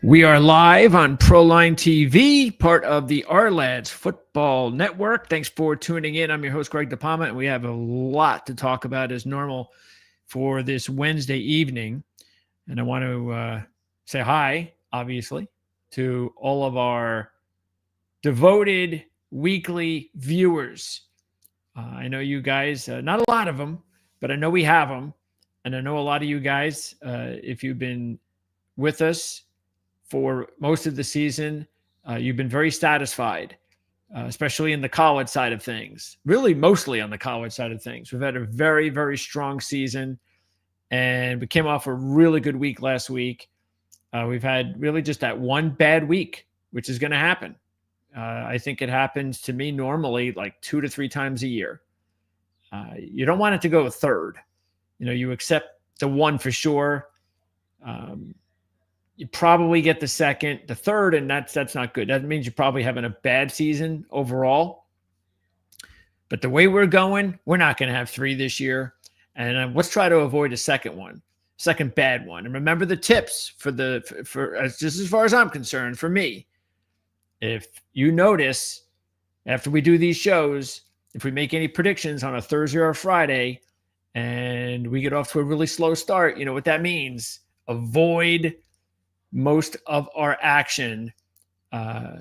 We are live on Proline TV, part of the Our Lads Football Network. Thanks for tuning in. I'm your host, Greg DePalma, and we have a lot to talk about as normal for this Wednesday evening. And I want to say hi, obviously, to all of our devoted weekly viewers. I know you guys, not a lot of them, but I know we have them. And I know a lot of you guys, if you've been with us for most of the season, you've been very satisfied, especially in the college side of things, really mostly on the college side of things. We've had a very, very strong season, and we came off a really good week last week. We've had really just that one bad week, which is going to happen. I think it happens to me normally like 2 to 3 times a year. You don't want it to go a third. You accept the one for sure. You probably get the second, the third, and that's not good. That means you're probably having a bad season overall. But the way we're going, we're not going to have 3 this year. And let's try to avoid a second bad one. And remember the tips for just as far as I'm concerned, for me. If you notice, after we do these shows, if we make any predictions on a Thursday or a Friday and we get off to a really slow start, you know what that means. Avoid most of our action, not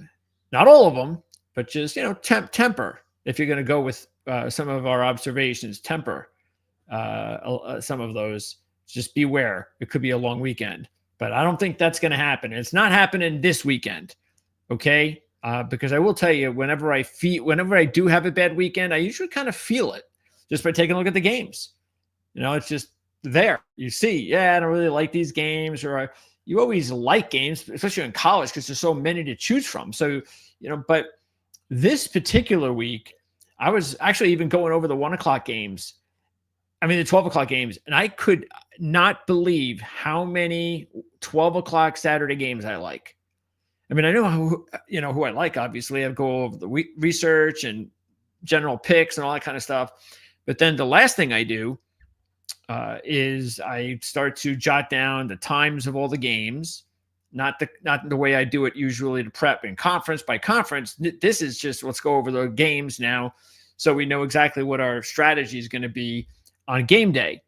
all of them, but just, temper. If you're going to go with some of our observations, temper some of those. Just beware. It could be a long weekend, but I don't think that's going to happen. It's not happening this weekend. Okay. Because I will tell you, whenever I do have a bad weekend, I usually kind of feel it just by taking a look at the games. It's just there. You see, I don't really like these games, or you always like games, especially in college, because there's so many to choose from. So, but this particular week, I was actually even going over the 1:00 games. The 12 o'clock games, and I could not believe how many 12 o'clock Saturday games I like. I know who I like. Obviously, I go over the research and general picks and all that kind of stuff. But then the last thing I do is I start to jot down the times of all the games, not the way I do it usually to prep in conference by conference. This is just let's go over the games now, so we know exactly what our strategy is going to be on game day.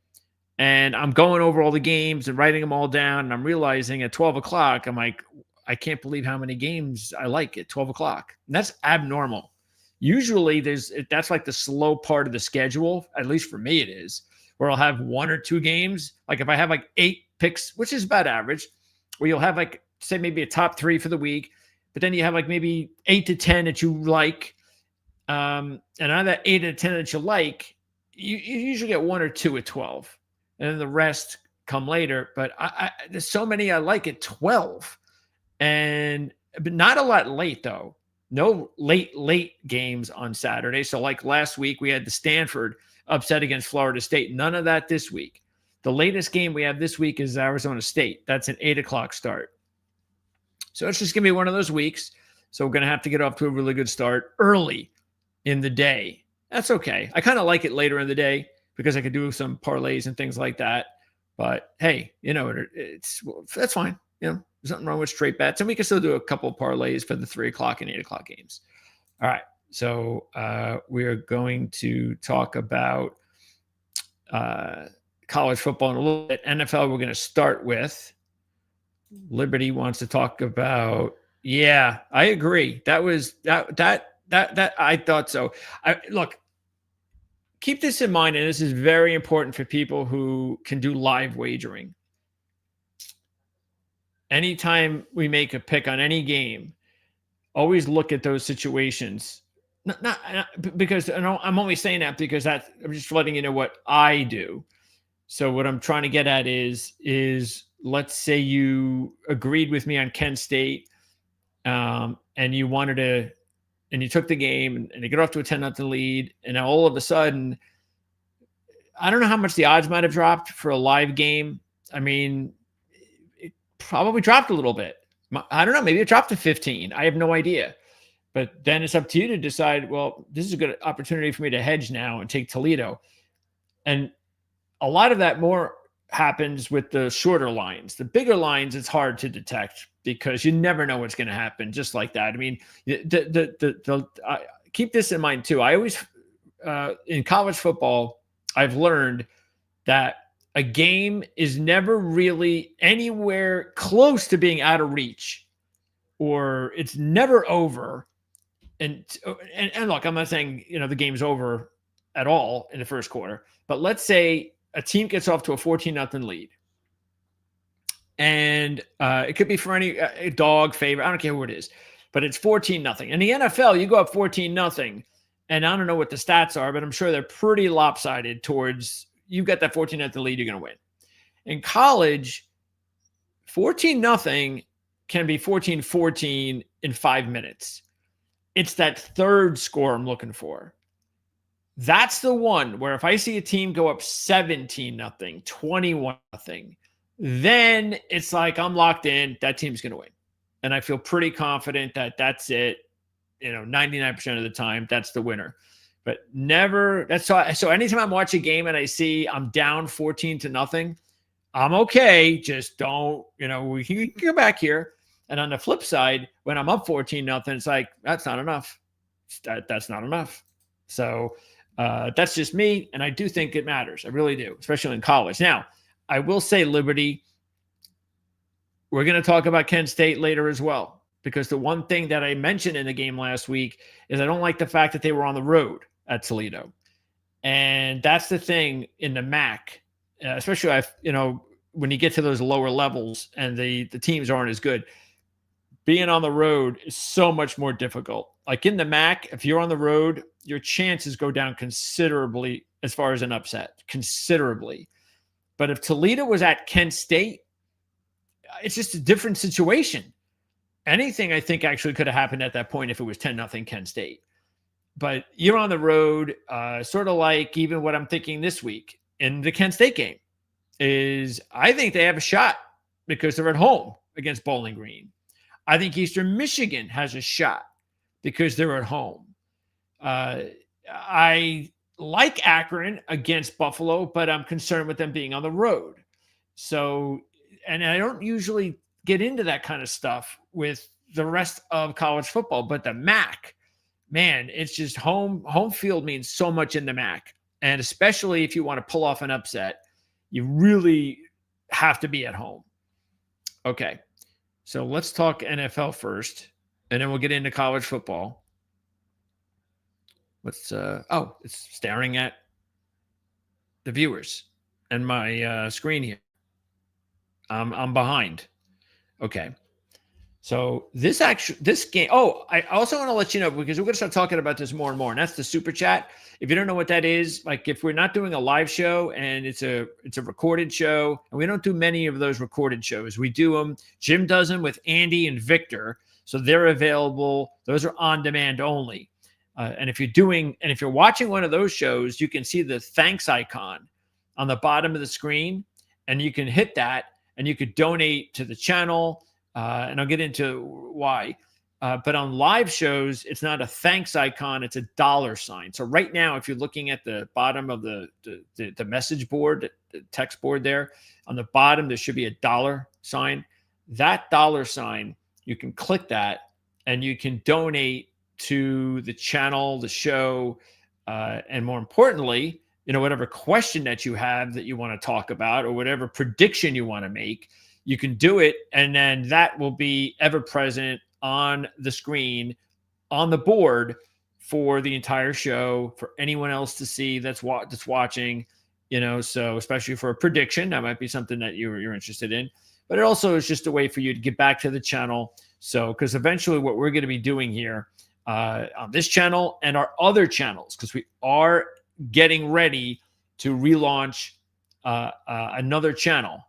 And I'm going over all the games and writing them all down, and I'm realizing at 12 o'clock, I'm like, I can't believe how many games I like at 12 o'clock. And that's abnormal. Usually that's like the slow part of the schedule, at least for me it is, where I'll have 1 or 2 games. Like if I have like 8 picks, which is about average, where you'll have like, say maybe a top 3 for the week, but then you have like maybe 8 to 10 that you like. And out of that 8 to 10 that you like, you usually get 1 or 2 at 12. And then the rest come later. But there's so many I like at 12. But not a lot late though. No late games on Saturday. So like last week, we had the Stanford upset against Florida State. None of that this week. The latest game we have this week is Arizona State. That's an 8 o'clock start. So it's just going to be one of those weeks. So we're going to have to get off to a really good start early in the day. That's okay. I kind of like it later in the day because I could do some parlays and things like that. But hey, that's fine. There's nothing wrong with straight bets, and we can still do a couple of parlays for the 3 o'clock and 8 o'clock games. All right. So we are going to talk about college football in a little bit. NFL, we're going to start with. Liberty wants to talk about. Yeah, I agree. That I thought so. Look, keep this in mind, and this is very important for people who can do live wagering. Anytime we make a pick on any game, always look at those situations. Not because I'm only saying that because I'm just letting you know what I do. So what I'm trying to get at is let's say you agreed with me on Kent State, and you wanted to, and you took the game and you get off to a 10-0 lead, and now all of a sudden, I don't know how much the odds might have dropped for a live game. It probably dropped a little bit. I don't know. Maybe it dropped to 15. I have no idea. But then it's up to you to decide, well, this is a good opportunity for me to hedge now and take Toledo. And a lot of that more happens with the shorter lines. The bigger lines, it's hard to detect because you never know what's going to happen. Just like that. I mean, keep this in mind too. I always in college football, I've learned that a game is never really anywhere close to being out of reach, or it's never over. And look, I'm not saying the game's over at all in the first quarter, but let's say a team gets off to a 14-0 lead, and it could be for any dog favorite. I don't care who it is, but it's 14-0. In the NFL, you go up 14-0, and I don't know what the stats are, but I'm sure they're pretty lopsided towards you got that 14-0 lead, you're going to win. In college, 14-0 can be 14-14 in 5 minutes. It's that third score I'm looking for. That's the one where if I see a team go up 17-0, 21-0, then it's like I'm locked in. That team's going to win. And I feel pretty confident that that's it. 99% of the time, that's the winner. But never. So anytime I'm watching a game and I see I'm down 14-0, I'm okay. Just don't, we can go back here. And on the flip side, when I'm up 14-0, it's like, that's not enough. That's not enough. So that's just me. And I do think it matters. I really do, especially in college. Now, I will say, Liberty, we're going to talk about Kent State later as well, because the one thing that I mentioned in the game last week is I don't like the fact that they were on the road at Toledo. And that's the thing in the MAC, especially, when you get to those lower levels and the teams aren't as good. Being on the road is so much more difficult. Like in the MAC, if you're on the road, your chances go down considerably as far as an upset, considerably. But if Toledo was at Kent State, it's just a different situation. Anything I think actually could have happened at that point if it was 10-0 Kent State. But you're on the road, sort of like even what I'm thinking this week in the Kent State game is I think they have a shot because they're at home against Bowling Green. I think Eastern Michigan has a shot because they're at home. I like Akron against Buffalo, but I'm concerned with them being on the road. So, and I don't usually get into that kind of stuff with the rest of college football, but the MAC, man, it's just home field means so much in the MAC. And especially if you want to pull off an upset, you really have to be at home. Okay. So let's talk NFL first, and then we'll get into college football. It's staring at the viewers and my screen here. I'm behind. Okay. So this game. Oh, I also want to let you know, because we're going to start talking about this more and more, and that's the super chat. If you don't know what that is, like if we're not doing a live show and it's a recorded show, and we don't do many of those recorded shows, we do them. Jim does them with Andy and Victor, so they're available. Those are on demand only. And if you're watching one of those shows, you can see the thanks icon on the bottom of the screen, and you can hit that, and you could donate to the channel. And I'll get into why. But on live shows, it's not a thanks icon, it's a $sign. So right now, if you're looking at the bottom of the message board, the text board there, on the bottom, there should be a $sign. That $sign, you can click that and you can donate to the channel, the show, and more importantly, whatever question that you have that you want to talk about or whatever prediction you want to make, you can do it, and then that will be ever present on the screen, on the board for the entire show, for anyone else to see that's watching, so especially for a prediction, that might be something that you're interested in. But it also is just a way for you to get back to the channel. So, because eventually what we're going to be doing here on this channel and our other channels, because we are getting ready to relaunch another channel.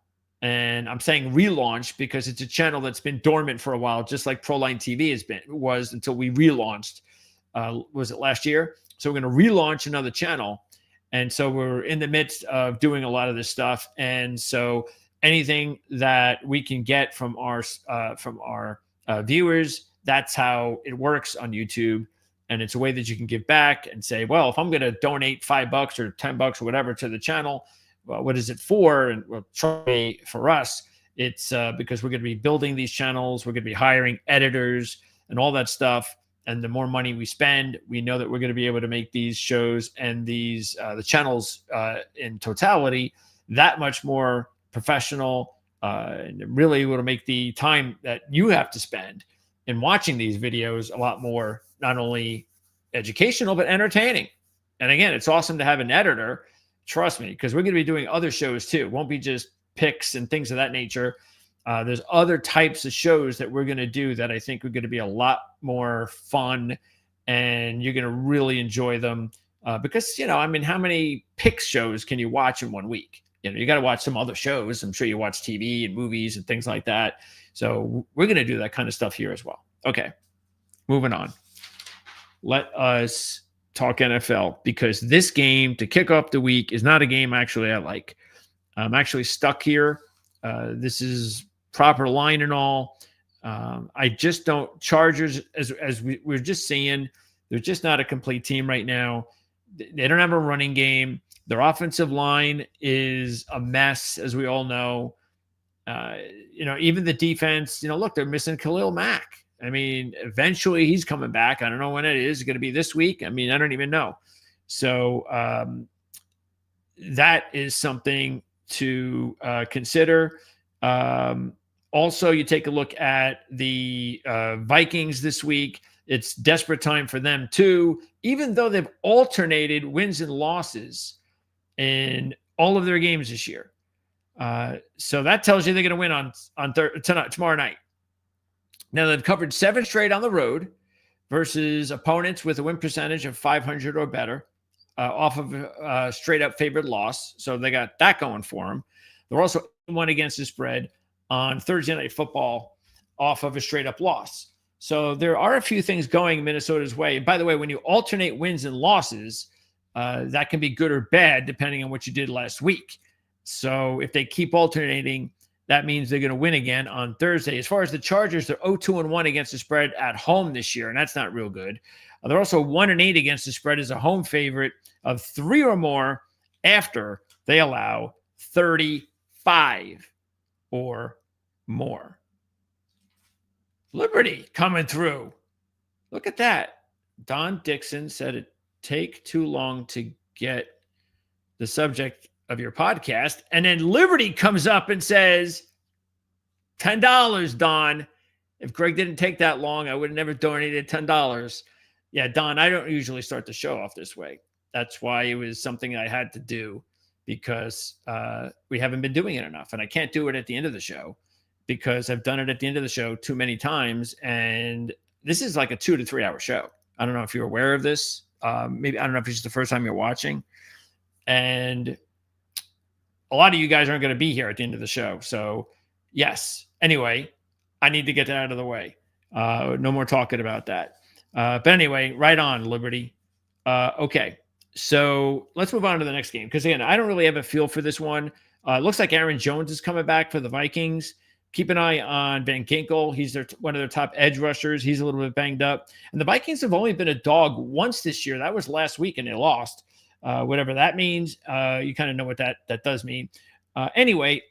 And I'm saying relaunch because it's a channel that's been dormant for a while, just like Proline TV was until we relaunched. Was it last year? So we're going to relaunch another channel. And so we're in the midst of doing a lot of this stuff. And so anything that we can get from our viewers, that's how it works on YouTube. And it's a way that you can give back and say, well, if I'm going to donate $5 or $10 or whatever to the channel, well, what is it for? And well, trust me, for us, it's because we're going to be building these channels. We're going to be hiring editors and all that stuff. And the more money we spend, we know that we're going to be able to make these shows and these the channels in totality that much more professional, and really able to make the time that you have to spend in watching these videos a lot more, not only educational, but entertaining. And again, it's awesome to have an editor, trust me, because we're going to be doing other shows too. It won't be just picks and things of that nature. There's other types of shows that we're going to do that I think are going to be a lot more fun, and you're going to really enjoy them because, I mean, how many picks shows can you watch in 1 week? You got to watch some other shows. I'm sure you watch TV and movies and things like that. So we're going to do that kind of stuff here as well. Okay, moving on. Let us talk NFL, because this game to kick off the week is not a game actually I like. I'm actually stuck here. This is proper line and all. I just don't. Chargers, as we're just seeing, they're just not a complete team right now. They don't have a running game. Their offensive line is a mess, as we all know. Even the defense, look, they're missing Khalil Mack. I mean, eventually he's coming back. I don't know when it is. It's going to be this week. I mean, I don't even know. So that is something to consider. Also, you take a look at the Vikings this week. It's desperate time for them too, even though they've alternated wins and losses in all of their games this year. So that tells you they're going to win on tomorrow night. Now, they've covered 7 straight on the road versus opponents with a win percentage of 500 or better off of a straight-up favorite loss. So they got that going for them. They're also 1 against the spread on Thursday Night Football off of a straight-up loss. So there are a few things going Minnesota's way. And by the way, when you alternate wins and losses, that can be good or bad depending on what you did last week. So if they keep alternating, that means they're going to win again on Thursday. As far as the Chargers, they're 0-2-1 against the spread at home this year, and that's not real good. They're also 1-8 against the spread as a home favorite of 3 or more after they allow 35 or more. Liberty coming through. Look at that. Don Dixon said it take too long to get the subject of your podcast. And then Liberty comes up and says, $10, Don. If Greg didn't take that long, I would have never donated $10. Yeah, Don, I don't usually start the show off this way. That's why it was something I had to do, because we haven't been doing it enough. And I can't do it at the end of the show because I've done it at the end of the show too many times. And this is like a 2 to 3 hour show. I don't know if you're aware of this. Maybe, I don't know if it's just the first time you're watching. And a lot of you guys aren't going to be here at the end of the show. So yes, anyway, I need to get that out of the way. No more talking about that. But anyway, right on, Liberty. Okay, so let's move on to the next game. Because again, I don't really have a feel for this one. It looks like Aaron Jones is coming back for the Vikings. Keep an eye on Van Ginkel. He's one of their top edge rushers. He's a little bit banged up. And the Vikings have only been a dog once this year. That was last week, and they lost. Whatever that means, you kind of know what that does mean. Anyway,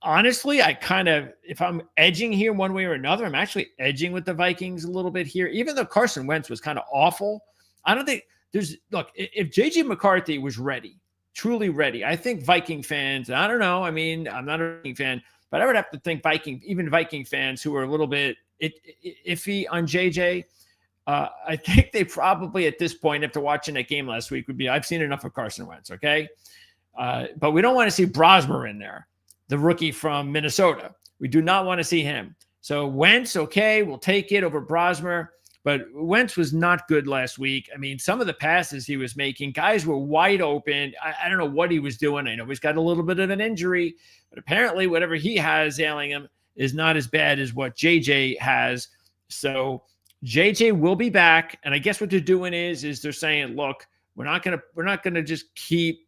honestly, if I'm edging here one way or another, I'm actually edging with the Vikings a little bit here. Even though Carson Wentz was kind of awful, I don't think if JJ McCarthy was ready, truly ready, I think Viking fans, I don't know, I mean, I'm not a Viking fan, but I would have to think even Viking fans who are a little bit iffy on JJ, I think they probably at this point, after watching that game last week, would be, I've seen enough of Carson Wentz, okay? But we don't want to see Brosmer in there, the rookie from Minnesota. We do not want to see him. So Wentz, okay, we'll take it over Brosmer. But Wentz was not good last week. I mean, some of the passes he was making, guys were wide open. I don't know what he was doing. I know he's got a little bit of an injury, but apparently whatever he has ailing him is not as bad as what JJ has. So JJ will be back. And I guess what they're doing is they're saying, look, we're not gonna just keep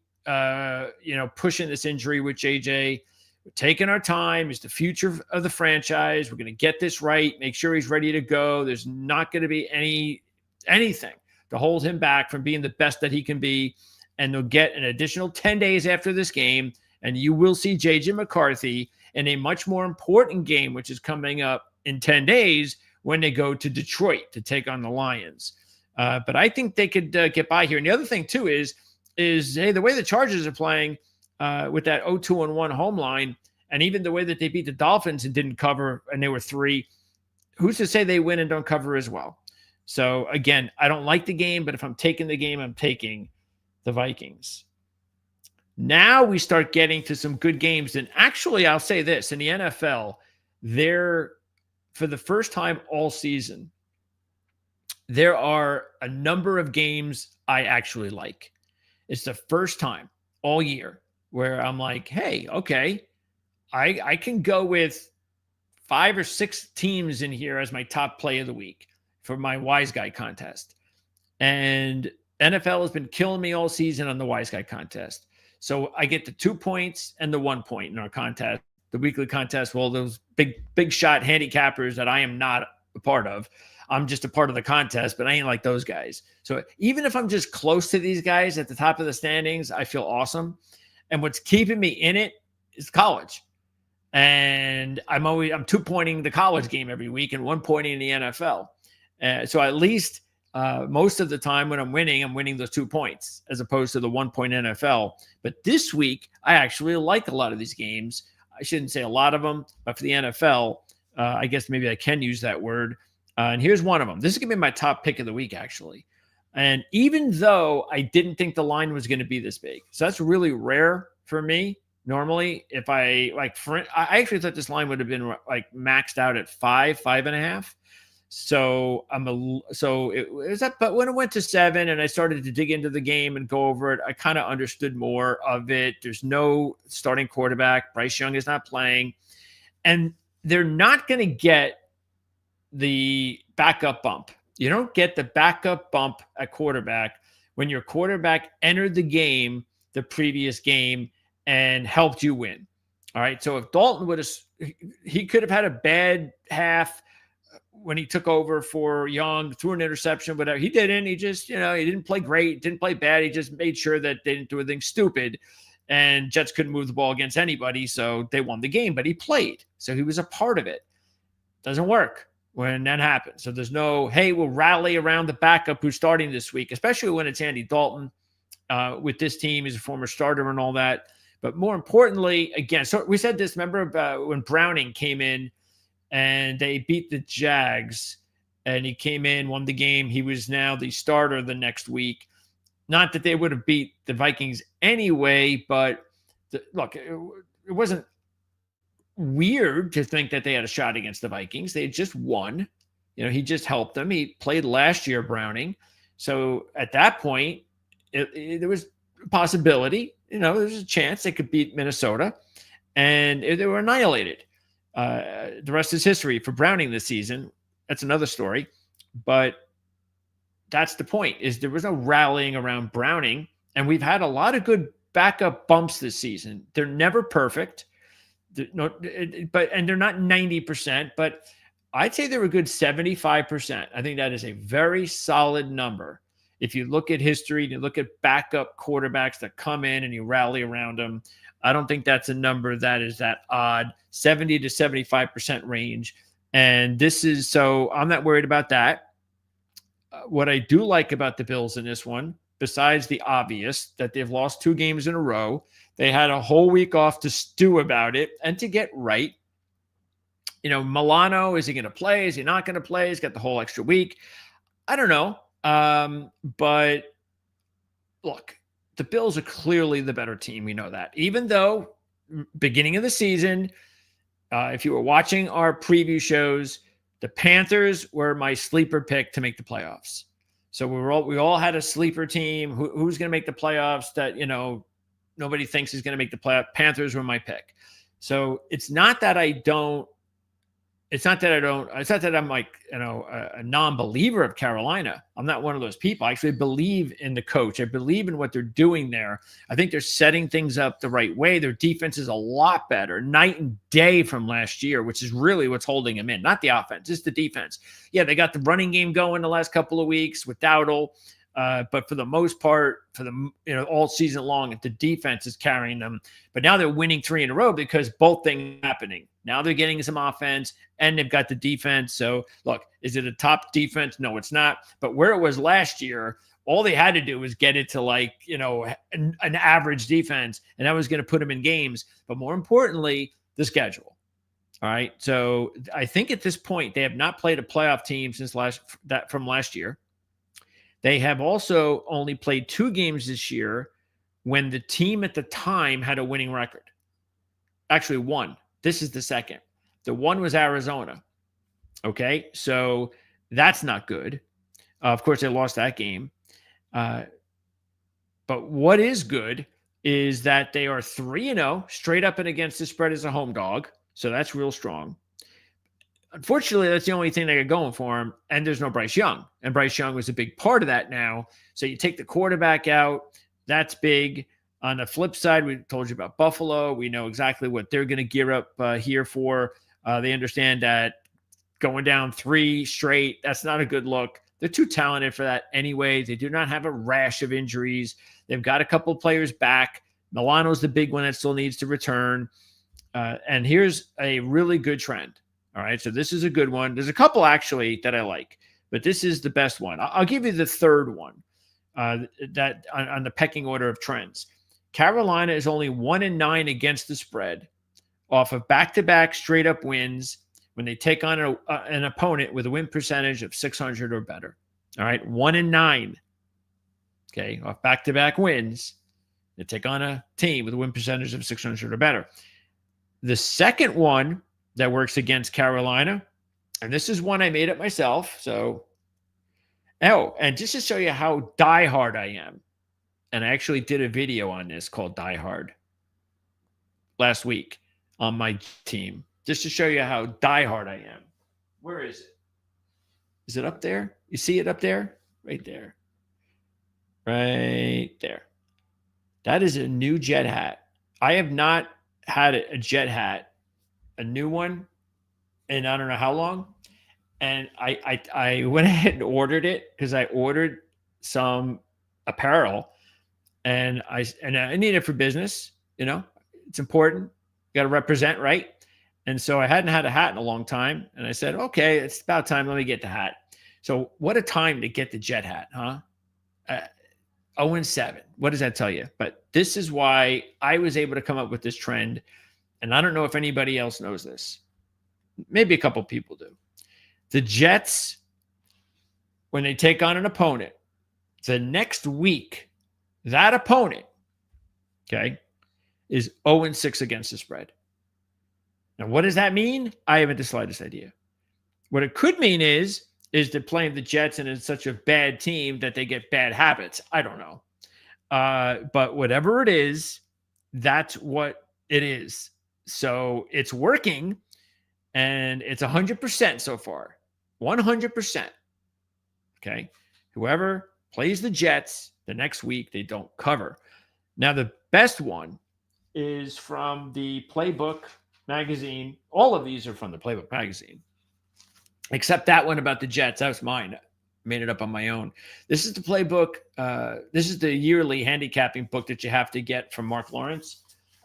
pushing this injury with JJ. We're taking our time. It's the future of the franchise. We're going to get this right, make sure he's ready to go. There's not going to be anything to hold him back from being the best that he can be. and they'll get an additional 10 days after this game, and you will see J.J. McCarthy in a much more important game, which is coming up in 10 days when they go to Detroit to take on the Lions. But I think they could get by here. And the other thing, too, is hey, the way the Chargers are playing with that 0-2-1 home line, and even the way that they beat the Dolphins and didn't cover, and they were 3, who's to say they win and don't cover as well? So, again, I don't like the game, but if I'm taking the game, I'm taking the Vikings. Now we start getting to some good games. And actually, I'll say this, in the NFL, for the first time all season, there are a number of games I actually like. It's the first time all year where I'm like, hey, okay, I can go with 5 or 6 teams in here as my top play of the week for my Wise Guy contest. And NFL has been killing me all season on the Wise Guy contest. So I get the 2 points and the 1 point in our contest, the weekly contest. Well, those big shot handicappers that I am not a part of. I'm just a part of the contest, but I ain't like those guys. So even if I'm just close to these guys at the top of the standings, I feel awesome. And what's keeping me in it is college. And I'm 2-pointing the college game every week and 1-pointing the NFL. So at least most of the time when I'm winning those 2 points as opposed to the 1-point NFL. But this week, I actually like a lot of these games. I shouldn't say a lot of them, but for the NFL, I guess maybe I can use that word. And here's one of them. This is going to be my top pick of the week, actually. And even though I didn't think the line was going to be this big, so that's really rare for me. Normally, if I actually thought this line would have been like maxed out at 5.5. So it was up, but when it went to 7 and I started to dig into the game and go over it, I kind of understood more of it. There's no starting quarterback. Bryce Young is not playing, and they're not going to get the backup bump. You don't get the backup bump at quarterback when your quarterback entered the game the previous game and helped you win. All right. So if Dalton he could have had a bad half when he took over for Young, threw an interception, whatever. He didn't. He just, he didn't play great, didn't play bad. He just made sure that they didn't do anything stupid. And Jets couldn't move the ball against anybody, so they won the game. But he played, so he was a part of it. Doesn't work when that happens. So there's no, hey, we'll rally around the backup who's starting this week, especially when it's Andy Dalton with this team. He's a former starter and all that. But more importantly, again, so we said this, remember when Browning came in and they beat the Jags and he came in, won the game. He was now the starter the next week. Not that they would have beat the Vikings anyway, but look, it wasn't weird to think that they had a shot against the Vikings. They had just won. He just helped them. He played last year, Browning. So at that point, there was a possibility. There was a chance they could beat Minnesota, and they were annihilated. The rest is history for Browning this season. That's another story. But that's the point, is there was no rallying around Browning, and we've had a lot of good backup bumps this season. They're never perfect. And they're not 90%, but I'd say they're a good 75%. I think that is a very solid number. If you look at history and you look at backup quarterbacks that come in and you rally around them, I don't think that's a number that is that odd, 70 to 75% range. And so I'm not worried about that. What I do like about the Bills in this one, besides the obvious that they've lost 2 games in a row, they had a whole week off to stew about it and to get right. Milano, is he going to play? Is he not going to play? He's got the whole extra week. I don't know. But look, the Bills are clearly the better team. We know that. Even though beginning of the season, if you were watching our preview shows, the Panthers were my sleeper pick to make the playoffs. So we all had a sleeper team. Who's going to make the playoffs that, nobody thinks is going to make the playoff. Panthers were my pick. So it's not that I'm like, a non-believer of Carolina. I'm not one of those people. I actually believe in the coach. I believe in what they're doing there. I think they're setting things up the right way. Their defense is a lot better, night and day from last year, which is really what's holding them in. Not the offense, just the defense. Yeah, they got the running game going the last couple of weeks with Dowdle. But for the most part, for the all season long, the defense is carrying them. But now they're winning 3 in a row because both things are happening. Now they're getting some offense and they've got the defense. So look, is it a top defense? No, it's not. But where it was last year, all they had to do was get it to an average defense, and that was going to put them in games. But more importantly, the schedule. All right. So I think at this point, they have not played a playoff team from last year. They have also only played 2 games this year when the team at the time had a winning record. Actually, 1. This is the second. The 1 was Arizona. Okay. So that's not good. Of course, they lost that game. But what is good is that they are 3-0 straight up and against the spread as a home dog. So that's real strong. Unfortunately, that's the only thing they got going for him. And there's no Bryce Young. And Bryce Young was a big part of that now. So you take the quarterback out. That's big. On the flip side, we told you about Buffalo. We know exactly what they're going to gear up here for. They understand that going down 3 straight, that's not a good look. They're too talented for that anyway. They do not have a rash of injuries. They've got a couple of players back. Milano's the big one that still needs to return. And here's a really good trend. All right, so this is a good one. There's a couple actually that I like, but this is the best one. I'll give you the third one that on the pecking order of trends. Carolina is only 1-9 against the spread off of back-to-back straight-up wins when they take on an opponent with a win percentage of 600 or better. All right, 1-9. Okay, off back-to-back wins, they take on a team with a win percentage of 600 or better. The second one that works against Carolina, and this is one I made up myself. And just to show you how diehard I am, and I actually did a video on this called Die Hard last week on my team, just to show you how diehard I am. Where is it? Is it up there? You see it up there? Right there. Right there. That is a new Jet hat. I have not had a Jet hat, a new one, and I don't know how long. And I went ahead and ordered it because I ordered some apparel, and I need it for business. It's important. You got to represent, right? And so I hadn't had a hat in a long time, and I said, okay, it's about time. Let me get the hat. So what a time to get the Jet hat, huh? 0-7. What does that tell you? But this is why I was able to come up with this trend. And I don't know if anybody else knows this. Maybe a couple people do. The Jets, when they take on an opponent, the next week, that opponent, okay, is 0-6 against the spread. Now, what does that mean? I haven't the slightest idea. What it could mean is they're playing the Jets and it's such a bad team that they get bad habits. I don't know. But whatever it is, that's what it is. So it's working, and it's 100% so far. 100%. Okay. Whoever plays the Jets the next week, they don't cover. Now, the best one is from the Playbook magazine. All of these are from the Playbook magazine, except that one about the Jets. That was mine. I made it up on my own. This is the Playbook. This is the yearly handicapping book that you have to get from Mark Lawrence.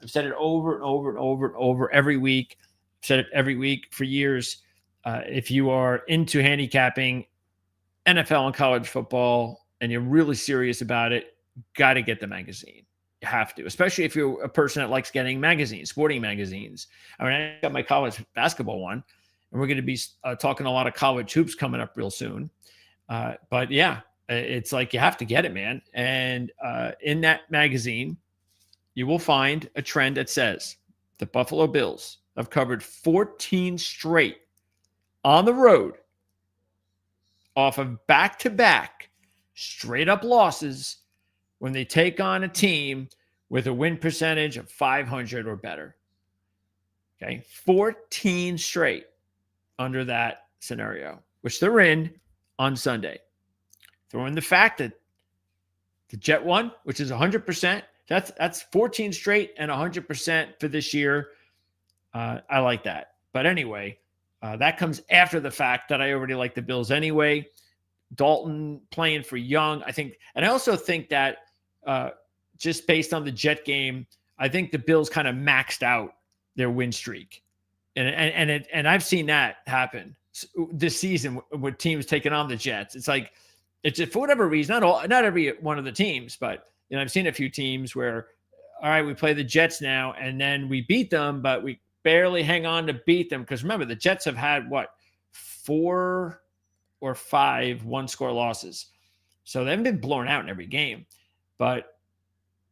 I've said it over and over and over and over every week. I've said it every week for years. If you are into handicapping NFL and college football and you're really serious about it, got to get the magazine. You have to, especially if you're a person that likes getting magazines, sporting magazines. I mean, I got my college basketball one, and we're going to be talking a lot of college hoops coming up real soon. But yeah, it's like you have to get it, man. And in that magazine, you will find a trend that says the Buffalo Bills have covered 14 straight on the road off of back-to-back straight-up losses when they take on a team with a win percentage of 500 or better. Okay, 14 straight under that scenario, which they're in on Sunday. Throw in the fact that the Jet one, which is 100%, that's 14 straight and 100% for this year. I like that. But anyway, that comes after the fact that I already like the Bills anyway. Dalton playing for Young. I think, and I also think that just based on the Jet game, I think the Bills kind of maxed out their win streak. And I've seen that happen this season with teams taking on the Jets. It's like, it's for whatever reason, not every one of the teams, but I've seen a few teams where, all right, we play the Jets now, and then we beat them, but we barely hang on to beat them. Because remember, the Jets have had 4 or 5 one-score losses, so they haven't been blown out in every game. But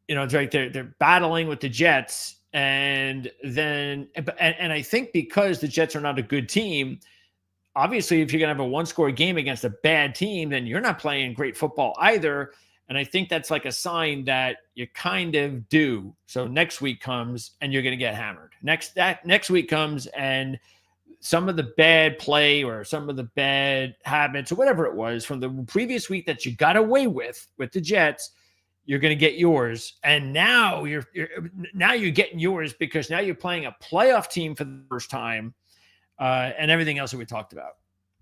it's right there. They're battling with the Jets. And I think because the Jets are not a good team, obviously, if you're going to have a one-score game against a bad team, then you're not playing great football either. And I think that's like a sign that you kind of do. So next week comes and you're going to get hammered. Next week comes and some of the bad play or some of the bad habits or whatever it was from the previous week that you got away with the Jets, you're going to get yours. And now you're getting yours because now you're playing a playoff team for the first time, and everything else that we talked about.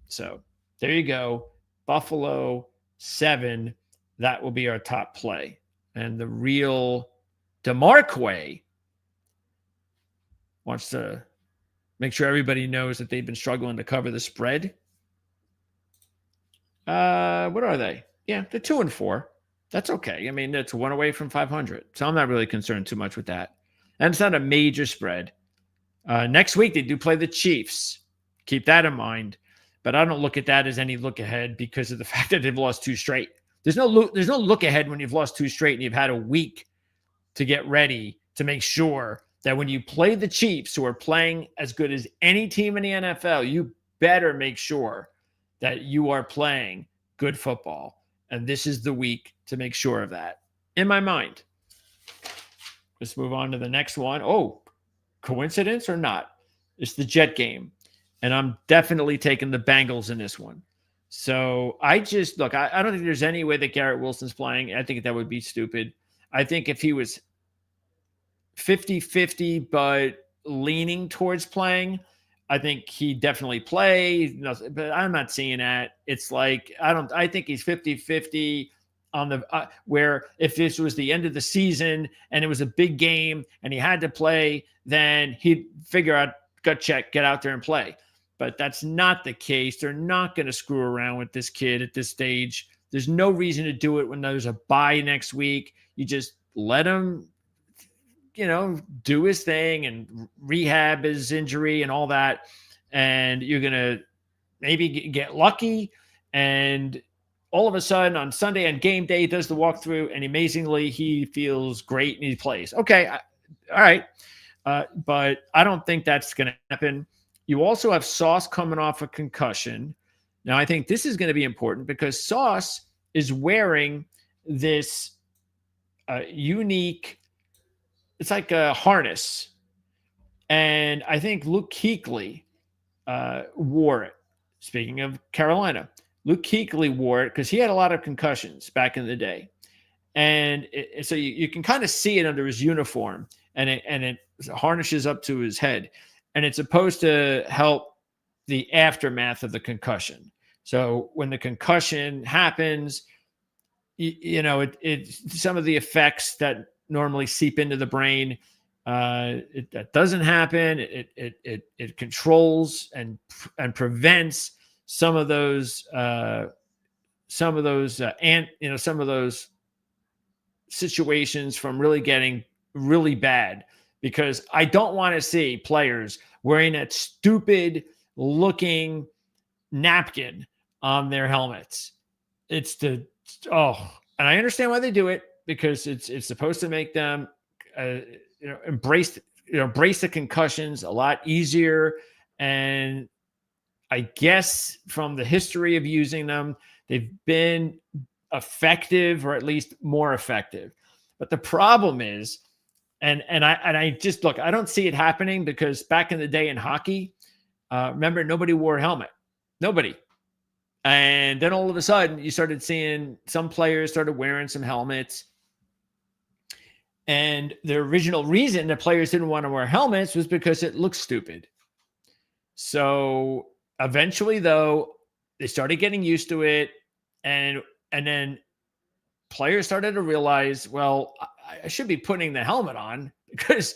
So there you go. Buffalo 7. That will be our top play. And the real DeMarquay wants to make sure everybody knows that they've been struggling to cover the spread. What are they? Yeah, they're 2-4. That's okay. I mean, it's 1 away from 500. So I'm not really concerned too much with that. And it's not a major spread. Next week, they do play the Chiefs. Keep that in mind. But I don't look at that as any look ahead because of the fact that they've lost 2 straight. There's no look ahead when you've lost 2 straight and you've had a week to get ready to make sure that when you play the Chiefs, who are playing as good as any team in the NFL, you better make sure that you are playing good football. And this is the week to make sure of that, in my mind. Let's move on to the next one. Oh, coincidence or not? It's the Jet game. And I'm definitely taking the Bengals in this one. So I don't think there's any way that Garrett Wilson's playing. I think that would be stupid. I think if he was 50-50, but leaning towards playing, I think he definitely play. But I'm not seeing that. It's like, I think he's 50-50 on the where if this was the end of the season and it was a big game and he had to play, then he'd figure out, gut check, get out there and play. But that's not the case. They're not going to screw around with this kid at this stage. There's no reason to do it when there's a bye next week. You just let him, do his thing and rehab his injury and all that. And you're going to maybe get lucky. And all of a sudden on Sunday on game day, he does the walkthrough and amazingly he feels great and he plays. Okay. All right. But I don't think that's going to happen. You also have Sauce coming off a concussion. Now, I think this is going to be important because Sauce is wearing this unique, it's like a harness. And I think Luke Kuechly wore it. Speaking of Carolina, Luke Kuechly wore it because he had a lot of concussions back in the day. And so you can kind of see it under his uniform and it harnesses up to his head. And it's supposed to help the aftermath of the concussion. So when the concussion happens, some of the effects that normally seep into the brain, that doesn't happen. It controls and prevents some of those situations from really getting really bad. Because I don't want to see players wearing that stupid looking napkin on their helmets. And I understand why they do it because it's supposed to make them, embrace the concussions a lot easier. And I guess from the history of using them, they've been effective or at least more effective. But the problem is, And I just look, I don't see it happening because back in the day in hockey, remember, nobody wore a helmet. Nobody. And then all of a sudden you started seeing some players started wearing some helmets. And the original reason that players didn't want to wear helmets was because it looked stupid. So eventually, though, they started getting used to it. And then players started to realize, well, I should be putting the helmet on because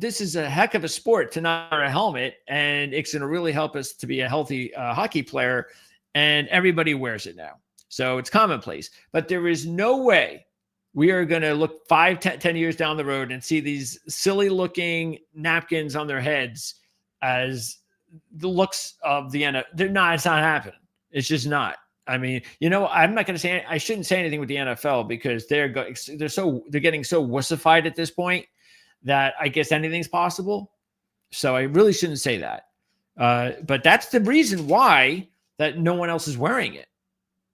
this is a heck of a sport to not wear a helmet, and it's going to really help us to be a healthy hockey player. And everybody wears it now. So it's commonplace. But there is no way we are going to look 10 years down the road and see these silly looking napkins on their heads as the looks of the NFL. It's not happening. It's just not. I mean, I'm not going to say, I shouldn't say anything with the NFL because they're getting so wussified at this point that I guess anything's possible. So I really shouldn't say that. But that's the reason why that no one else is wearing it.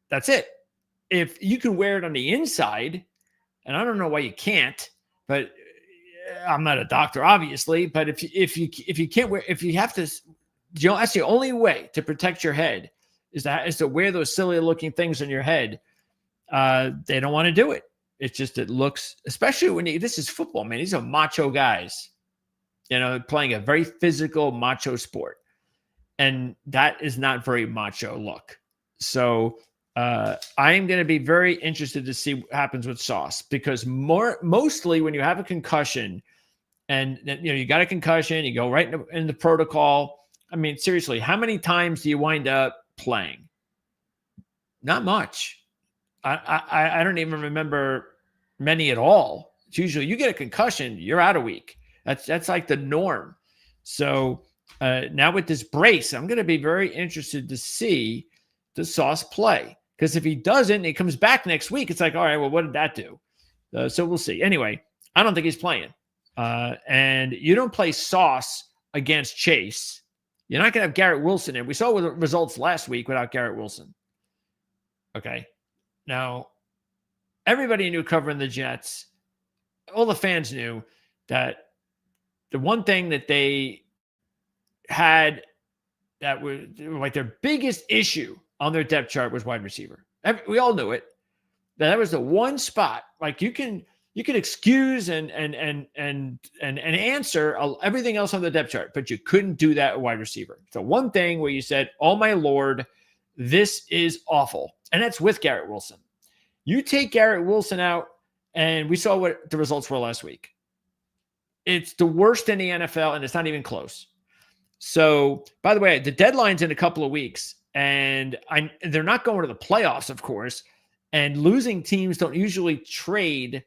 That's it. If you can wear it on the inside, and I don't know why you can't, but I'm not a doctor, obviously. But if you can't wear, if you have to, that's the only way to protect your head is to wear those silly looking things on your head. They don't want to do it. It's just, it looks, especially when this is football, man. These are macho guys, playing a very physical macho sport. And that is not very macho look. So I am going to be very interested to see what happens with Sauce, because mostly when you have a concussion and you got a concussion, you go right in the protocol. I mean, seriously, how many times do you wind up playing? Not much. I don't even remember many at all. It's usually you get a concussion, you're out a week. That's like the norm. So now with this brace, I'm going to be very interested to see the Sauce play, because if he doesn't, he comes back next week. It's like, all right, well, what did that do? So we'll see. Anyway, I don't think he's playing. And you don't play Sauce against Chase. You're not going to have Garrett Wilson in. We saw the results last week without Garrett Wilson. Okay. Now, everybody knew covering the Jets. All the fans knew that the one thing that they had that was like their biggest issue on their depth chart was wide receiver. We all knew it. That was the one spot. Like you can excuse and answer everything else on the depth chart, but you couldn't do that at wide receiver. So one thing where you said, "Oh my Lord, this is awful," and that's with Garrett Wilson. You take Garrett Wilson out, and we saw what the results were last week. It's the worst in the NFL, and it's not even close. So, by the way, the deadline's in a couple of weeks, and they're not going to the playoffs, of course, and losing teams don't usually trade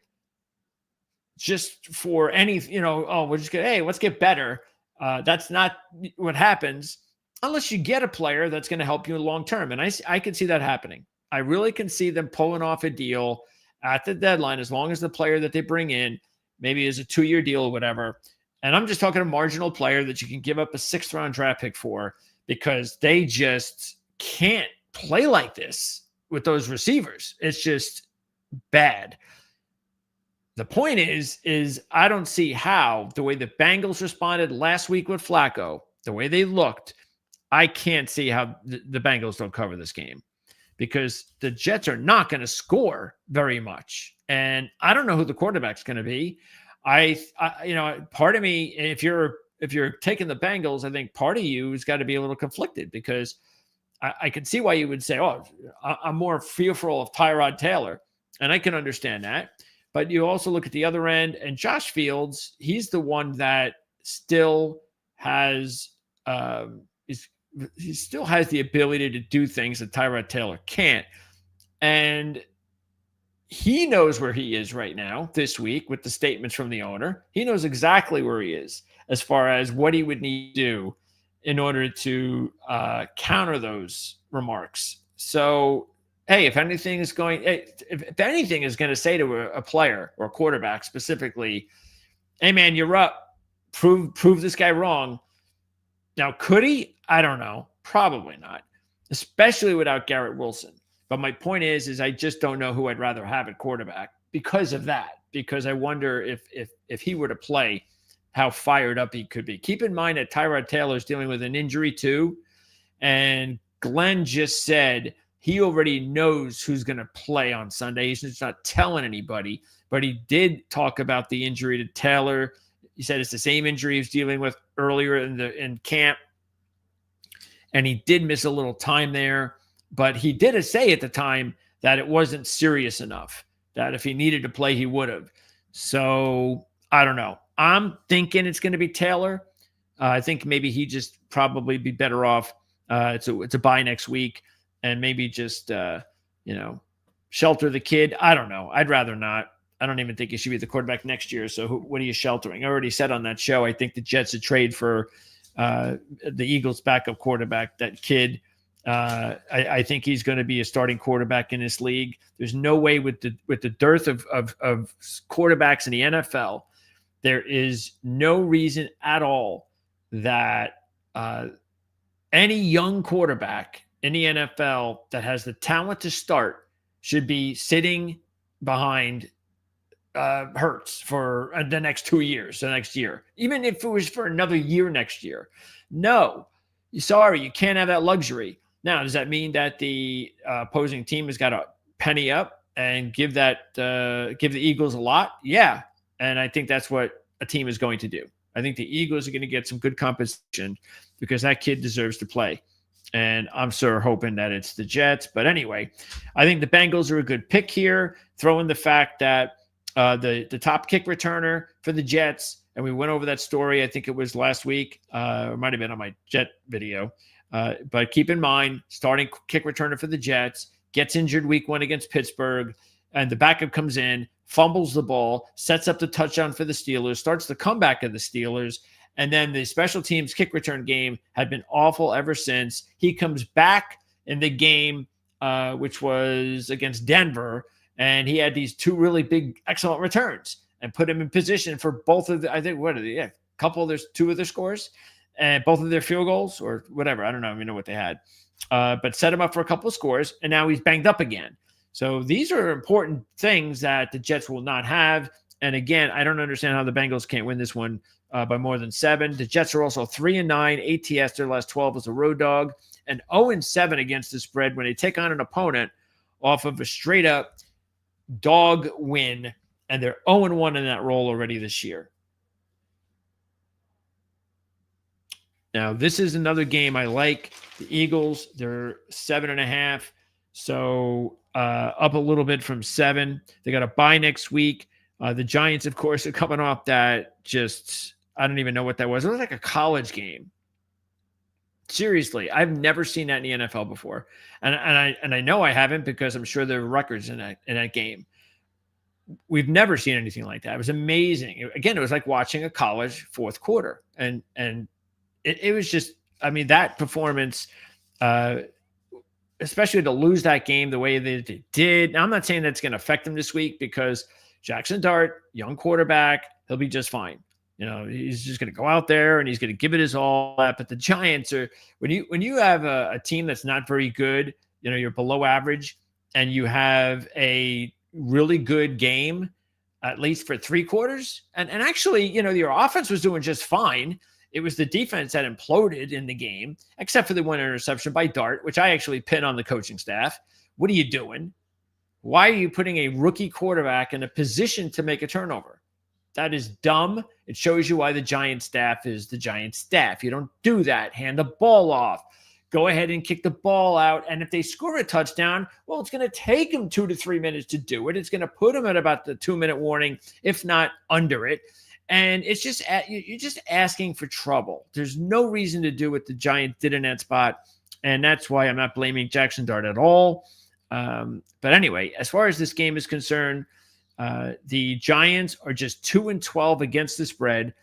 just for any, we're just going to, hey, let's get better. That's not what happens unless you get a player that's going to help you long term. And I can see that happening. I really can see them pulling off a deal at the deadline, as long as the player that they bring in maybe is a 2-year deal or whatever. And I'm just talking a marginal player that you can give up a 6th-round draft pick for, because they just can't play like this with those receivers. It's just bad. The point is I don't see how, the way the Bengals responded last week with Flacco, the way they looked, I can't see how the Bengals don't cover this game, because the Jets are not going to score very much. And I don't know who the quarterback's going to be. Part of me, if you're taking the Bengals, I think part of you has got to be a little conflicted, because I can see why you would say, "Oh, I'm more fearful of Tyrod Taylor," and I can understand that. But you also look at the other end, and Josh Fields, he's the one that still has he still has the ability to do things that Tyrod Taylor can't. And he knows where he is right now this week with the statements from the owner. He knows exactly where he is as far as what he would need to do in order to counter those remarks. So, hey, if anything is going to say to a player or a quarterback specifically, "Hey man, you're up. Prove this guy wrong." Now, could he? I don't know. Probably not, especially without Garrett Wilson. But my point is I just don't know who I'd rather have at quarterback because of that. Because I wonder if he were to play, how fired up he could be. Keep in mind that Tyrod Taylor is dealing with an injury too, and Glenn just said he already knows who's going to play on Sunday. He's just not telling anybody, but he did talk about the injury to Taylor. He said it's the same injury he was dealing with earlier in camp, and he did miss a little time there. But he did say at the time that it wasn't serious enough, that if he needed to play, he would have. So I don't know. I'm thinking it's going to be Taylor. I think maybe he just probably be better off. It's a bye next week, and maybe just shelter the kid. I don't know. I'd rather not. I don't even think he should be the quarterback next year. So what are you sheltering? I already said on that show, I think the Jets should trade for the Eagles' backup quarterback, that kid. I think he's going to be a starting quarterback in this league. There's no way with the dearth of quarterbacks in the NFL, there is no reason at all that any young quarterback in the NFL that has the talent to start should be sitting behind Hurts for the next 2 years, the next year, even if it was for another year next year. No, sorry, you can't have that luxury. Now, does that mean that the opposing team has got to penny up and give the Eagles a lot? Yeah, and I think that's what a team is going to do. I think the Eagles are going to get some good compensation because that kid deserves to play. And I'm sure hoping that it's the Jets. But anyway, I think the Bengals are a good pick here. Throw in the fact that the top kick returner for the Jets, and we went over that story, I think it was last week, or might have been on my Jet video. But keep in mind, starting kick returner for the Jets gets injured week 1 against Pittsburgh, and the backup comes in, fumbles the ball, sets up the touchdown for the Steelers, starts the comeback of the Steelers, and then the special teams kick return game had been awful ever since. He comes back in the game, which was against Denver, and he had these 2 really big, excellent returns and put him in position for both of the, I think, what are they? Yeah, two of their scores and both of their field goals or whatever. I don't know. I know what they had, but set him up for a couple of scores, and now he's banged up again. So these are important things that the Jets will not have. And again, I don't understand how the Bengals can't win this one by more than 7. The Jets are also 3-9 ATS, their last 12 as a road dog, and 0-7 against the spread when they take on an opponent off of a straight up dog win, and they're 0-1 in that role already this year. Now, this is another game I like. The Eagles, they're 7.5, so up a little bit from 7. They got a bye next week. The Giants, of course, are coming off that just, I don't even know what that was. It was like a college game. Seriously, I've never seen that in the NFL before. And I know I haven't because I'm sure there are records in that game. We've never seen anything like that. It was amazing. Again, it was like watching a college fourth quarter. And it was just, I mean, that performance, especially to lose that game the way that they did. Now, I'm not saying that's going to affect them this week because Jackson Dart, young quarterback, he'll be just fine. You know, he's just going to go out there and he's going to give it his all. But the Giants are, when you have a team that's not very good, you know, you're below average, and you have a really good game, at least for 3 quarters. And actually, you know, your offense was doing just fine. It was the defense that imploded in the game, except for the 1 interception by Dart, which I actually pin on the coaching staff. What are you doing? Why are you putting a rookie quarterback in a position to make a turnover? That is dumb. It shows you why the Giants staff is the Giants staff. You don't do that. Hand the ball off. Go ahead and kick the ball out. And if they score a touchdown, well, it's going to take them 2 to 3 minutes to do it. It's going to put them at about the 2-minute warning, if not under it. And it's just, you're just asking for trouble. There's no reason to do what the Giants did in that spot. And that's why I'm not blaming Jackson Dart at all. But anyway, as far as this game is concerned, the Giants are just 2-12 against the spread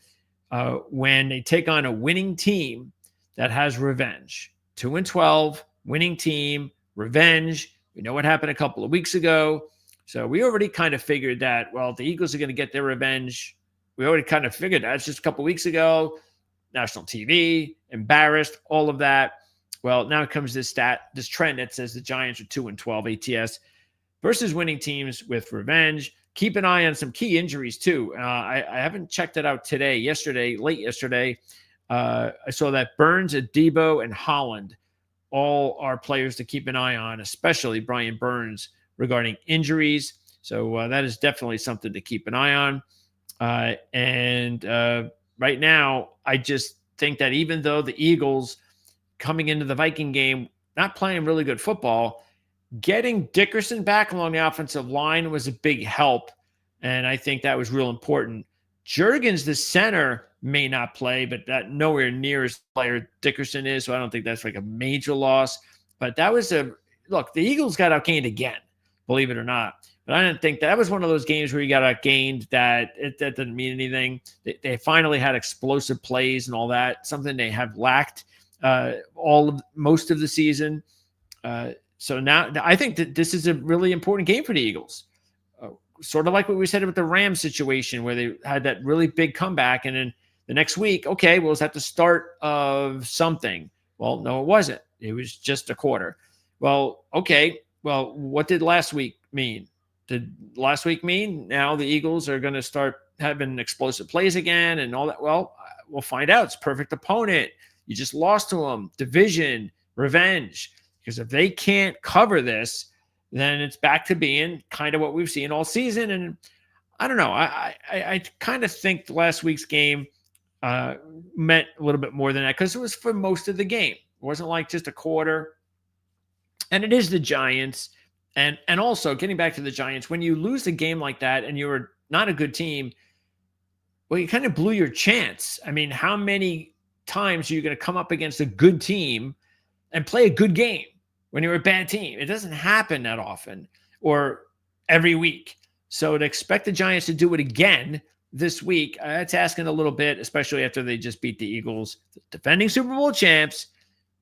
when they take on a winning team that has revenge. 2-12, winning team, revenge. We know what happened a couple of weeks ago. So we already kind of figured that, well, the Eagles are going to get their revenge. We already kind of figured that. It's just a couple of weeks ago. National TV, embarrassed, all of that. Well, now comes this trend that says the Giants are 2-12 ATS versus winning teams with revenge. Keep an eye on some key injuries, too. I haven't checked it out today. Late yesterday, I saw that Burns, Adebo, and Holland all are players to keep an eye on, especially Brian Burns regarding injuries. So that is definitely something to keep an eye on. Right now, I just think that even though the Eagles coming into the Viking game not playing really good football. Getting Dickerson back along the offensive line was a big help, and I think that was real important. Juergens, the center, may not play, but that nowhere near as player Dickerson is, so I don't think that's like a major loss. But that was look, the Eagles got outgained again, believe it or not. But I didn't think that was one of those games where you got outgained that that didn't mean anything. They finally had explosive plays and all that, something they have lacked most of the season. So now I think that this is a really important game for the Eagles. Sort of like what we said with the Rams situation where they had that really big comeback. And then the next week, okay, well, is that the start of something? Well, no, it wasn't. It was just a quarter. Well, okay. Well, what did last week mean? Did last week mean now the Eagles are going to start having explosive plays again and all that? Well, we'll find out. It's a perfect opponent. You just lost to them. Division, revenge. Because if they can't cover this, then it's back to being kind of what we've seen all season. And I don't know. I kind of think last week's game meant a little bit more than that because it was for most of the game. It wasn't like just a quarter. And it is the Giants. And also, getting back to the Giants, when you lose a game like that and you're not a good team, well, you kind of blew your chance. I mean, how many times are you going to come up against a good team and play a good game when you're a bad team? It doesn't happen that often or every week. So to expect the Giants to do it again this week, that's asking a little bit, especially after they just beat the Eagles, the defending Super Bowl champs,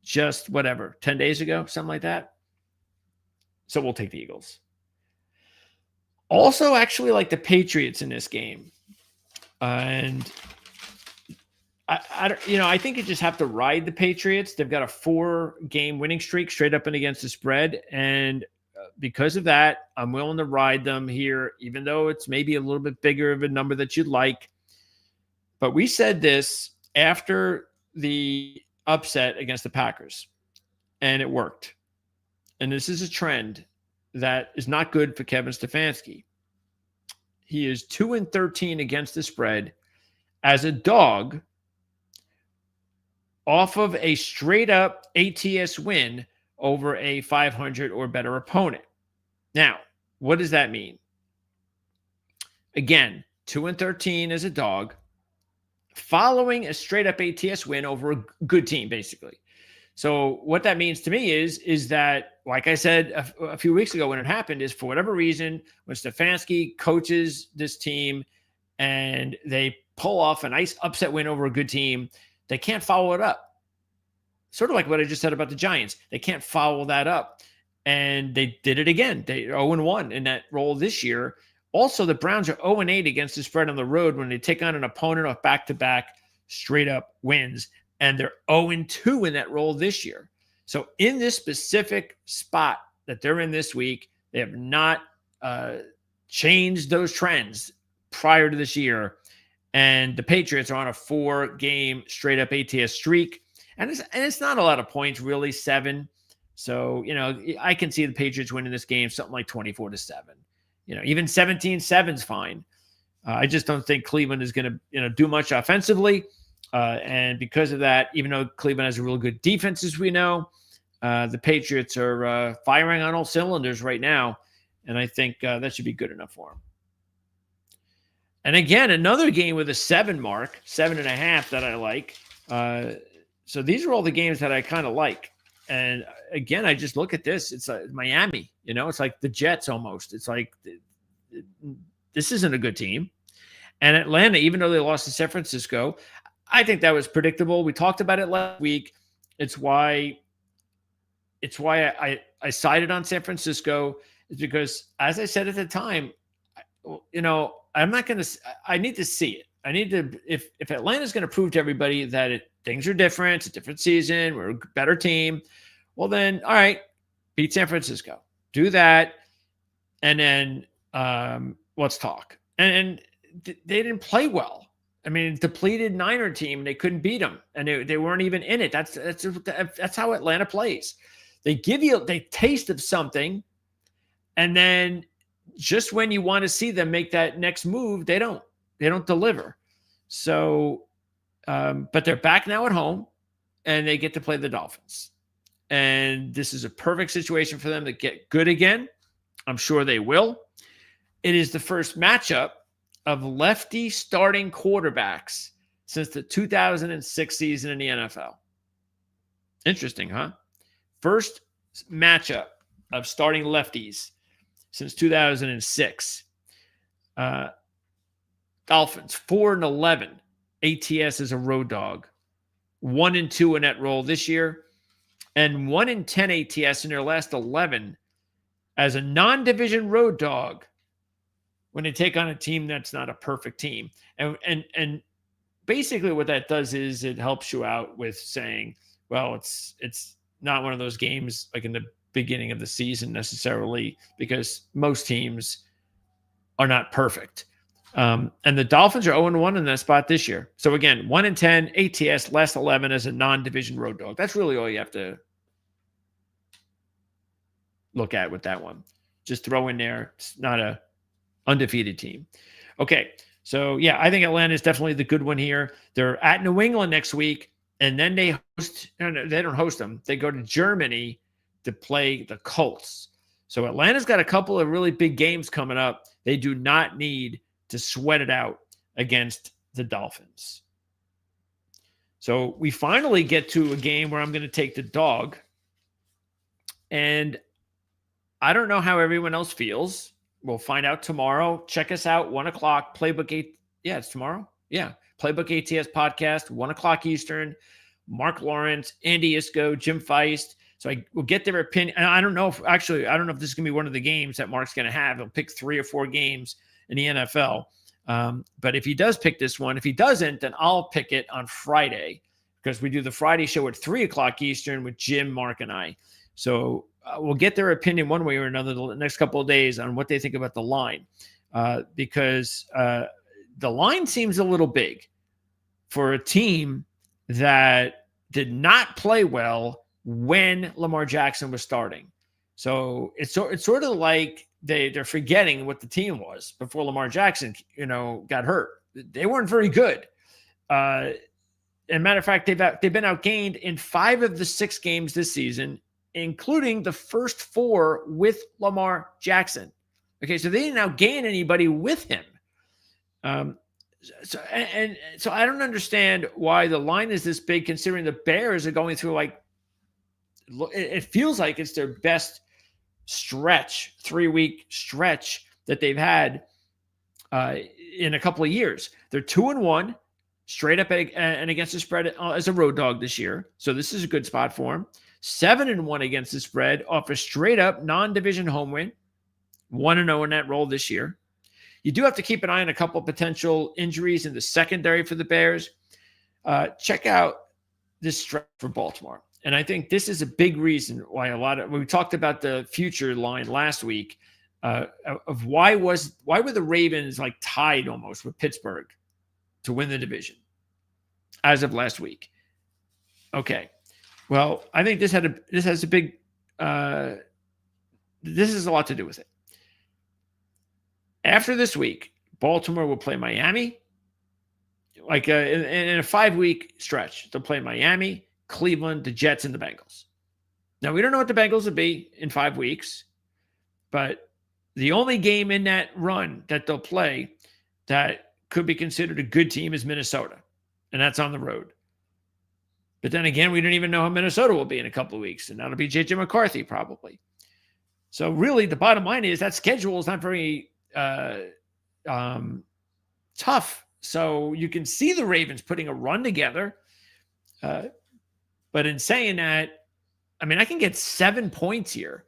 just 10 days ago, something like that. So we'll take the Eagles. Also, actually like the Patriots in this game. And I think you just have to ride the Patriots. They've got a 4-game winning streak straight up and against the spread. And because of that, I'm willing to ride them here, even though it's maybe a little bit bigger of a number that you'd like. But we said this after the upset against the Packers, and it worked. And this is a trend that is not good for Kevin Stefanski. He is 2-13 against the spread as a dog off of a straight up ATS win over a 500 or better opponent. Now, what does that mean? Again, 2-13 as a dog following a straight up ATS win over a good team, basically. So what that means to me is that, like I said a few weeks ago when it happened, is for whatever reason, when Stefanski coaches this team and they pull off a nice upset win over a good team, they can't follow it up. Sort of like what I just said about the Giants. They can't follow that up. And they did it again. They 0-1 in that role this year. Also, the Browns are 0-8 against the spread on the road when they take on an opponent of back-to-back straight-up wins. And they're 0-2 in that role this year. So in this specific spot that they're in this week, they have not changed those trends prior to this year. And the Patriots are on a 4-game straight-up ATS streak. And it's not a lot of points, really, 7. So, I can see the Patriots winning this game, something like 24-7. Even 17-7 is fine. I just don't think Cleveland is going to, do much offensively. And because of that, even though Cleveland has a real good defense, as we know, the Patriots are firing on all cylinders right now. And I think that should be good enough for them. And again, another game with a 7 mark, 7.5 that I like. So these are all the games that I kind of like. And again, I just look at this. It's like Miami, it's like the Jets almost. It's like this isn't a good team. And Atlanta, even though they lost to San Francisco, I think that was predictable. We talked about it last week. It's why I sided on San Francisco, is because, as I said at the time, I'm not going to. I need to see it. I need to. If Atlanta's going to prove to everybody that things are different, it's a different season, we're a better team, well then, all right, beat San Francisco, do that, and then let's talk. And they didn't play well. I mean, depleted Niner team, they couldn't beat them, and they weren't even in it. That's how Atlanta plays. They give you a taste of something, and then just when you want to see them make that next move, they don't deliver. So, but they're back now at home, and they get to play the Dolphins. and this is a perfect situation for them to get good again. I'm sure they will. It is the first matchup of lefty starting quarterbacks since the 2006 season in the NFL. Interesting, huh? First matchup of starting lefties since 2006. Dolphins 4-11 ATS as a road dog, 1-2 in that role this year, and 1-10 ATS in their last 11 as a non-division road dog when they take on a team that's not a perfect team. And basically what that does is it helps you out with saying, well, it's not one of those games like in the beginning of the season necessarily, because most teams are not perfect. And the Dolphins are 0-1 in that spot this year. So again, 1-10 ATS, last 11 as a non-division road dog. That's really all you have to look at with that one. Just throw in there. It's not a undefeated team. Okay. So yeah, I think Atlanta is definitely the good one here. They're at New England next week, and then they don't host them. They go to Germany to play the Colts. So Atlanta's got a couple of really big games coming up. They do not need to sweat it out against the Dolphins. So we finally get to a game where I'm going to take the dog. And I don't know how everyone else feels. We'll find out tomorrow. Check us out, 1 o'clock, Playbook 8. Yeah, it's tomorrow. Yeah, Playbook ATS podcast, 1 o'clock Eastern. Mark Lawrence, Andy Isco, Jim Feist. So we'll get their opinion. And I don't know if this is going to be one of the games that Mark's going to have. He'll pick 3 or 4 games in the NFL. But if he does pick this one, if he doesn't, then I'll pick it on Friday, because we do the Friday show at 3 o'clock Eastern with Jim, Mark, and I. So we'll get their opinion one way or another the next couple of days on what they think about the line, because the line seems a little big for a team that did not play well when Lamar Jackson was starting. So it's sort of like they're forgetting what the team was before Lamar Jackson, got hurt. They weren't very good. As a matter of fact, they've been outgained in 5 of the 6 games this season, including the first 4 with Lamar Jackson. Okay, so they didn't outgain anybody with him. So I don't understand why the line is this big, considering the Bears are going through it feels like it's their best stretch, 3-week stretch that they've had in a couple of years. They're 2-1 straight up and against the spread as a road dog this year. So this is a good spot for them. 7-1 against the spread off a straight up non-division home win. 1-0 in that role this year. You do have to keep an eye on a couple of potential injuries in the secondary for the Bears. Check out this stretch for Baltimore. And I think this is a big reason why we talked about the future line last week of why were the Ravens tied almost with Pittsburgh to win the division as of last week. Okay. Well, I think this has a lot to do with it. After this week, Baltimore will play Miami. In a 5-week stretch, they'll play Miami, Cleveland, the Jets, and the Bengals. Now, we don't know what the Bengals will be in 5 weeks, but the only game in that run that they'll play that could be considered a good team is Minnesota, and that's on the road. But then again, we don't even know how Minnesota will be in a couple of weeks, and that'll be J.J. McCarthy probably. So really, the bottom line is that schedule is not very tough. So you can see the Ravens putting a run together. But in saying that, I can get 7 points here.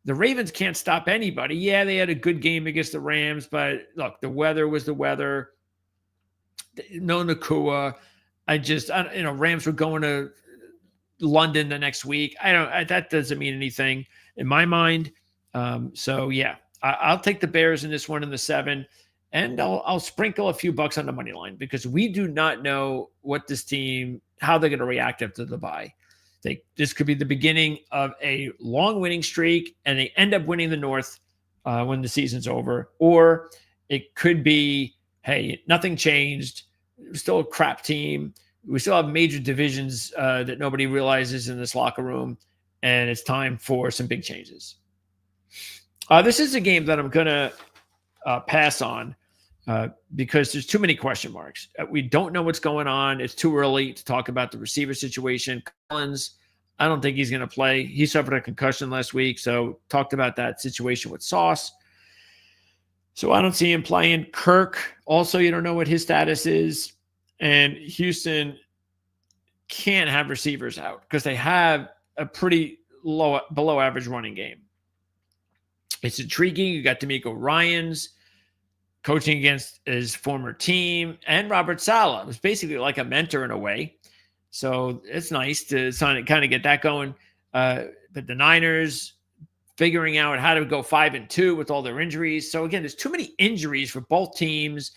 The Ravens can't stop anybody. Yeah, they had a good game against the Rams, but look, the weather was the weather. No Nakua. Rams were going to London the next week. That doesn't mean anything in my mind. So yeah, I'll take the Bears in this one in the 7, and I'll sprinkle a few bucks on the money line, because we do not know what this team, how they're going to react after the bye. This could be the beginning of a long winning streak, and they end up winning the North when the season's over. Or it could be, hey, nothing changed. We're still a crap team. We still have major divisions that nobody realizes in this locker room. and it's time for some big changes. This is a game that I'm going to pass on because there's too many question marks. We don't know what's going on. It's too early to talk about the receiver situation. Collins, I don't think he's going to play. He suffered a concussion last week, so talked about that situation with Sauce. So I don't see him playing. Kirk, also, you don't know what his status is. And Houston can't have receivers out because they have a pretty low, below average running game. It's intriguing. You got D'Amico Ryans coaching against his former team, and Robert Saleh was basically like a mentor in a way. So it's nice to kind of get that going. But the Niners figuring out how to go 5-2 with all their injuries. So again, there's too many injuries for both teams,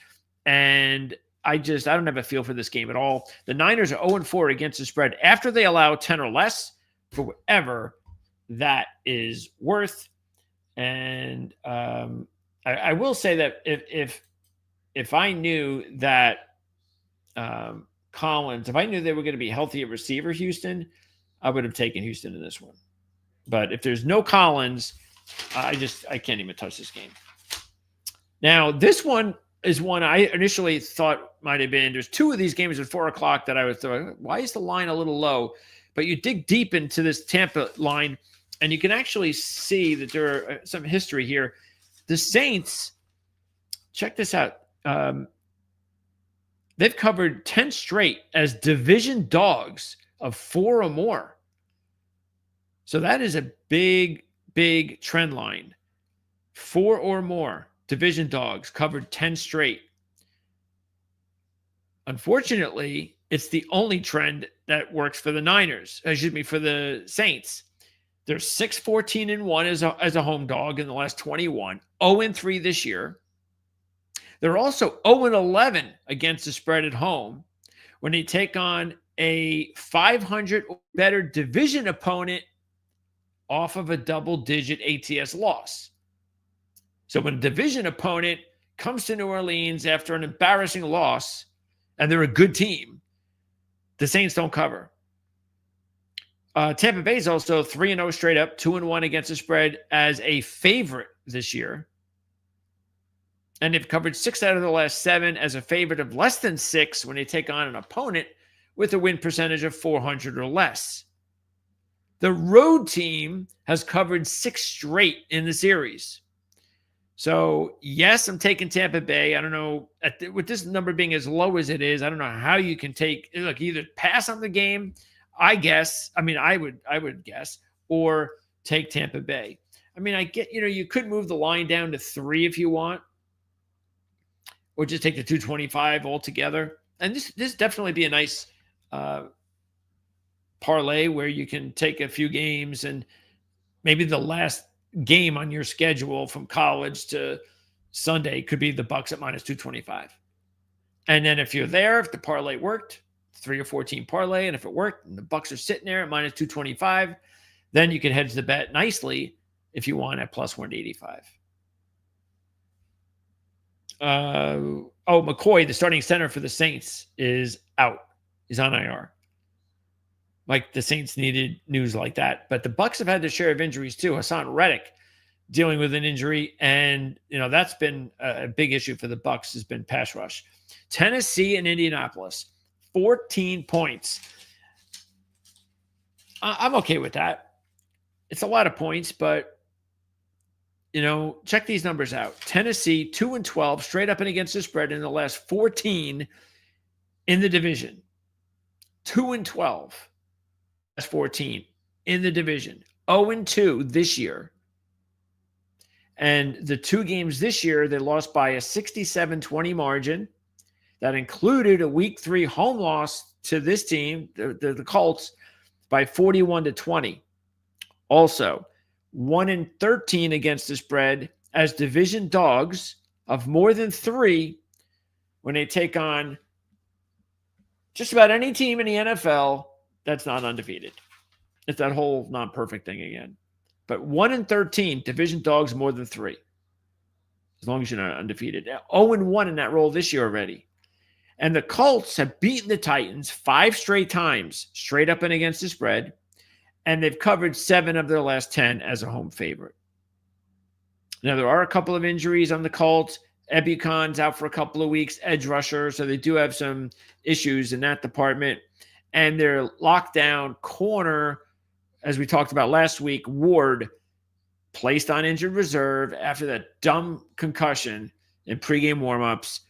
and I don't have a feel for this game at all. The Niners are 0-4 against the spread after they allow 10 or less, for whatever that is worth. And I will say that if I knew that Collins, if I knew they were going to be healthy at receiver, Houston, I would have taken Houston in this one. But if there's no Collins, I can't even touch this game. Now, this one is one I initially thought might have been. There's two of these games at 4 o'clock that I was throwing. Why is the line a little low? But you dig deep into this Tampa line, and you can actually see that there are some history here. The Saints, check this out. They've covered 10 straight as division dogs of 4 or more. So that is a big, big trend line. 4 or more division dogs covered 10 straight. Unfortunately, it's the only trend that works for the Niners. For the Saints. They're 6-14-1 as a home dog in the last 21. 0-3 this year. They're also 0-11 against the spread at home when they take on a 500 or better division opponent off of a double-digit ATS loss. So when a division opponent comes to New Orleans after an embarrassing loss, and they're a good team, the Saints don't cover. Tampa Bay is also 3-0 straight up, 2-1 against the spread as a favorite this year. And they've covered 6 out of the last 7 as a favorite of less than 6 when they take on an opponent with a win percentage of 400 or less. The road team has covered 6 straight in the series. So, yes, I'm taking Tampa Bay. I don't know, with this number being as low as it is, I don't know how you can either pass on the game, I would guess, or take Tampa Bay. I mean, I get, you could move the line down to 3 if you want, or just take the 225 altogether. And this definitely be a nice parlay where you can take a few games, and maybe the last game on your schedule from college to Sunday could be the Bucks at minus 225. And then if the parlay worked, 3 or 4 team parlay, and if it worked and the Bucks are sitting there at minus 225, then you can hedge the bet nicely if you want at plus 185. McCoy, the starting center for the Saints, is out. He's on IR. Like the Saints needed news like that. But the Bucks have had their share of injuries too. Hassan Reddick dealing with an injury, and that's been a big issue for the Bucks, has been pass rush. Tennessee and Indianapolis, 14 points. I'm okay with that. It's a lot of points, but check these numbers out. Tennessee 2-12 straight up and against the spread in the last 14 in the division. 2-12. That's 14 in the division. 0-2 this year. And the 2 games this year, they lost by a 67-20 margin. That included a week 3 home loss to this team, the Colts, by 41-20. Also, 1-13 against the spread as division dogs of more than 3 when they take on just about any team in the NFL that's not undefeated. It's that whole non-perfect thing again. But 1-13 division dogs more than 3. As long as you're not undefeated. 0-1 in that role this year already. And the Colts have beaten the Titans 5 straight times, straight up and against the spread. and they've covered 7 of their last 10 as a home favorite. Now, there are a couple of injuries on the Colts. Ebucon's out for a couple of weeks, edge rusher, so they do have some issues in that department. And their lockdown corner, as we talked about last week, Ward, placed on injured reserve after that dumb concussion in pregame warmups.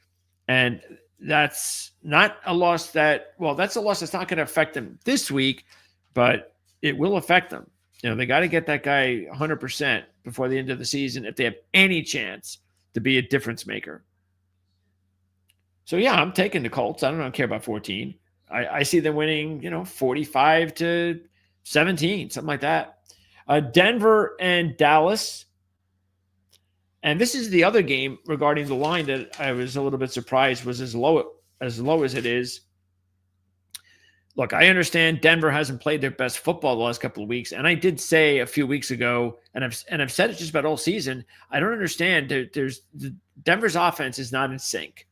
And that's not a loss that's a loss that's not going to affect them this week, but it will affect them. They got to get that guy 100% before the end of the season if they have any chance to be a difference maker. So, yeah, I'm taking the Colts. I don't care about 14. I see them winning, 45-17, something like that. Denver and Dallas. And this is the other game regarding the line that I was a little bit surprised was as low as it is. Look, I understand Denver hasn't played their best football the last couple of weeks, and I did say a few weeks ago, and I've said it just about all season. I don't understand. Denver's offense is not in sync.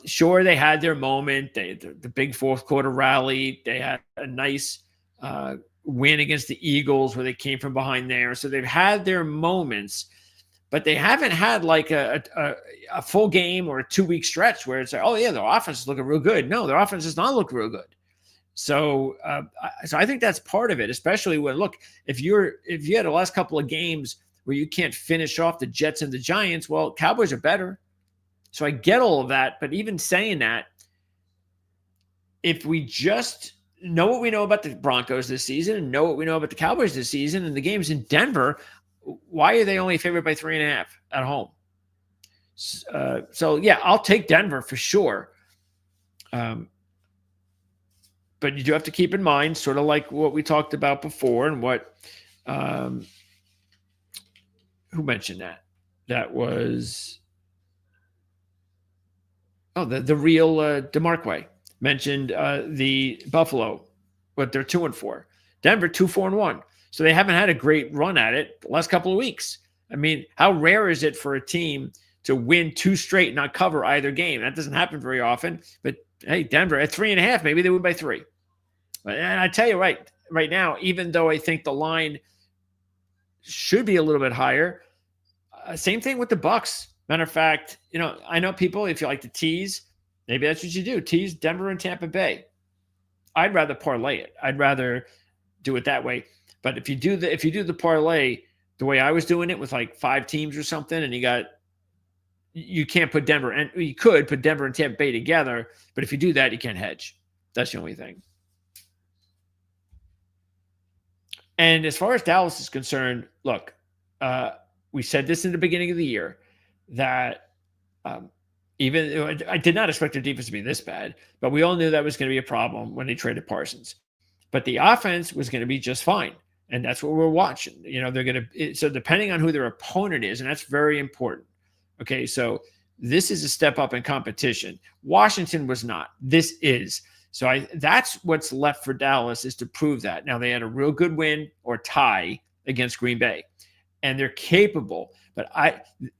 Sure, they had their moment. The big fourth quarter rally. They had a nice win against the Eagles where they came from behind there. So they've had their moments, but they haven't had like a full game or a 2-week stretch where it's like, oh yeah, their offense is looking real good. No, their offense does not look real good. So I think that's part of it, especially when, look, if you had the last couple of games where you can't finish off the Jets and the Giants, well, Cowboys are better. So I get all of that. But even saying that, if we just know what we know about the Broncos this season and know what we know about the Cowboys this season and the games in Denver, why are they only favored by 3.5 at home? So yeah, I'll take Denver for sure. But you do have to keep in mind, sort of like what we talked about before and what, who mentioned that? That was, the real DeMarque mentioned the Buffalo, but they're 2-4. Denver 2-4-1. So they haven't had a great run at it the last couple of weeks. I mean, how rare is it for a team to win 2 straight and not cover either game? That doesn't happen very often. But hey, Denver at 3.5, maybe they win by 3. And I tell you right now, even though I think the line should be a little bit higher, same thing with the Bucks. Matter of fact, I know people, if you like to tease, maybe that's what you do. Tease Denver and Tampa Bay. I'd rather parlay it. I'd rather do it that way. But if you do the parlay the way I was doing it with like 5 teams or something, and you can't put Denver, and you could put Denver and Tampa Bay together, but if you do that, you can't hedge. That's the only thing. And as far as Dallas is concerned, look, we said this in the beginning of the year that even I did not expect their defense to be this bad, but we all knew that was going to be a problem when they traded Parsons. But the offense was going to be just fine. And that's what we're watching. They're going to, so depending on who their opponent is, and that's very important. Okay. So this is a step up in competition. Washington was not. This is. So that's what's left for Dallas, is to prove that. Now, they had a real good win or tie against Green Bay, and they're capable, but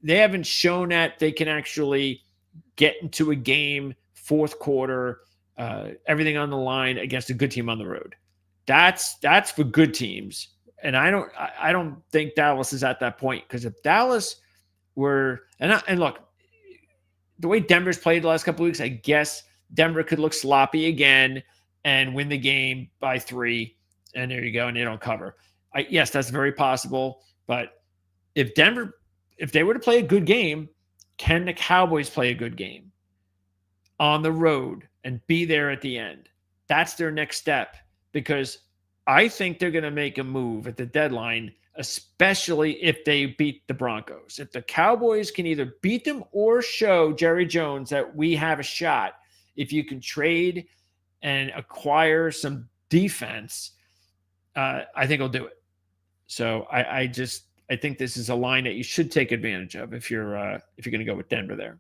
they haven't shown that they can actually get into a game, fourth quarter, everything on the line against a good team on the road. That's for good teams. And I don't think Dallas is at that point, because if Dallas were, and look, the way Denver's played the last couple of weeks, I guess Denver could look sloppy again and win the game by 3. And there you go. And they don't cover. Yes, that's very possible. But if they were to play a good game, can the Cowboys play a good game on the road and be there at the end? That's their next step, because I think they're going to make a move at the deadline, especially if they beat the Broncos. If the Cowboys can either beat them or show Jerry Jones that we have a shot, if you can trade and acquire some defense, I think he'll do it. So I think this is a line that you should take advantage of if you're going to go with Denver there,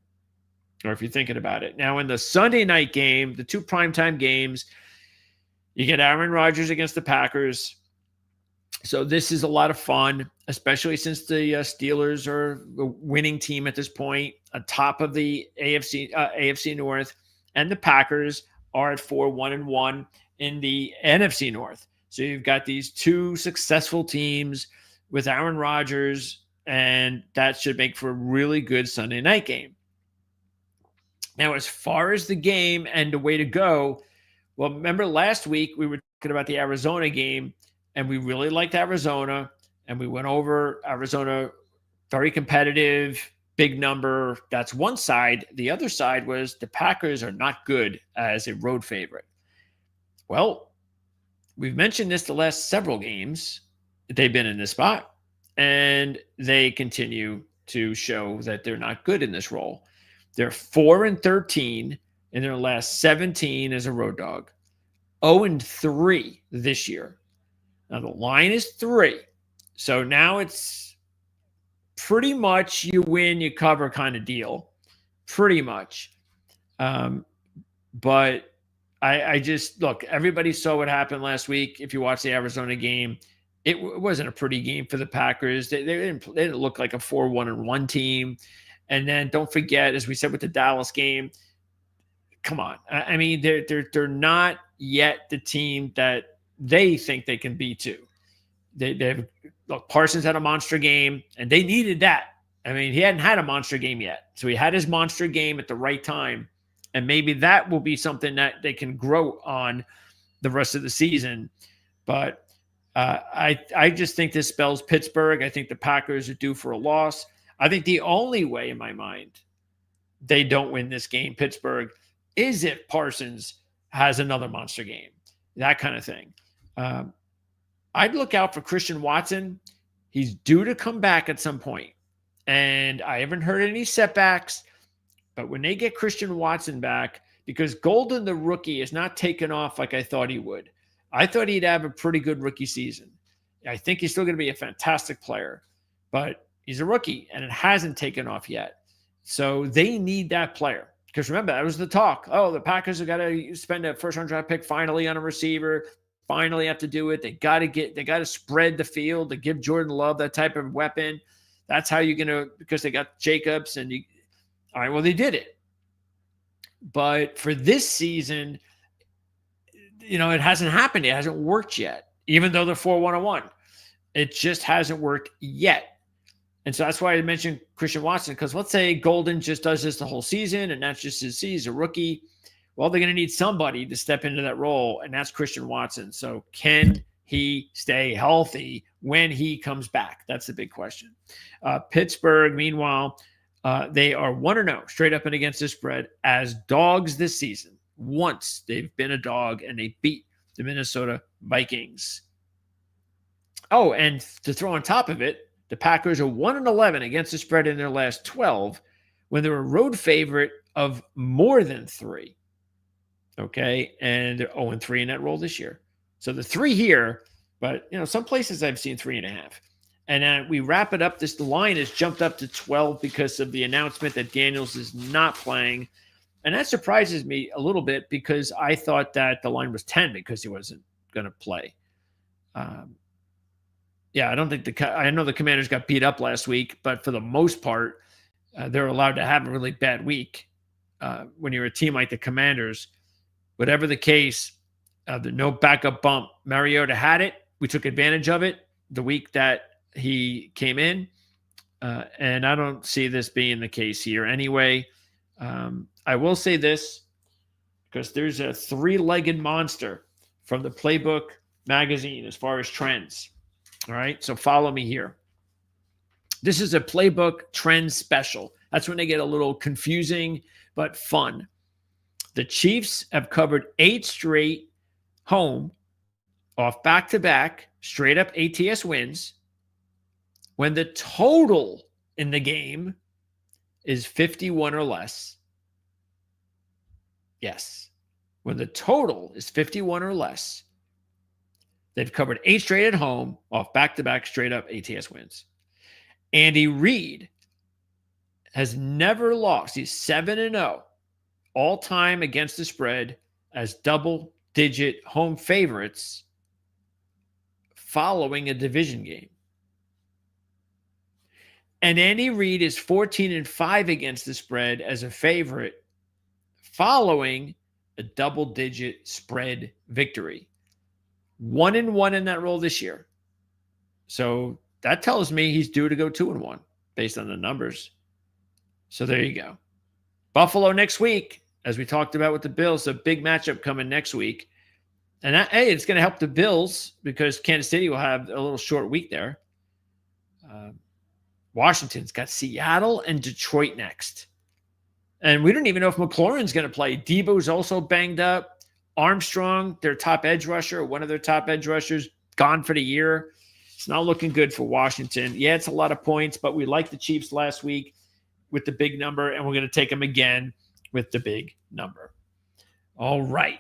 or if you're thinking about it. Now, in the Sunday night game, the 2 primetime games, you get Aaron Rodgers against the Packers. So this is a lot of fun, especially since the Steelers are a winning team at this point, on top of the AFC North, and the Packers are at 4-1-1 in the NFC North. So you've got these two successful teams with Aaron Rodgers, and that should make for a really good Sunday night game. Now, as far as the game and the way to go, well, remember last week we were talking about the Arizona game, and we really liked Arizona, and we went over Arizona, very competitive, big number. That's one side. The other side was the Packers are not good as a road favorite. Well, we've mentioned this the last several games. They've been in this spot, and they continue to show that they're not good in this role. They're 4-13 in their last 17 as a road dog, 0-3 this year. Now the line is 3. So now it's pretty much you win, you cover kind of deal. Pretty much. But I just, look, everybody saw what happened last week. If you watch the Arizona game, it wasn't a pretty game for the Packers. They didn't look like a 4-1-1 team. And then don't forget, as we said with the Dallas game, come on. I mean, they're not yet the team that they think they can be too. They've look, Parsons had a monster game, and they needed that. I mean, he hadn't had a monster game yet. So he had his monster game at the right time. And maybe that will be something that they can grow on the rest of the season. But I just think this spells Pittsburgh. I think the Packers are due for a loss. I think the only way in my mind they don't win this game, Pittsburgh, is if Parsons has another monster game, that kind of thing. I'd look out for Christian Watson. He's due to come back at some point. And I haven't heard any setbacks. But when they get Christian Watson back, because Golden, the rookie, is not taking off like I thought he would. I thought he'd have a pretty good rookie season. I think he's still going to be a fantastic player. But he's a rookie, and it hasn't taken off yet. So they need that player. Because remember, that was the talk. Oh, the Packers have got to spend a first-round draft pick finally on a receiver. Finally have to do it. They got to spread the field to give Jordan Love that type of weapon. That's how you're going to, because they got Jacobs and all right, well, they did it. But for this season, it hasn't happened. It hasn't worked yet, even though they're 4-1-1. It just hasn't worked yet. And so that's why I mentioned Christian Watson, because let's say Golden just does this the whole season, and that's just his season, he's a rookie. Well, they're going to need somebody to step into that role, and that's Christian Watson. So can he stay healthy when he comes back? That's the big question. Pittsburgh, meanwhile, they are 1-0 straight up and against the spread as dogs this season. Once they've been a dog, and they beat the Minnesota Vikings. Oh, and to throw on top of it, the Packers are 1-11 against the spread in their last 12 when they're a road favorite of more than 3. Okay, and they're 0-3 in that role this year. So the 3 here, but some places I've seen 3.5. And then we wrap it up. The line has jumped up to 12 because of the announcement that Daniels is not playing. And that surprises me a little bit because I thought that the line was 10 because he wasn't going to play. Yeah, I don't think I know the Commanders got beat up last week, but for the most part, they're allowed to have a really bad week. When you're a team like the Commanders, whatever the case, the no backup bump. Mariota had it. We took advantage of it the week that he came in. And I don't see this being the case here anyway. I will say this, because there's a 3-legged monster from the Playbook magazine as far as trends. All right, so follow me here. This is a Playbook trend special. That's when they get a little confusing, but fun. The Chiefs have covered 8 straight home off back-to-back straight up ATS wins when the total in the game is 51 or less. Yes, when the total is 51 or less, they've covered 8 straight at home off back-to-back straight-up ATS wins. Andy Reid has never lost. He's 7-0 all-time against the spread as double-digit home favorites following a division game. And Andy Reid is 14-5 against the spread as a favorite following a double-digit spread victory. 1-1 in that role this year. So that tells me he's due to go 2-1 based on the numbers. So there you go. Buffalo next week, as we talked about with the Bills, a big matchup coming next week. And it's going to help the Bills because Kansas City will have a little short week there. Washington's got Seattle and Detroit next. And we don't even know if McLaurin's going to play. Debo's also banged up. Armstrong, their top edge rusher, one of their top edge rushers, gone for the year. It's not looking good for Washington. Yeah, it's a lot of points, but we liked the Chiefs last week with the big number, and we're going to take them again with the big number. All right.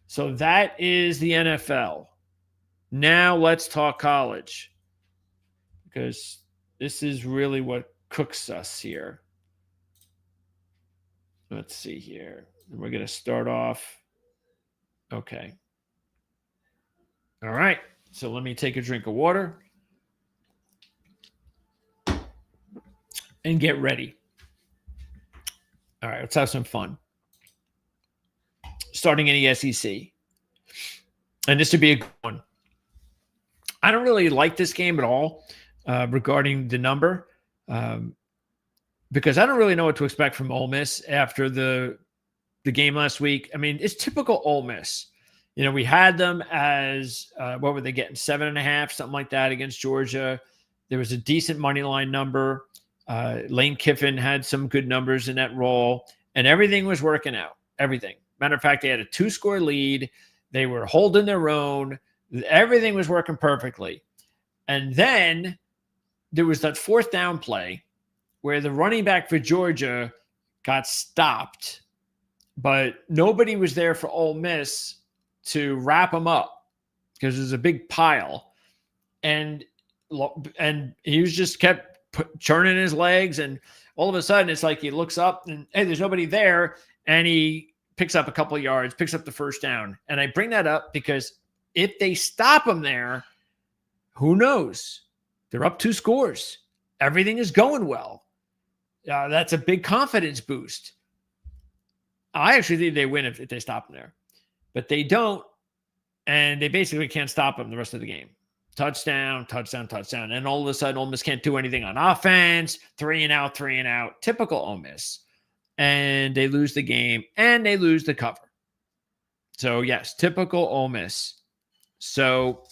So that is the NFL. Now let's talk college, because this is really what cooks us here. Let's see here. We're going to start off. Okay. All right. So let me take a drink of water and get ready. All right. Let's have some fun. Starting in the SEC. And this would be a good one. I don't really like this game at all regarding the number because I don't really know what to expect from Ole Miss after the game last week. I mean, it's typical Ole Miss. You know, we had them as, what were they getting, 7.5, something like that against Georgia. There was a decent money line number. Lane Kiffin had some good numbers in that role, and everything was working out. Everything. Matter of fact, they had a 2-score lead. They were holding their own. Everything was working perfectly. And then there was that 4th down play where the running back for Georgia got stopped, but nobody was there for Ole Miss to wrap him up because there's a big pile. And he was just kept churning his legs. And all of a sudden it's like he looks up and, hey, there's nobody there. And he picks up a couple of yards, picks up the 1st down. And I bring that up because if they stop him there, who knows? They're up 2 scores. Everything is going well. That's a big confidence boost. I actually think they win if they stop him there. But they don't, and they basically can't stop him the rest of the game. Touchdown, touchdown, touchdown. And all of a sudden, Ole Miss can't do anything on offense. 3 and out, 3 and out. Typical Ole Miss. And they lose the game, and they lose the cover. So, yes, typical Ole Miss. So,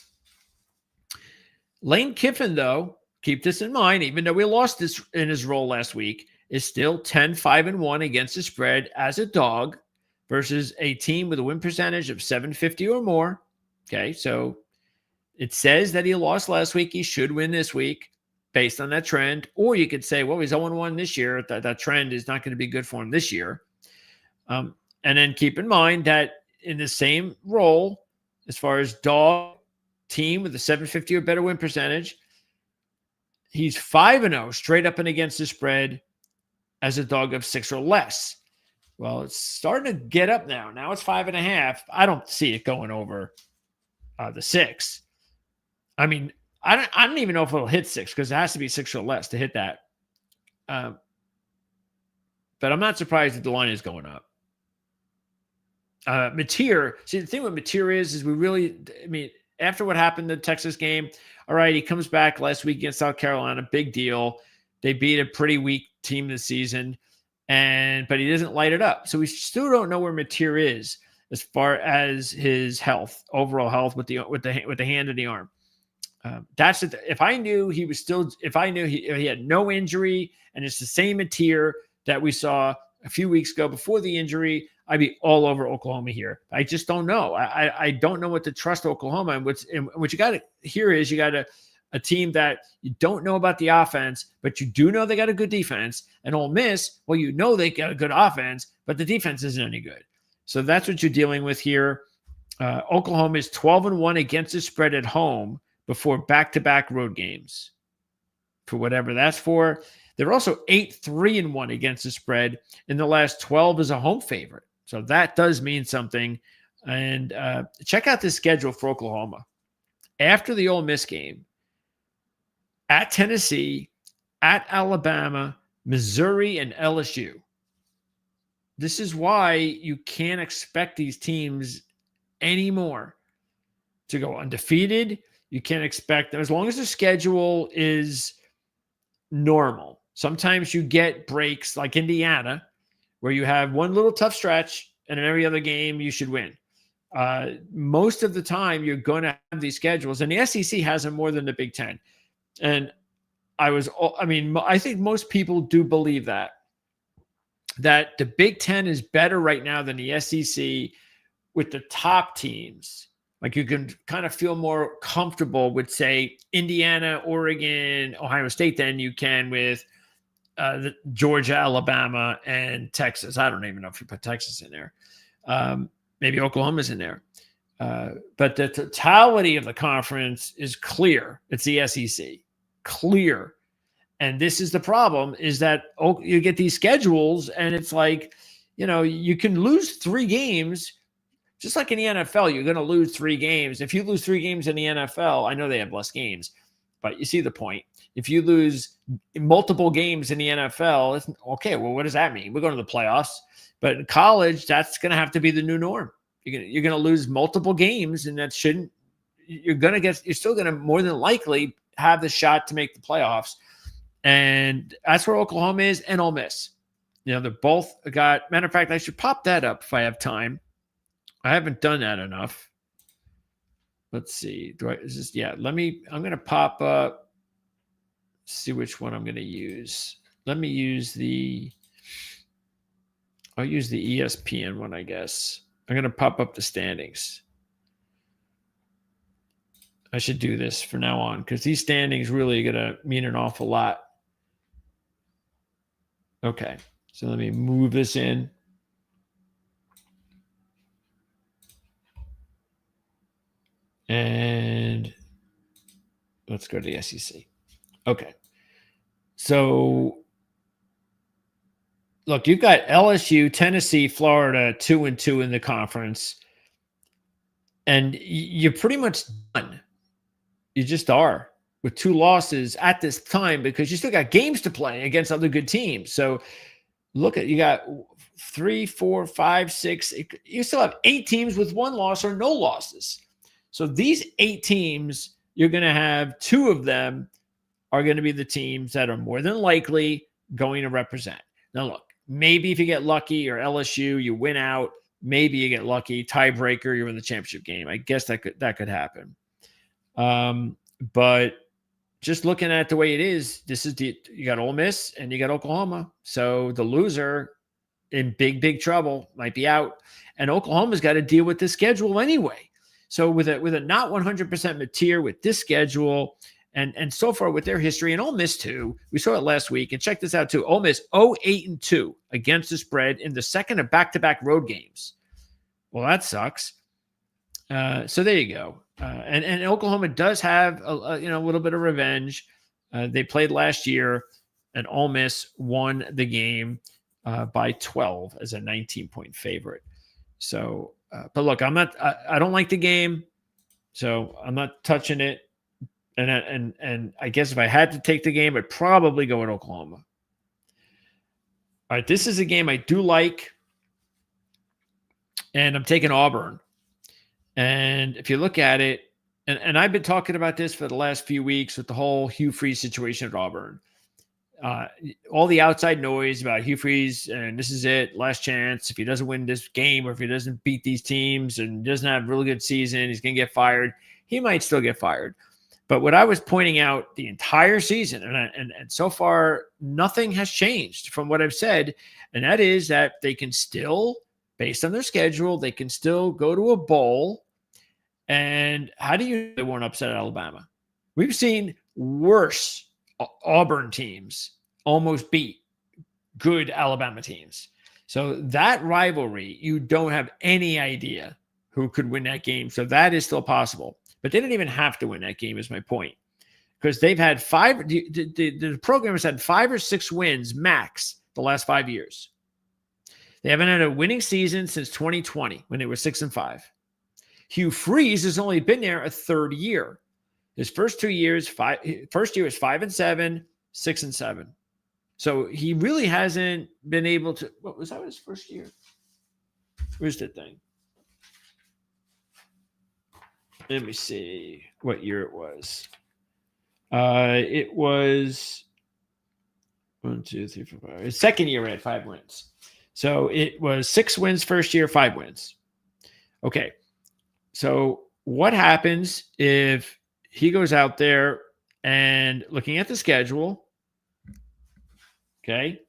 Lane Kiffin, though, keep this in mind, even though we lost this in his role last week, is still 10-5-1 against the spread as a dog versus a team with a win percentage of 750 or more. Okay, so it says that he lost last week. He should win this week based on that trend. Or you could say, well, he's 0-1 this year. That trend is not going to be good for him this year. And then keep in mind that in the same role, as far as dog team with a 750 or better win percentage, he's 5-0 straight up and against the spread as a dog of 6 or less. Well, it's starting to get up now. Now it's 5.5. I don't see it going over the 6. I mean, I don't even know if it'll hit 6 because it has to be 6 or less to hit that. But I'm not surprised that the line is going up. Mateer, see, the thing with Mateer is we really, I mean, after what happened in the Texas game, all right, he comes back last week against South Carolina, big deal. They beat a pretty weak team this season, but he doesn't light it up. So we still don't know where Mateer is as far as his health, overall health with the hand and the arm. That's it. If I knew he was still, if I knew he had no injury and it's the same Mateer that we saw a few weeks ago before the injury, I'd be all over Oklahoma here. I just don't know. I don't know what to trust Oklahoma. And what you got to hear is you got a team that you don't know about the offense, but you do know they got a good defense. And Ole Miss, well, you know they got a good offense, but the defense isn't any good. So that's what you're dealing with here. Oklahoma is 12-1 against the spread at home before back-to-back road games. For whatever that's for. They're also 8-3-1 against the spread in the last 12 as a home favorite. So that does mean something. And check out the schedule for Oklahoma. After the Ole Miss game, at Tennessee, at Alabama, Missouri, and LSU. This is why you can't expect these teams anymore to go undefeated. You can't expect them as long as the schedule is normal. Sometimes you get breaks like Indiana, where you have one little tough stretch, and in every other game you should win. Most of the time, you're going to have these schedules, and the SEC has them more than the Big Ten. And I think most people do believe that the Big Ten is better right now than the SEC with the top teams. Like you can kind of feel more comfortable with, say, Indiana, Oregon, Ohio State than you can with Georgia, Alabama, and Texas. I don't even know if you put Texas in there. Maybe Oklahoma's in there. But the totality of the conference is clear. It's the SEC. Clear. And this is the problem, is that you get these schedules and it's like, you can lose 3 games. Just like in the NFL, you're going to lose 3 games. If you lose 3 games in the NFL, I know they have less games, but you see the point. If you lose multiple games in the NFL, it's okay. Well, what does that mean? We're going to the playoffs. But in college, that's going to have to be the new norm. You're going to lose multiple games, and that shouldn't. You're still going to more than likely have the shot to make the playoffs, and that's where Oklahoma is and Ole Miss. They're both got. Matter of fact, I should pop that up if I have time. I haven't done that enough. Let's see. I'm going to pop up, see which one I'm going to use. Let me use I'll use the ESPN one, I guess. I'm going to pop up the standings. I should do this from now on because these standings really are going to mean an awful lot. Okay. So let me move this in. And let's go to the SEC. Okay. So, look, you've got LSU, Tennessee, Florida, 2-2 in the conference. And you're pretty much done. You just are with 2 losses at this time because you still got games to play against other good teams. So, you got 3, 4, 5, 6. You still have 8 teams with 1 loss or no losses. So these 8 teams, you're going to have 2 of them are going to be the teams that are more than likely going to represent. Now, look, maybe if you get lucky or LSU, you win out. Maybe you get lucky, tiebreaker, you're in the championship game. I guess that could happen. But just looking at the way it is, you got Ole Miss and you got Oklahoma. So the loser in big trouble might be out, and Oklahoma's got to deal with this schedule anyway. So with a not 100% material with this schedule and so far with their history, and Ole Miss too, we saw it last week, and check this out too. Ole Miss 0-8-2 against the spread in the second of back-to-back road games. Well, that sucks. So there you go. And Oklahoma does have a little bit of revenge. They played last year, and Ole Miss won the game by 12 as a 19-point favorite. So. But look, I don't like the game, so I'm not touching it. And I guess if I had to take the game, I'd probably go with Oklahoma. All right, this is a game I do like, and I'm taking Auburn. And if you look at it, and I've been talking about this for the last few weeks with the whole Hugh Freeze situation at Auburn. All the outside noise about Hugh Freeze, and this is it, last chance. If he doesn't win this game or if he doesn't beat these teams and doesn't have a really good season, he's going to get fired. He might still get fired. But what I was pointing out the entire season, and so far, nothing has changed from what I've said, and that is that they can still, based on their schedule, they can still go to a bowl. And how do you know they won't upset Alabama? We've seen worse Auburn teams almost beat good Alabama teams. So that rivalry, you don't have any idea who could win that game. So that is still possible. But they didn't even have to win that game is my point. Because they've had 5, the program has had 5 or 6 wins max the last 5 years. They haven't had a winning season since 2020 when they were 6-5. Hugh Freeze has only been there a third year. His first 2 years, first year was 5-7, 6-7. So he really hasn't been able to. What was that? His first year? Where's the thing? Let me see what year it was. It was 1, 2, 3, 4, 5. His second year we had 5 wins. So it was 6 wins first year, 5 wins. Okay. So what happens if he goes out there and looking at the schedule? Okay.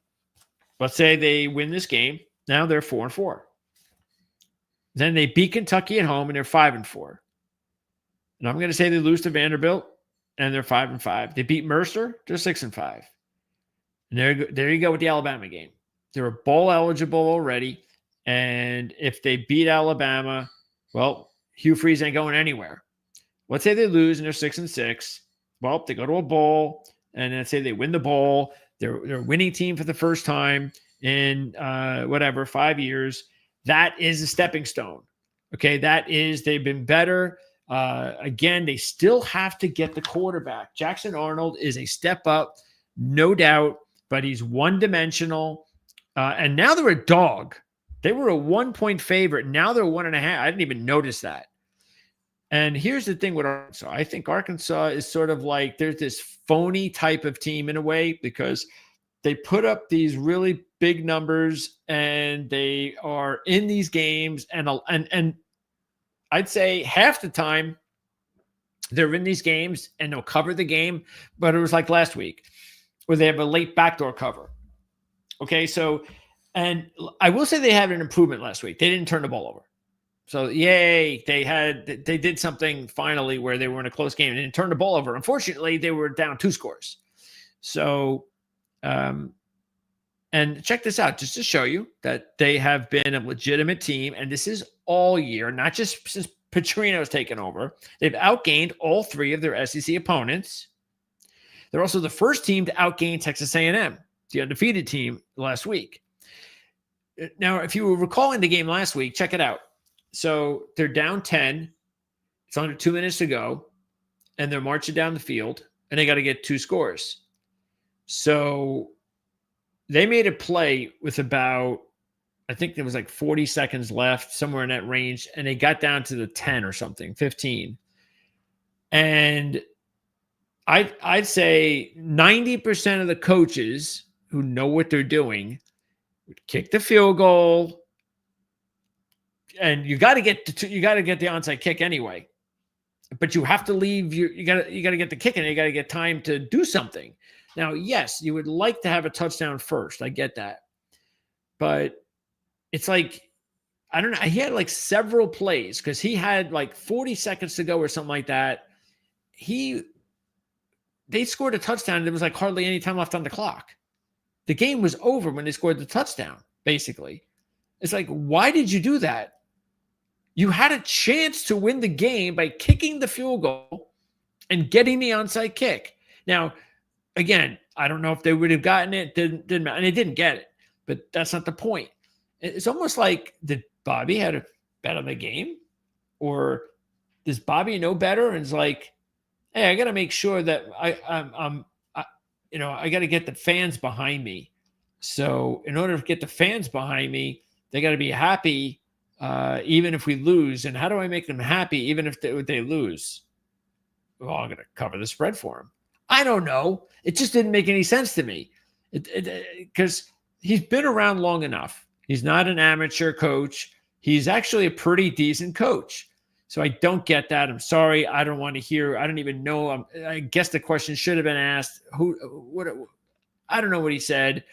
Let's say they win this game. Now they're 4-4. Then they beat Kentucky at home and they're 5-4. And I'm going to say they lose to Vanderbilt and they're 5-5. They beat Mercer, they're 6-5. And there you go with the Alabama game. They were bowl eligible already. And if they beat Alabama, well, Hugh Freeze ain't going anywhere. Let's say they lose and they're 6-6. Well, they go to a bowl, and let's say they win the bowl. They're a winning team for the first time in 5 years. That is a stepping stone. Okay, they've been better. Again, they still have to get the quarterback. Jackson Arnold is a step up, no doubt, but he's one-dimensional. And now they're a dog. They were a 1-point favorite. Now they're 1.5. I didn't even notice that. And here's the thing with Arkansas. I think Arkansas is sort of like there's this phony type of team in a way because they put up these really big numbers and they are in these games. And I'd say half the time they're in these games and they'll cover the game. But it was like last week where they have a late backdoor cover. Okay, so, and I will say they had an improvement last week. They didn't turn the ball over. So, yay, they did something finally where they were in a close game and didn't turn the ball over. Unfortunately, they were down 2 scores. So, and check this out, just to show you that they have been a legitimate team. And this is all year, not just since Petrino's taken over. They've outgained all 3 of their SEC opponents. They're also the first team to outgain Texas A&M, the undefeated team last week. Now, if you were recalling the game last week, check it out. So they're down 10. It's under 2 minutes to go. And they're marching down the field. And they got to get 2 scores. So they made a play with about, I think there was like 40 seconds left, somewhere in that range. And they got down to the 10 or something, 15. And I'd say 90% of the coaches who know what they're doing would kick the field goal. And you got to get the onside kick anyway, but you have to leave you got to get the kick and you got to get time to do something. Now, yes, you would like to have a touchdown first. I get that, but it's like, I don't know. He had like several plays because he had like 40 seconds to go or something like that. They scored a touchdown and there was like hardly any time left on the clock. The game was over when they scored the touchdown, basically. It's like, why did you do that? You had a chance to win the game by kicking the field goal and getting the onside kick. Now, again, I don't know if they would have gotten it. Didn't matter. And they didn't get it. But that's not the point. It's almost like, did Bobby had a bet on the game? Or does Bobby know better? And it's like, hey, I got to make sure that I got to get the fans behind me. So in order to get the fans behind me, they got to be happy even if we lose. And how do I make them happy even if they lose? Well, I'm going to cover the spread for them. I don't know. It just didn't make any sense to me because he's been around long enough. He's not an amateur coach. He's actually a pretty decent coach. So I don't get that. I'm sorry. I don't want to hear. I don't even know. I guess the question should have been asked. I don't know what he said,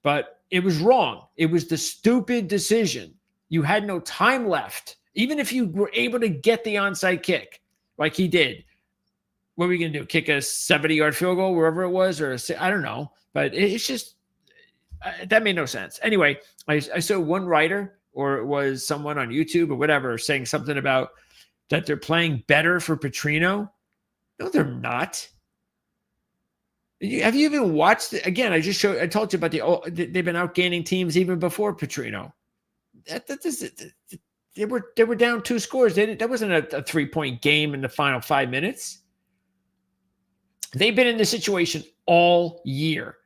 but it was wrong. It was the stupid decision. You had no time left. Even if you were able to get the onside kick like he did, what were we going to do? Kick a 70-yard field goal wherever it was? Or I don't know. But it's just, that made no sense. Anyway, I saw one writer, or it was someone on YouTube or whatever, saying something about that they're playing better for Petrino. No, they're not. Have you even watched it? Again, I told you about they've been outgaining teams even before Petrino. They were down 2 scores. That wasn't a 3-point game in the final 5 minutes. They've been in this situation all year.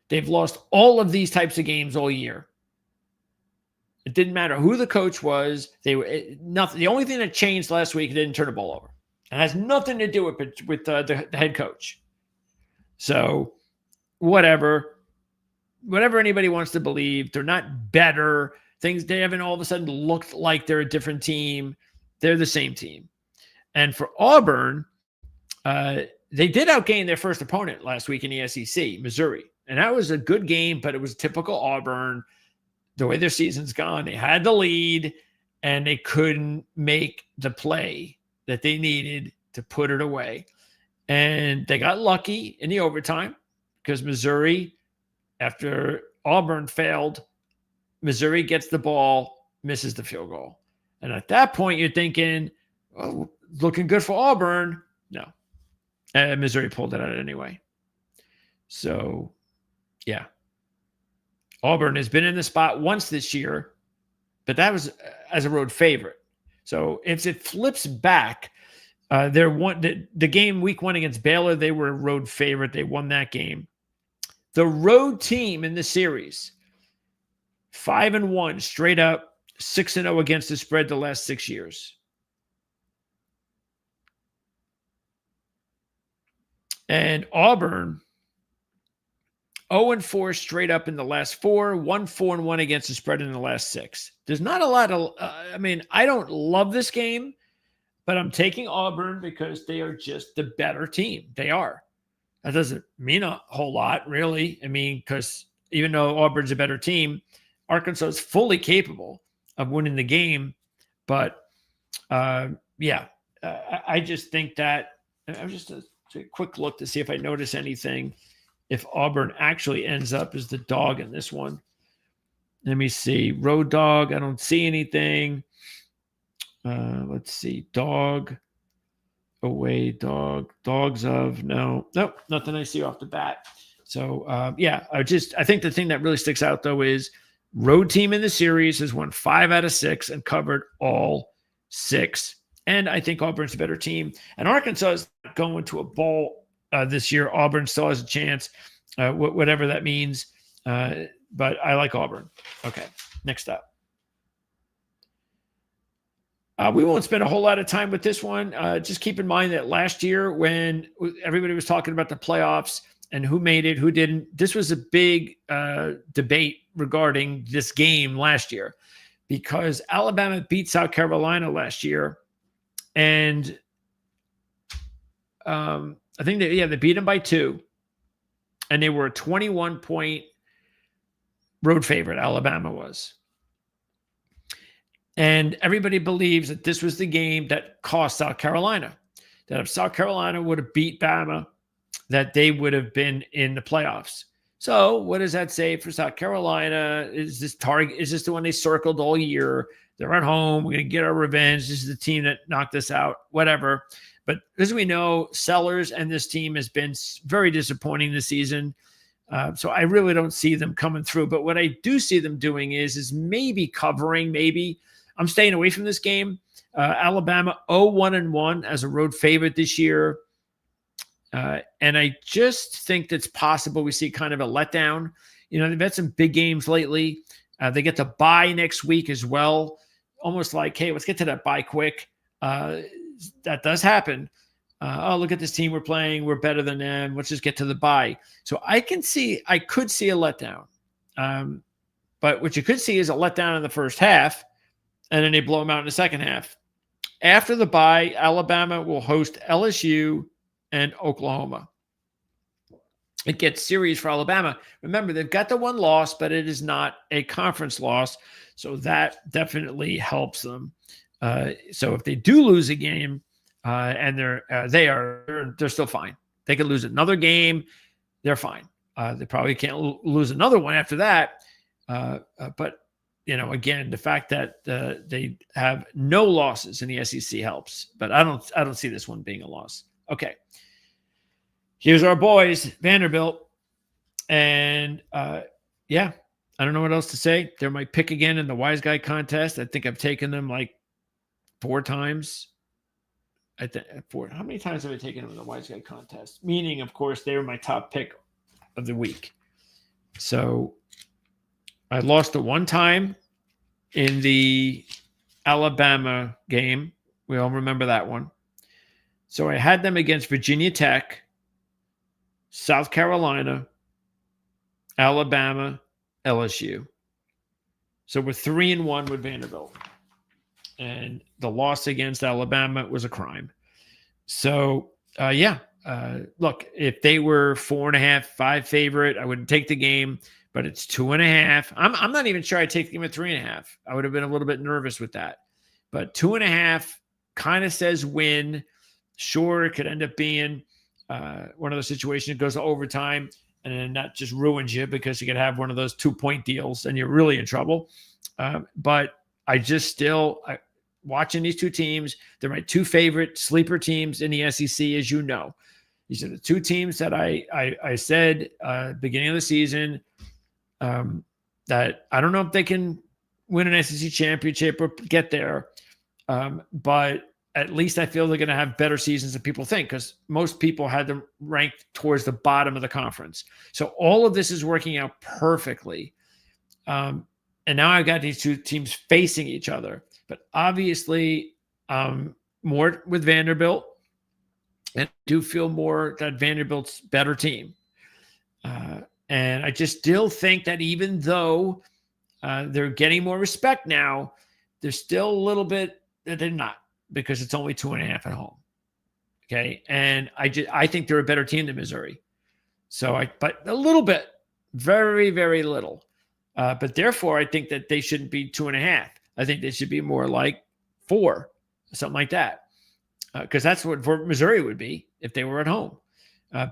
They've lost all of these types of games all year. It didn't matter who the coach was. They were nothing. The only thing that changed last week, they didn't turn the ball over. It has nothing to do with the head coach. So whatever anybody wants to believe, they're not better. They haven't all of a sudden looked like they're a different team. They're the same team. And for Auburn, they did outgain their first opponent last week in the SEC, Missouri. And that was a good game, but it was typical Auburn. The way their season's gone, they had the lead and they couldn't make the play that they needed to put it away. And they got lucky in the overtime because Missouri, after Auburn failed, Missouri gets the ball, misses the field goal. And at that point, you're thinking, oh, looking good for Auburn. No. And Missouri pulled it out anyway. So, yeah. Auburn has been in the spot once this year, but that was as a road favorite. So if it flips back, the game week 1 against Baylor, they were a road favorite. They won that game. The road team in the series, 5-1 straight up, 6-0 against the spread the last 6 years. And Auburn, 0-4 straight up in the last 4, 1-4-1 against the spread in the last 6. There's not a lot of, I don't love this game, but I'm taking Auburn because they are just the better team. They are. That doesn't mean a whole lot, really. Because even though Auburn's a better team, Arkansas is fully capable of winning the game. But, I just think that I was just a quick look to see if I notice anything. If Auburn actually ends up as the dog in this one. Let me see. Road dog, I don't see anything. Let's see. Dog, away dog, dogs of, nope, nothing I see off the bat. So, I think the thing that really sticks out, though, is road team in the series has won 5 out of 6 and covered all 6. And I think Auburn's a better team. And Arkansas is going to a bowl this year. Auburn still has a chance, whatever that means. But I like Auburn. Okay, next up. We won't spend a whole lot of time with this one. Just keep in mind that last year when everybody was talking about the playoffs and who made it, who didn't, this was a big debate regarding this game last year because Alabama beat South Carolina last year. And I think they beat them by 2. And they were a 21-point road favorite, Alabama was. And everybody believes that this was the game that cost South Carolina. That if South Carolina would have beat Bama, that they would have been in the playoffs. So what does that say for South Carolina? Is this the one they circled all year? They're at home. We're going to get our revenge. This is the team that knocked us out, whatever. But as we know, Sellers and this team has been very disappointing this season. So I really don't see them coming through. But what I do see them doing is maybe covering, maybe. I'm staying away from this game. Alabama 0-1-1 as a road favorite this year. And I just think that's possible. We see kind of a letdown. They've had some big games lately. They get to bye next week as well. Almost like, hey, let's get to that bye quick. That does happen. Look at this team we're playing. We're better than them. Let's just get to the bye. So I could see a letdown. But what you could see is a letdown in the first half, and then they blow them out in the second half. After the bye, Alabama will host LSU and Oklahoma. It gets serious for Alabama. Remember, they've got the one loss, but it is not a conference loss. So that definitely helps them. So if they do lose a game, and they're still fine. They could lose another game, they're fine. They probably can't lose another one after that. But again, the fact that they have no losses in the SEC helps. But I don't see this one being a loss. Okay. Here's our boys, Vanderbilt. And I don't know what else to say. They're my pick again in the Wise Guy contest. I think I've taken them like 4 times. How many times have I taken them in the Wise Guy contest? Meaning, of course, they were my top pick of the week. So I lost it one time in the Alabama game. We all remember that one. So I had them against Virginia Tech, South Carolina, Alabama, LSU. So we're 3-1 with Vanderbilt. And the loss against Alabama was a crime. So, look, if they were 4.5, 5 favorite, I wouldn't take the game, but it's 2.5. I'm not even sure I'd take the game at 3.5. I would have been a little bit nervous with that. But 2.5 kind of says win. Sure, it could end up being one of those situations that goes to overtime and then that just ruins you because you could have one of those 2-point deals and you're really in trouble. But I just still watching these two teams, they're my two favorite sleeper teams in the SEC, as you know. These are the two teams that I said beginning of the season that I don't know if they can win an SEC championship or get there, but at least I feel they're going to have better seasons than people think because most people had them ranked towards the bottom of the conference. So all of this is working out perfectly. And now I've got these two teams facing each other. But obviously, more with Vanderbilt. And I do feel more that Vanderbilt's better team. And I just still think that even though they're getting more respect now, there's still a little bit that they're not because it's only 2.5 at home. Okay. And I think they're a better team than Missouri. But a little bit, very, very little. But therefore, I think that they shouldn't be 2.5. I think they should be more like 4, something like that. Because that's what Missouri would be if they were at home,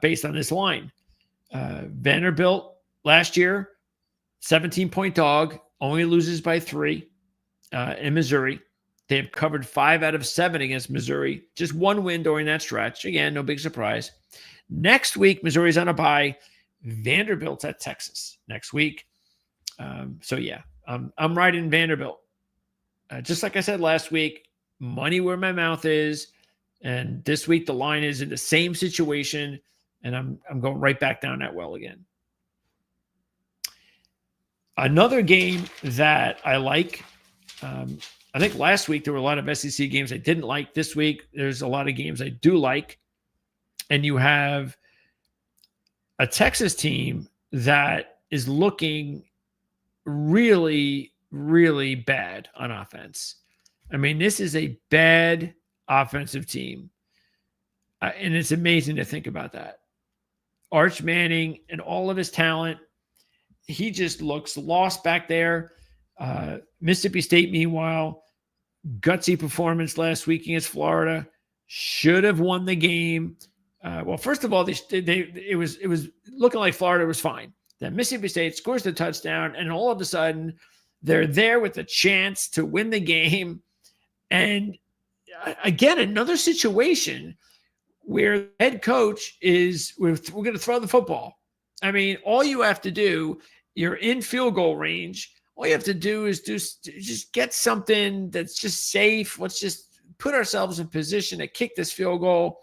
based on this line. Vanderbilt last year, 17-point dog, only loses by 3 in Missouri. They have covered 5 out of 7 against Missouri. Just one win during that stretch. Again, no big surprise. Next week, Missouri's on a bye. Vanderbilt's at Texas next week. I'm riding Vanderbilt. Just like I said last week, money where my mouth is. And this week, the line is in the same situation. And I'm going right back down that well again. Another game that I like, I think last week there were a lot of SEC games I didn't like. This week, there's a lot of games I do like. And you have a Texas team that is looking really, really bad on offense. I mean, this is a bad offensive team. And it's amazing to think about that. Arch Manning and all of his talent, he just looks lost back there. Mississippi State, meanwhile, gutsy performance last week against Florida. Should have won the game. Well, first of all, it was looking like Florida was fine. Then Mississippi State scores the touchdown, and all of a sudden, they're there with a chance to win the game. And again, another situation where the head coach is, we're going to throw the football. I mean, all you have to do, you're in field goal range. All you have to do is just get something that's just safe. Let's just put ourselves in position to kick this field goal.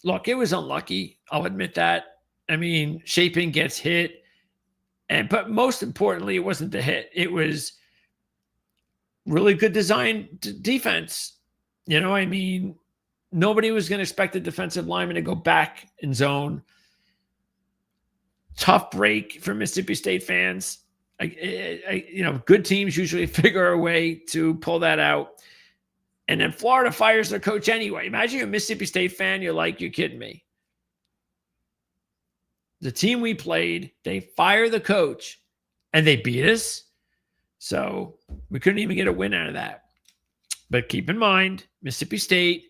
Look, it was unlucky. I'll admit that. I mean, Chapin gets hit. But most importantly, it wasn't the hit. It was really good design defense. You know, I mean, nobody was going to expect the defensive lineman to go back in zone. Tough break for Mississippi State fans. Good teams usually figure a way to pull that out. And then Florida fires their coach anyway. Imagine you're a Mississippi State fan. You're like, you're kidding me. The team we played, they fire the coach and they beat us. So we couldn't even get a win out of that. But keep in mind, Mississippi State,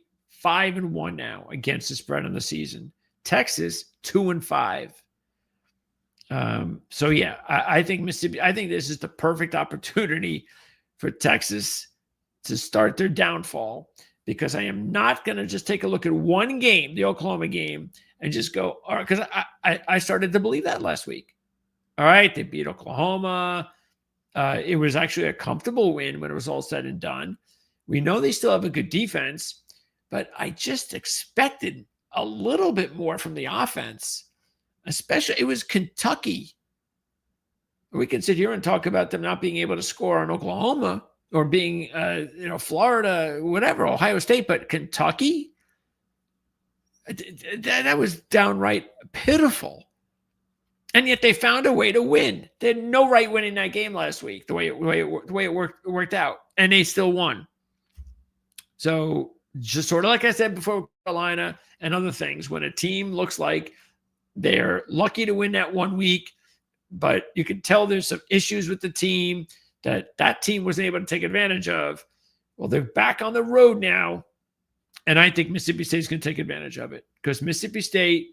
5-1 now against the spread on the season. Texas, 2-5. I think Mississippi, I think this is the perfect opportunity for Texas to start their downfall, because I am not going to just take a look at one game, the Oklahoma game, and just go, all right, because I started to believe that last week. All right, they beat Oklahoma. It was actually a comfortable win when it was all said and done. We know they still have a good defense, but I just expected a little bit more from the offense. Especially, it was Kentucky. We can sit here and talk about them not being able to score on Oklahoma, or being, Florida, whatever, Ohio State, but Kentucky, that was downright pitiful. And yet they found a way to win. They had no right winning that game last week, the way it worked out, and they still won. So just sort of like I said before, Carolina and other things, when a team looks like they're lucky to win that 1 week, but you can tell there's some issues with the team that team wasn't able to take advantage of. Well, they're back on the road now, and I think Mississippi State's going to take advantage of it, because Mississippi State,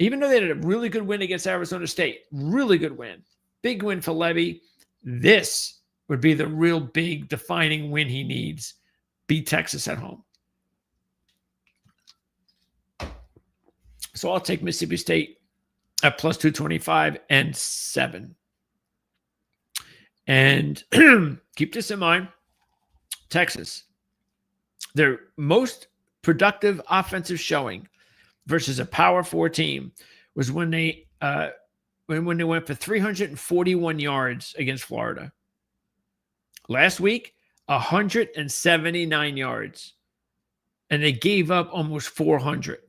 even though they had a really good win against Arizona State, really good win, big win for Levy, this would be the real big defining win he needs. Beat Texas at home. So I'll take Mississippi State at plus 225 and 7. And keep this in mind, Texas, their most productive offensive showing versus a Power 4 team was when they went for 341 yards against Florida. Last week, 179 yards, and they gave up almost 400.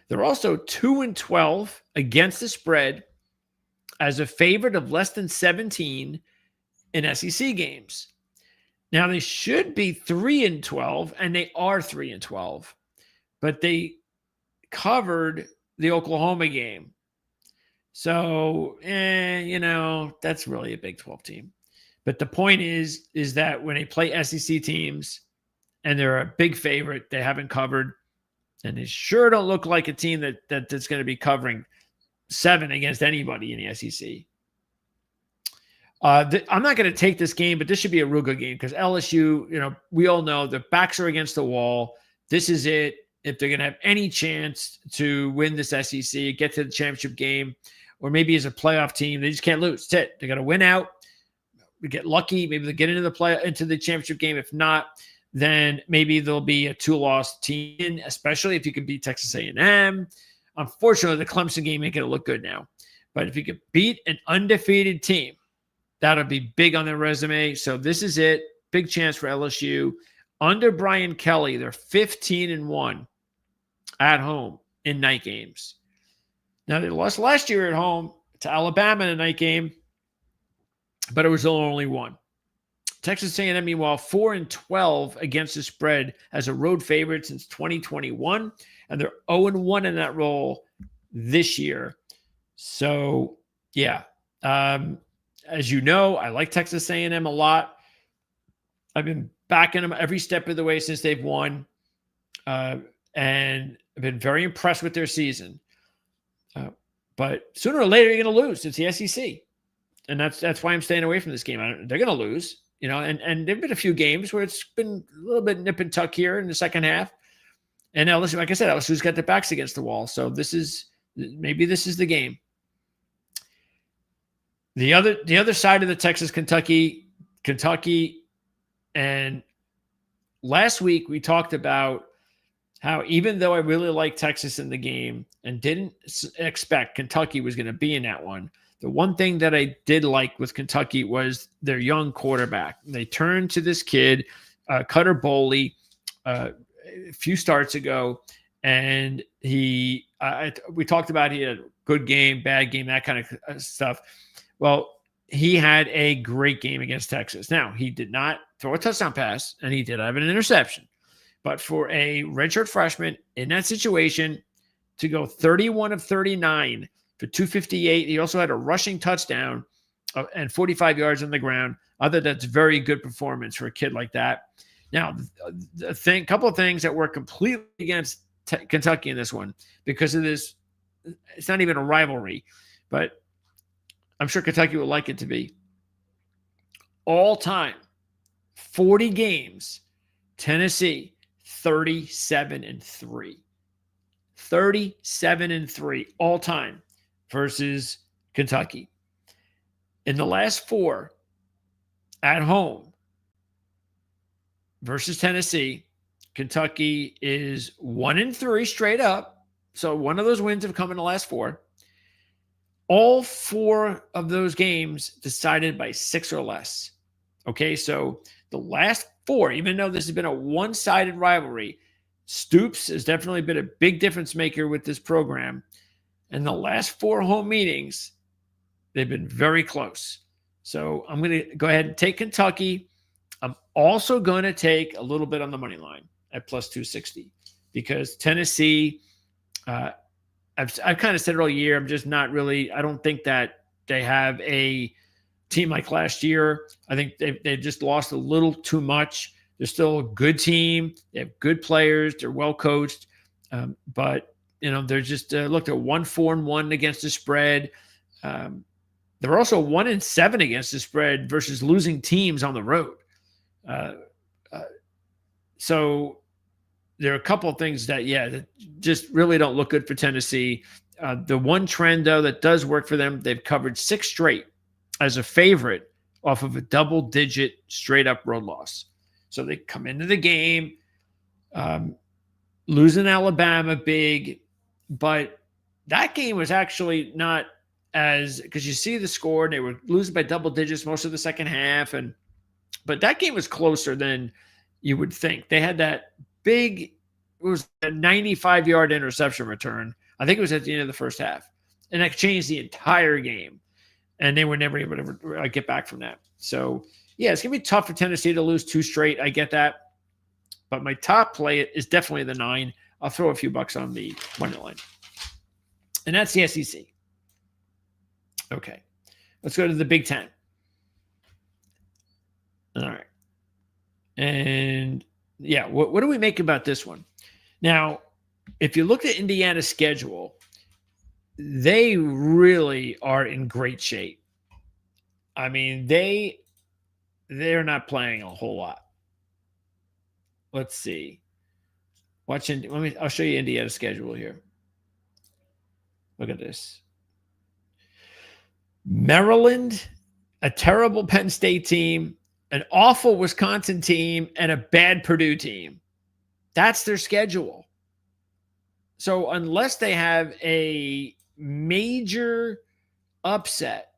They're also 2-12 against the spread as a favorite of less than 17 in SEC games. Now they should be 3-12, and they are 3-12, but they covered the Oklahoma game. So, that's really a Big 12 team. But the point is that when they play SEC teams and they're a big favorite, they haven't covered, and they sure don't look like a team that's going to be covering 7 against anybody in the SEC. I'm not going to take this game, but this should be a real good game because LSU, we all know their backs are against the wall. This is it. If they're going to have any chance to win this SEC, get to the championship game, or maybe as a playoff team, they just can't lose. That's it. They got to win out. We get lucky. Maybe they get into the championship game. If not, then maybe there'll be a 2-loss team, especially if you can beat Texas A&M. Unfortunately, the Clemson game ain't going to look good now. But if you could beat an undefeated team, that'll be big on their resume. So this is it. Big chance for LSU. Under Brian Kelly, they're 15-1 at home in night games. Now, they lost last year at home to Alabama in a night game, but it was only one. Texas A&M, meanwhile, 4-12 against the spread as a road favorite since 2021, and they're 0-1 in that role this year. So, yeah. As you know, I like Texas A&M a lot. I've been backing them every step of the way since they've won, and I've been very impressed with their season. But sooner or later, you're going to lose. It's the SEC, and that's why I'm staying away from this game. They're going to lose, and there've been a few games where it's been a little bit nip and tuck here in the second half. And LSU, like I said, LSU's got their backs against the wall. So this is the game. The other side of the Texas, Kentucky, and last week we talked about how even though I really liked Texas in the game and didn't expect Kentucky was going to be in that one, the one thing that I did like with Kentucky was their young quarterback. They turned to this kid, Cutter Boley, a few starts ago, and we talked about he had a good game, bad game, that kind of stuff. Well, he had a great game against Texas. Now, he did not throw a touchdown pass, and he did have an interception. But for a redshirt freshman in that situation to go 31 of 39 for 258, he also had a rushing touchdown and 45 yards on the ground. I thought that's very good performance for a kid like that. Now, couple of things that were completely against Kentucky in this one because of this. It's not even a rivalry, but I'm sure Kentucky would like it to be. All time, 40 games, Tennessee, 37-3. 37-3 all time versus Kentucky. In the last 4 at home versus Tennessee, Kentucky is 1-3 straight up. So one of those wins have come in the last 4. All 4 of those games decided by 6 or less. Okay, so the last 4, even though this has been a one-sided rivalry, Stoops has definitely been a big difference maker with this program. And the last 4 home meetings, they've been very close. So I'm going to go ahead and take Kentucky. I'm also going to take a little bit on the money line at plus 260 because Tennessee, I've kind of said it all year. I'm just not really, I don't think that they have a team like last year. I think they've just lost a little too much. They're still a good team. They have good players. They're well coached. But, they're just looked at 1-4-1 against the spread. They're also 1-7 against the spread versus losing teams on the road. So there are a couple of things that just really don't look good for Tennessee. The one trend, though, that does work for them, they've covered 6 straight as a favorite off of a double-digit straight-up road loss. So they come into the game, losing Alabama big, but that game was actually not because you see the score, and they were losing by double digits most of the second half, but that game was closer than you would think. They had that big, it was a 95-yard interception return. I think it was at the end of the first half, and that changed the entire game. And they were never able to get back from that. So, it's going to be tough for Tennessee to lose 2 straight. I get that. But my top play is definitely the 9. I'll throw a few bucks on the money line. And that's the SEC. Okay. Let's go to the Big Ten. All right. And, what do we make about this one? Now, if you look at Indiana's schedule, they really are in great shape. I mean, they're not playing a whole lot. Let's see. I'll show you Indiana's schedule here. Look at this. Maryland, a terrible Penn State team, an awful Wisconsin team, and a bad Purdue team. That's their schedule. So unless they have a major upset,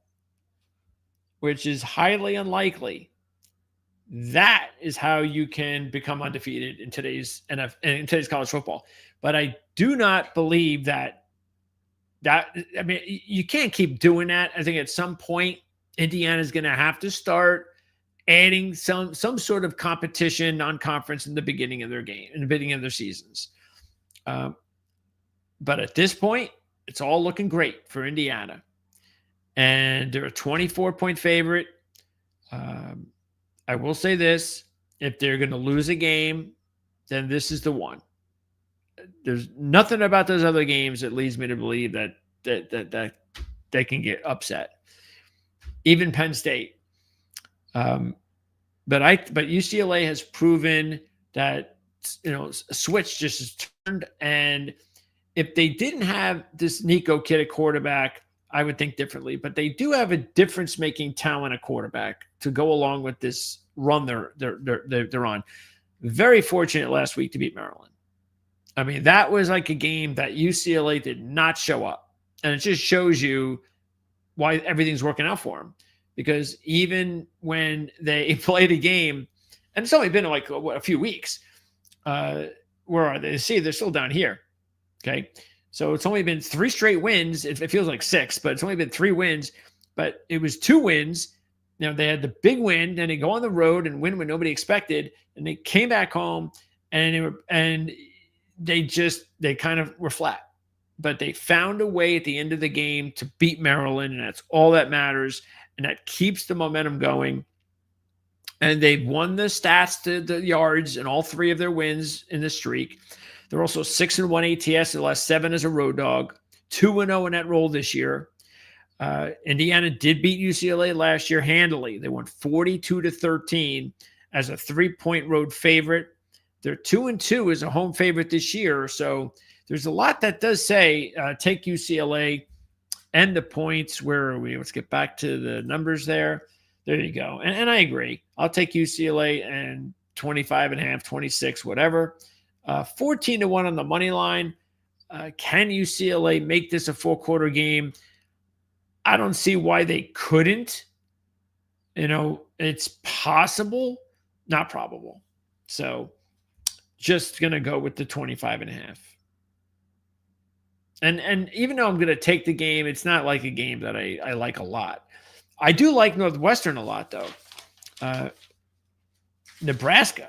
which is highly unlikely, that is how you can become undefeated in today's college football. But I do not believe that you can't keep doing that. I think at some point Indiana is going to have to start adding some sort of competition, non-conference in the beginning of their game, in the beginning of their seasons. But at this point, it's all looking great for Indiana. And they're a 24-point favorite. I will say this. If they're going to lose a game, then this is the one. There's nothing about those other games that leads me to believe that they can get upset. Even Penn State. But UCLA has proven that, a switch just is turned. And if they didn't have this Nico kid at quarterback, I would think differently. But they do have a difference-making talent at quarterback to go along with this run they're on. Very fortunate last week to beat Maryland. I mean, that was like a game that UCLA did not show up. And it just shows you why everything's working out for them. Because even when they played a game, and it's only been like a few weeks, where are they? See, they're still down here. Okay. So it's only been 3 straight wins. It feels like 6, but it's only been 3 wins. But it was 2 wins. They had the big win, then they go on the road and win when nobody expected, and they came back home and they kind of were flat. But they found a way at the end of the game to beat Maryland, and that's all that matters, and that keeps the momentum going. And they've won the stats to the yards in all 3 of their wins in the streak. They're also 6-1 ATS, the last 7 as a road dog, 2-0 in that role this year. Indiana did beat UCLA last year handily. They won 42-13 as a 3-point road favorite. They're 2-2 as a home favorite this year. So there's a lot that does say take UCLA and the points. Where are we? Let's get back to the numbers there. There you go. And I agree. I'll take UCLA and 25.5, 26, whatever. 14-1 on the money line. Can UCLA make this a 4-quarter game? I don't see why they couldn't. It's possible, not probable. So just going to go with the 25.5. And even though I'm going to take the game, it's not like a game that I like a lot. I do like Northwestern a lot, though. Nebraska.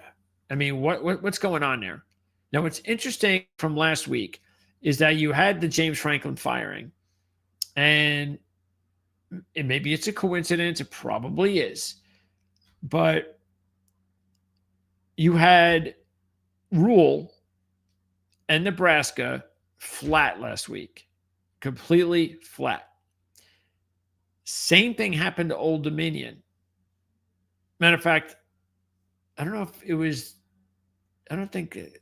I mean, what's going on there? Now, what's interesting from last week is that you had the James Franklin firing, and maybe it's a coincidence. It probably is. But you had Rule and Nebraska flat last week, completely flat. Same thing happened to Old Dominion. Matter of fact, I don't know if it was, I don't think it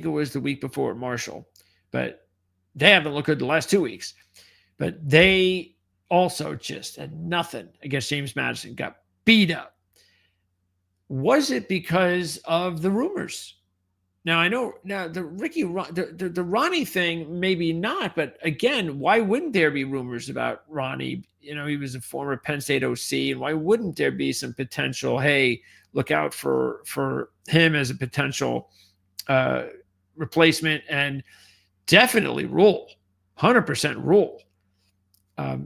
was the week before at Marshall, but they haven't looked good the last 2 weeks. But they also just had nothing against James Madison, got beat up. Was it because of the rumors? Now, I know the Ronnie thing, maybe not, but again, why wouldn't there be rumors about Ronnie? He was a former Penn State OC, and why wouldn't there be some potential, hey, look out for him as a potential replacement, and definitely Rule, 100% Rule.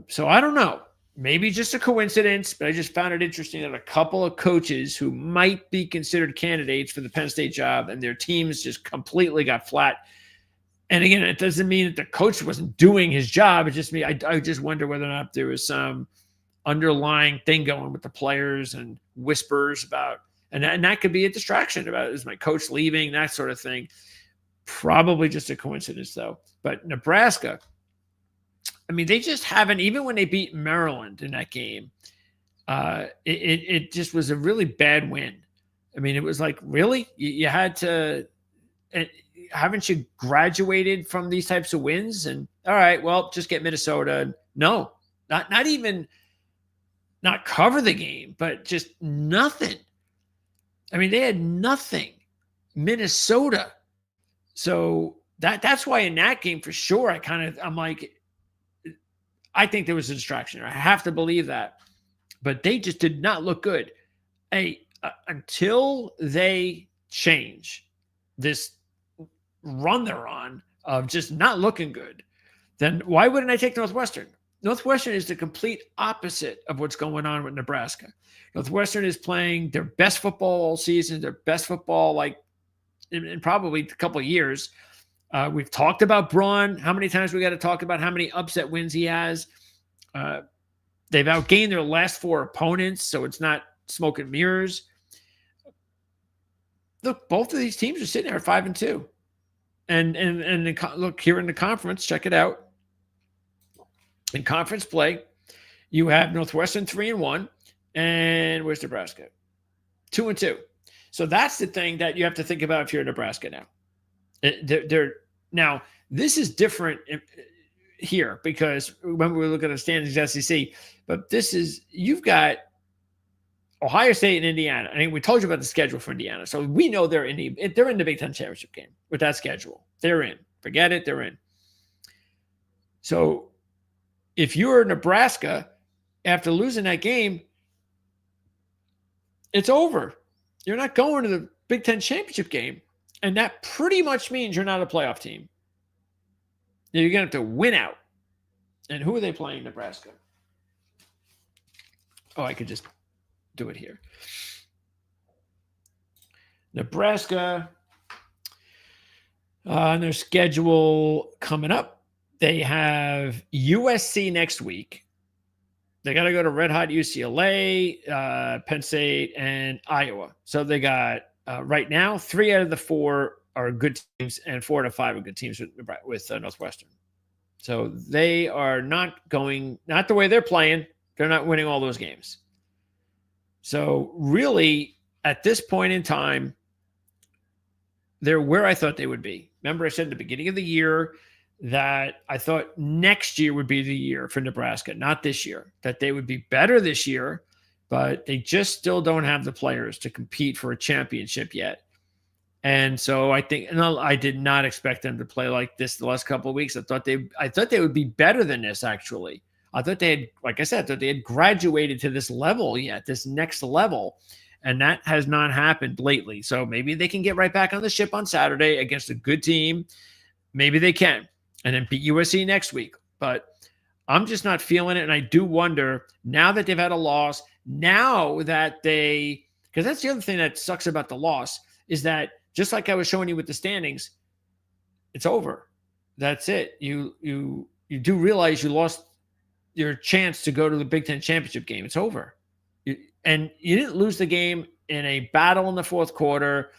So I don't know. Maybe just a coincidence, but I just found it interesting that a couple of coaches who might be considered candidates for the Penn State job and their teams just completely got flat. And again, it doesn't mean that the coach wasn't doing his job. It's just me. I just wonder whether or not there was some underlying thing going with the players and whispers about, and that could be a distraction about, is my coach leaving, that sort of thing. Probably just a coincidence, though. But Nebraska, I mean, they just haven't, even when they beat Maryland in that game, it just was a really bad win. I mean, it was like, really? You had to, haven't you graduated from these types of wins? And all right, well, just get Minnesota. No, not even not cover the game, but just nothing. I mean, they had nothing. Minnesota. So that's why in that game, for sure, I'm like, I think there was a distraction. I have to believe that. But they just did not look good. Until they change this run they're on of just not looking good, then why wouldn't I take Northwestern? Northwestern is the complete opposite of what's going on with Nebraska. Northwestern is playing their best football all season, their best football like in probably a couple of years. We've talked about Braun. How many times we got to talk about how many upset wins he has? They've outgained their last 4 opponents, so it's not smoke and mirrors. Look, both of these teams are sitting there at 5-2, and look here in the conference. Check it out. In conference play, you have Northwestern 3-1, and where's Nebraska? 2-2. So that's the thing that you have to think about if you're Nebraska now. Now, this is different here because when we look at the standings SEC, but you've got Ohio State and Indiana. I mean, we told you about the schedule for Indiana, so we know they're in the Big Ten championship game with that schedule. They're in. Forget it. They're in. So if you're Nebraska, after losing that game, it's over. You're not going to the Big Ten championship game. And that pretty much means you're not a playoff team. You're going to have to win out. And who are they playing, Nebraska? Oh, I could just do it here. Nebraska, on their schedule coming up, they have USC next week. They got to go to Red Hot UCLA, Penn State, and Iowa. So they got right now 3 out of the 4 are good teams, and 4 out of 5 are good teams with Northwestern. So they are not the way they're playing. They're not winning all those games. So really, at this point in time, they're where I thought they would be. Remember, I said at the beginning of the year that I thought next year would be the year for Nebraska, not this year, that they would be better this year, but they just still don't have the players to compete for a championship yet. And so I think, and I did not expect them to play like this the last couple of weeks. I thought they would be better than this, actually. I thought they had, like I said, I thought they had graduated to this level yet, this next level. And that has not happened lately. So maybe they can get right back on the ship on Saturday against a good team. Maybe they can. And then beat USC next week. But I'm just not feeling it. And I do wonder, now that they've had a loss, now that because that's the other thing that sucks about the loss, is that just like I was showing you with the standings, it's over. That's it. You do realize you lost your chance to go to the Big Ten championship game. It's over. And you didn't lose the game in a battle in the fourth quarter,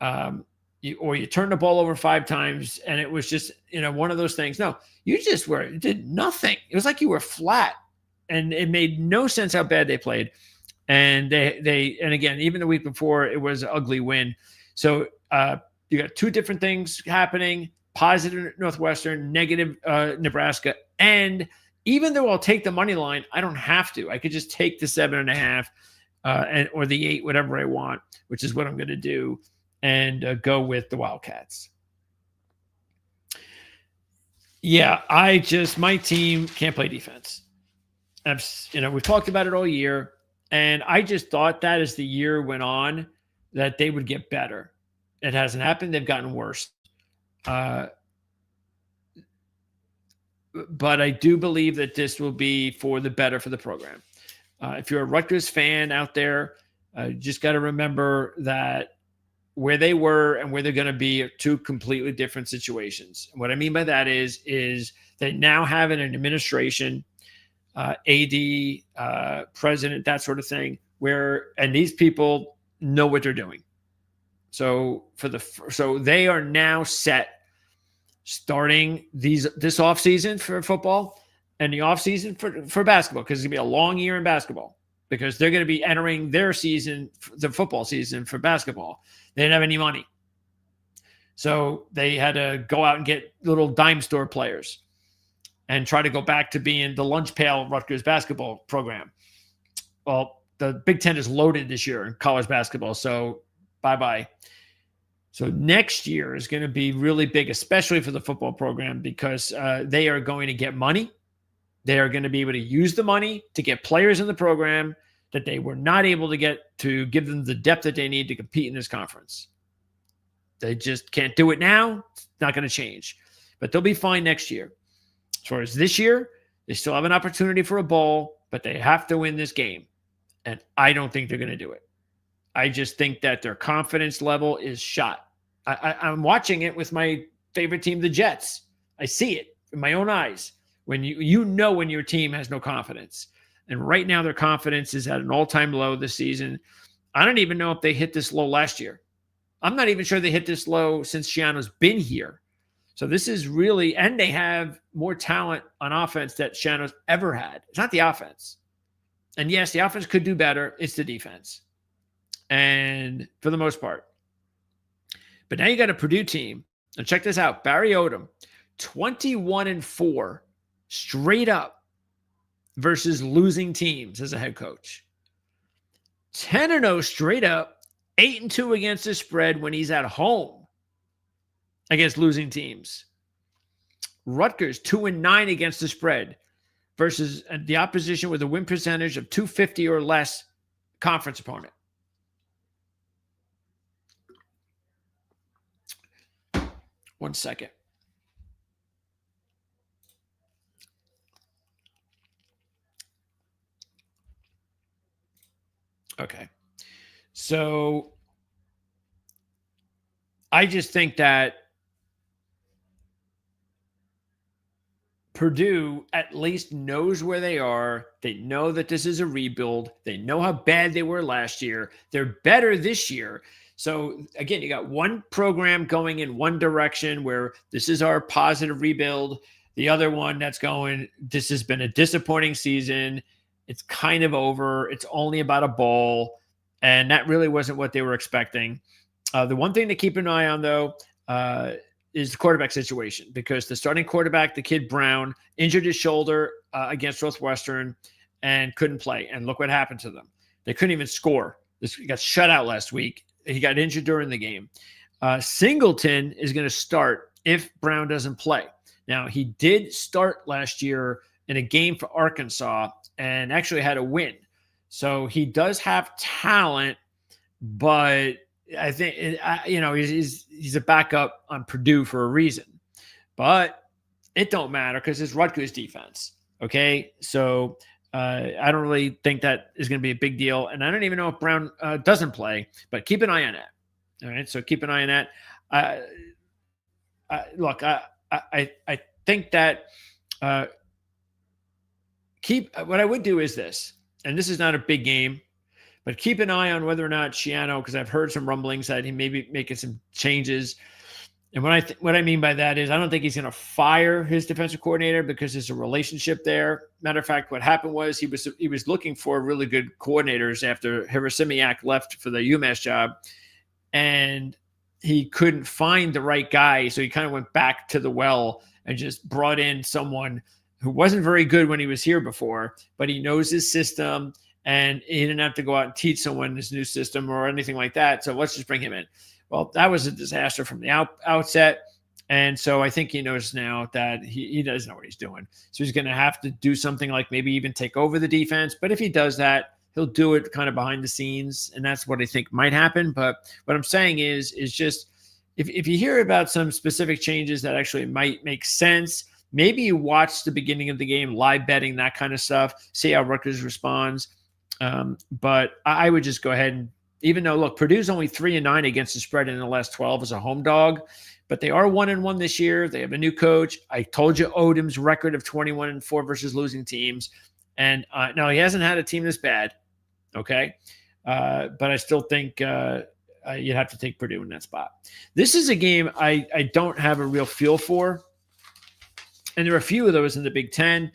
or you turned the ball over 5 times, and it was just, one of those things. No, you just did nothing. It was like you were flat, and it made no sense how bad they played. And and again, even the week before, it was an ugly win. So you got 2 different things happening: positive Northwestern, negative Nebraska. And even though I'll take the money line, I don't have to. I could just take the 7.5 or the 8, whatever I want, which is what I'm going to do, and go with the Wildcats. Yeah, my team can't play defense. We've talked about it all year, and I just thought that as the year went on, that they would get better. It hasn't happened. They've gotten worse. But I do believe that this will be for the better for the program. If you're a Rutgers fan out there, just got to remember that where they were and where they're going to be are 2 completely different situations. And what I mean by that is they now have an administration, AD, president, that sort of thing, and these people know what they're doing. So they are now set, starting this offseason for football and the offseason for basketball, because it's going to be a long year in basketball, because they're going to be entering their season, the football season for basketball. They didn't have any money. So they had to go out and get little dime store players and try to go back to being the lunch pail Rutgers basketball program. Well, the Big Ten is loaded this year in college basketball, so bye-bye. So next year is going to be really big, especially for the football program, because they are going to get money. They are going to be able to use the money to get players in the program that they were not able to get to give them the depth that they need to compete in this conference. They just can't do it now. It's not going to change. But they'll be fine next year. As far as this year, they still have an opportunity for a bowl, but they have to win this game. And I don't think they're going to do it. I just think that their confidence level is shot. I'm watching it with my favorite team, the Jets. I see it in my own eyes. When when your team has no confidence. And right now their confidence is at an all-time low this season. I don't even know if they hit this low last year. I'm not even sure they hit this low since Shiano's been here. So this is really, and they have more talent on offense that Shiano's ever had. It's not the offense. And yes, the offense could do better. It's the defense. And for the most part. But now you got a Purdue team. And check this out. Barry Odom, 21-4 straight up versus losing teams as a head coach. 10-0 straight up, 8-2 against the spread when he's at home against losing teams. Rutgers, 2-9 against the spread versus the opposition with a win percentage of 250 or less conference opponent. One second. Okay. So I just think that Purdue at least knows where they are. They know that this is a rebuild. They know how bad they were last year. They're better this year. So again, you got one program going in one direction where this is our positive rebuild. The other one that's going, this has been a disappointing season. It's kind of over. It's only about a bowl. And that really wasn't what they were expecting. The one thing to keep an eye on, though, is the quarterback situation, because the starting quarterback, the kid Brown, injured his shoulder against Northwestern and couldn't play. And look what happened to them. They couldn't even score. He got shut out last week. He got injured during the game. Singleton is going to start if Brown doesn't play. Now, he did start last year in a game for Arkansas and actually had a win. So he does have talent, but I think he's a backup on Purdue for a reason. But it don't matter because it's Rutgers defense. Okay, so I don't really think that is going to be a big deal, and I don't even know if Brown doesn't play, but keep an eye on that. All right, so keep an eye on that. Look, I think that what I would do is this, and this is not a big game, but keep an eye on whether or not Shiano, because I've heard some rumblings that he may be making some changes. And what I mean by that is I don't think he's going to fire his defensive coordinator because there's a relationship there. Matter of fact, what happened was he was looking for really good coordinators after Hirosimiak left for the UMass job, and he couldn't find the right guy. So he kind of went back to the well and just brought in someone who wasn't very good when he was here before, but he knows his system, and he didn't have to go out and teach someone his new system or anything like that. So let's just bring him in. Well, that was a disaster from the outset. And so I think he knows now that he doesn't know what he's doing. So he's going to have to do something like maybe even take over the defense. But if he does that, he'll do it kind of behind the scenes. And that's what I think might happen. But what I'm saying is just if you hear about some specific changes that actually might make sense, maybe you watch the beginning of the game, live betting, that kind of stuff, see how Rutgers responds. But I would just go ahead and, even though, look, Purdue's only 3-9 against the spread in the last 12 as a home dog, but they are 1-1 this year. They have a new coach. I told you Odom's record of 21-4 versus losing teams. And no, he hasn't had a team this bad. Okay. But I still think you'd have to take Purdue in that spot. This is a game I don't have a real feel for. And there are a few of those in the Big Ten.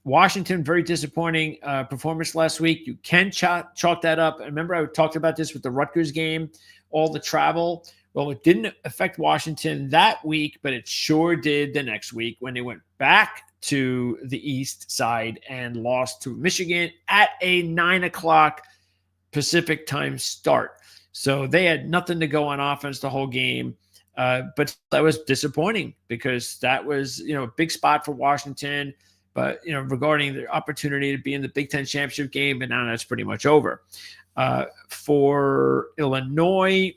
Washington, very disappointing performance last week. You can chalk that up. I remember I talked about this with the Rutgers game, all the travel. Well, it didn't affect Washington that week, but it sure did the next week when they went back to the east side and lost to Michigan at a 9:00 Pacific time start. So they had nothing to go on offense the whole game. But that was disappointing because that was, a big spot for Washington. But, regarding the opportunity to be in the Big Ten championship game, but now that's pretty much over. For Illinois,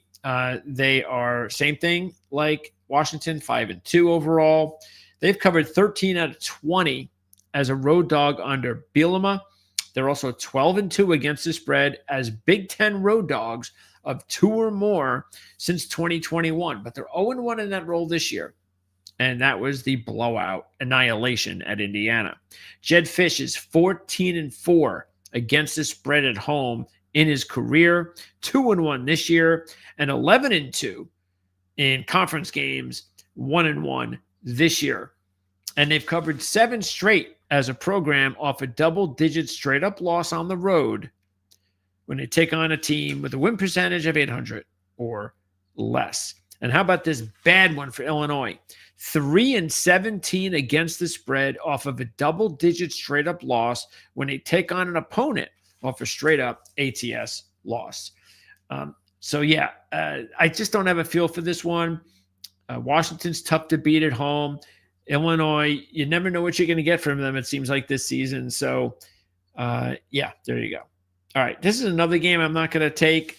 they are same thing like Washington, 5-2 overall. They've covered 13 out of 20 as a road dog under DePalma. They're also 12-2 against the spread as Big Ten road dogs of 2 or more since 2021. But they're 0-1 in that role this year. And that was the blowout annihilation at Indiana. Jed Fish is 14-4 against the spread at home in his career, 2-1 this year, and 11-2 in conference games, 1-1 this year. And they've covered 7 straight as a program off a double-digit straight-up loss on the road when they take on a team with a win percentage of 800 or less. And how about this bad one for Illinois? 3-17 against the spread off of a double-digit straight-up loss when they take on an opponent off a straight-up ATS loss. I just don't have a feel for this one. Washington's tough to beat at home. Illinois, you never know what you're going to get from them, it seems like, this season. So, there you go. All right, this is another game I'm not going to take.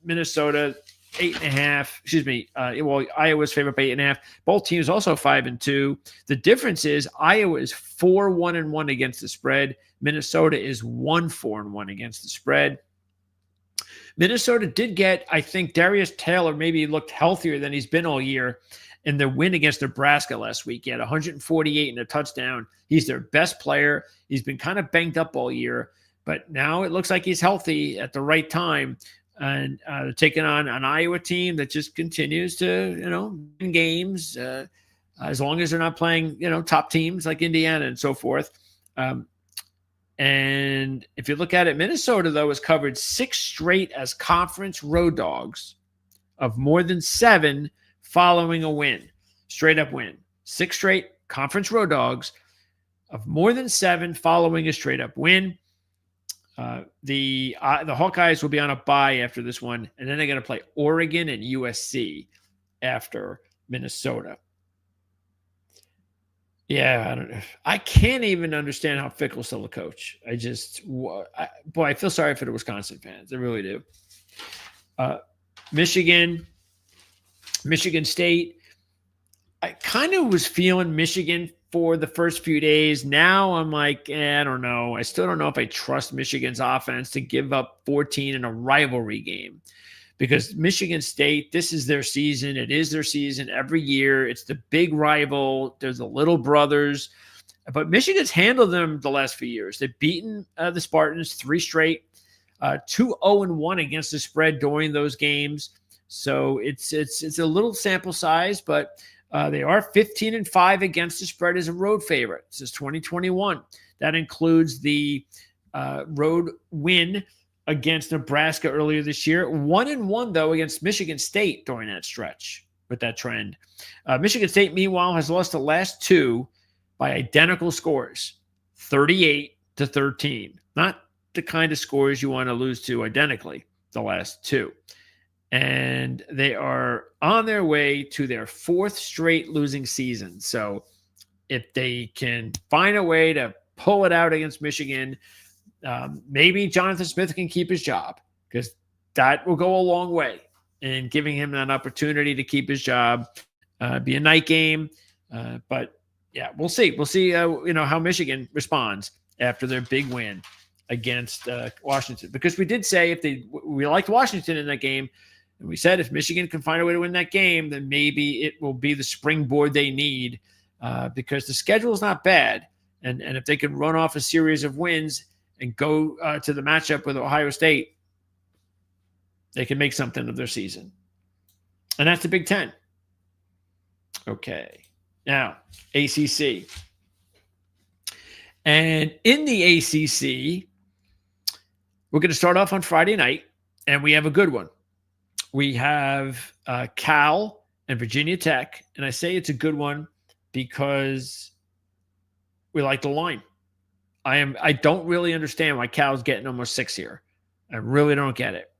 Minnesota, 8.5. Iowa's favored by 8.5. Both teams also 5-2. The difference is Iowa is 4-1-1 against the spread. Minnesota is 1-4-1 against the spread. Minnesota did get, I think, Darius Taylor maybe looked healthier than he's been all year in their win against Nebraska last week. He had 148 and a touchdown. He's their best player. He's been kind of banged up all year, but now it looks like he's healthy at the right time. And taking on an Iowa team that just continues to, win games as long as they're not playing, top teams like Indiana and so forth. And if you look at it, Minnesota, though, has covered 6 straight as conference road dogs of more than 7 following a win, straight up win. 6 straight conference road dogs of more than 7 following a straight up win. The Hawkeyes will be on a bye after this one, and then they're going to play Oregon and USC after Minnesota. Yeah, I don't know. I can't even understand how Fickle's still a coach. Boy, I feel sorry for the Wisconsin fans. I really do. Uh, Michigan, Michigan State. I kind of was feeling Michigan for the first few days. Now I'm like, I don't know. I still don't know if I trust Michigan's offense to give up 14 in a rivalry game because Michigan State, this is their season. It is their season every year. It's the big rival. There's the little brothers. But Michigan's handled them the last few years. They've beaten the Spartans 3 straight, 2-0-1 against the spread during those games. So it's a little sample size, but they are 15-5 against the spread as a road favorite since 2021. That includes the road win against Nebraska earlier this year. 1-1 though against Michigan State during that stretch with that trend. Michigan State, meanwhile, has lost the last 2 by identical scores, 38-13. Not the kind of scores you want to lose to identically, the last 2. And they are on their way to their 4th straight losing season. So if they can find a way to pull it out against Michigan, maybe Jonathan Smith can keep his job because that will go a long way in giving him an opportunity to keep his job. Be a night game. But yeah, we'll see. We'll see, how Michigan responds after their big win against Washington. Because we did say we liked Washington in that game, and we said if Michigan can find a way to win that game, then maybe it will be the springboard they need because the schedule is not bad. And if they can run off a series of wins and go to the matchup with Ohio State, they can make something of their season. And that's the Big Ten. Okay. Now, ACC. And in the ACC, we're going to start off on Friday night, and we have a good one. We have Cal and Virginia Tech, and I say it's a good one because we like the line. I don't really understand why Cal's getting almost 6 here. I really don't get it.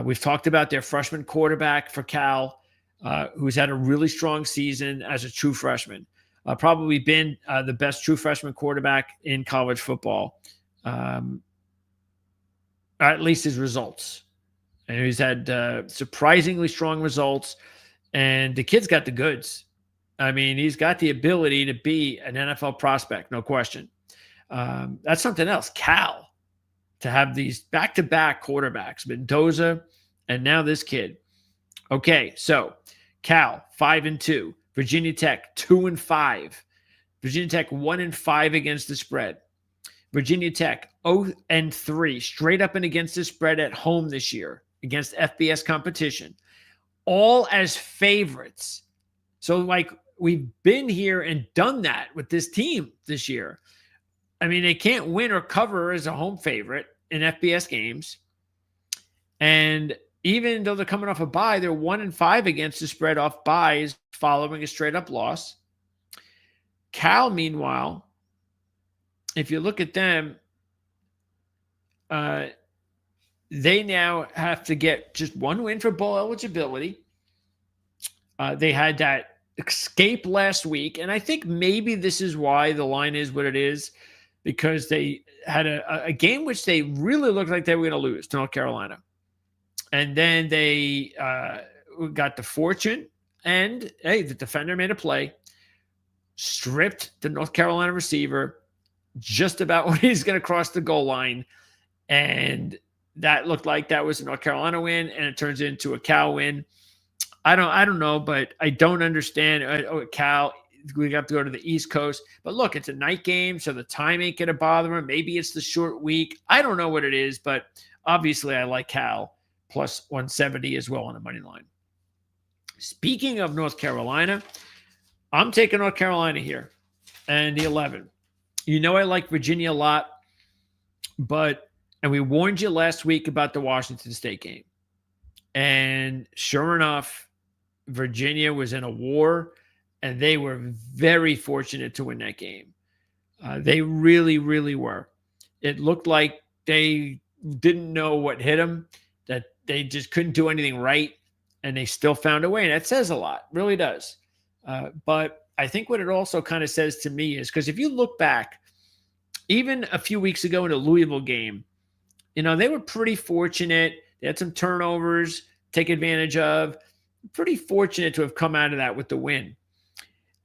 We've talked about their freshman quarterback for Cal, who's had a really strong season as a true freshman. Probably been the best true freshman quarterback in college football, at least his results. And he's had surprisingly strong results, and the kid's got the goods. I mean, he's got the ability to be an NFL prospect, no question. That's something else. Cal, to have these back-to-back quarterbacks, Mendoza, and now this kid. Okay, so Cal, 5-2. Virginia Tech, 2-5. Virginia Tech, 1-5 against the spread. Virginia Tech, 0-3, straight up and against the spread at home this year against FBS competition. All as favorites. So, we've been here and done that with this team this year. I mean, they can't win or cover as a home favorite in FBS games. And even though they're coming off a bye, they're 1-5 against the spread off byes following a straight-up loss. Cal, meanwhile, if you look at them, they now have to get just one win for bowl eligibility. They had that escape last week, and I think maybe this is why the line is what it is, because they had a game which they really looked like they were going to lose to North Carolina. And then they got the fortune, and, hey, the defender made a play, stripped the North Carolina receiver just about when he's going to cross the goal line, and that looked like that was a North Carolina win, and it turns into a Cal win. I don't know, but I don't understand. Cal, we have to go to the East Coast. But look, it's a night game, so the time ain't going to bother them. Maybe it's the short week. I don't know what it is, but obviously I like Cal plus 170 as well on the money line. Speaking of North Carolina, I'm taking North Carolina here and the 11. You know I like Virginia a lot, and we warned you last week about the Washington State game. And sure enough, Virginia was in a war, and they were very fortunate to win that game. They really, really were. It looked like they didn't know what hit them, that they just couldn't do anything right, and they still found a way. And that says a lot, really does. But I think what it also kind of says to me is, because if you look back, even a few weeks ago in a Louisville game, they were pretty fortunate. They had some turnovers, take advantage of. Pretty fortunate to have come out of that with the win.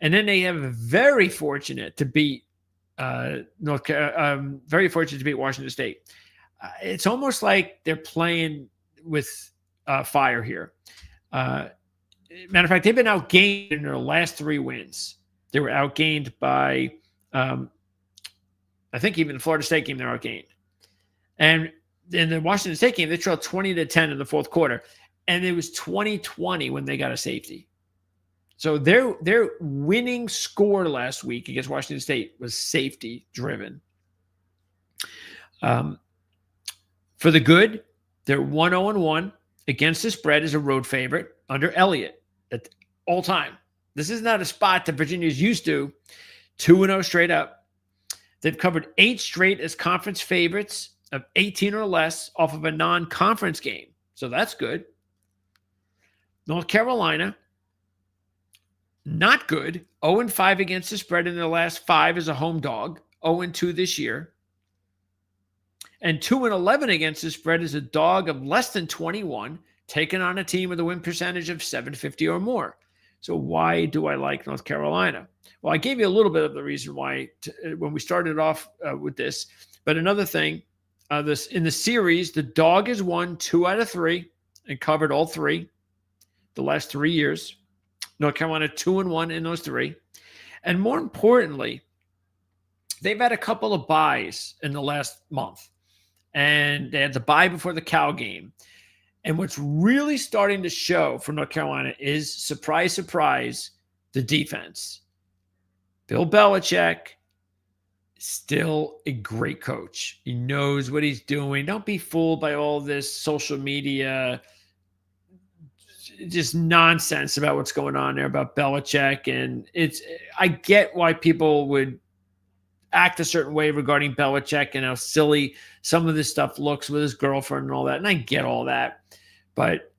And then they have very fortunate to beat very fortunate to beat Washington State. It's almost like they're playing with fire here. Matter of fact, they've been outgained in their last 3 wins. They were outgained by, I think even the Florida State game, they're outgained. And in the Washington State game, they trailed 20-10 in the fourth quarter. And it was 20-20 when they got a safety. So their winning score last week against Washington State was safety driven. For the good, they're 1-0-1 against the spread as a road favorite under Elliott at all time. This is not a spot that Virginia's used to. 2-0 straight up. They've covered 8 straight as conference favorites of 18 or less off of a non-conference game. So that's good. North Carolina, not good. 0-5 against the spread in their last 5 as a home dog. 0-2 this year. And 2-11 against the spread as a dog of less than 21, taking on a team with a win percentage of 750 or more. So why do I like North Carolina? Well, I gave you a little bit of the reason why when we started off with this. But another thing, in the series, the dog has won 2 out of 3 and covered all 3 the last 3 years. North Carolina 2-1 in those 3. And more importantly, they've had a couple of buys in the last month. And they had the bye before the Cal game. And what's really starting to show for North Carolina is, surprise, surprise, the defense. Bill Belichick, still a great coach. He knows what he's doing. Don't be fooled by all this social media, just nonsense about what's going on there about Belichick. And I get why people would act a certain way regarding Belichick and how silly some of this stuff looks with his girlfriend and all that. And I get all that. But,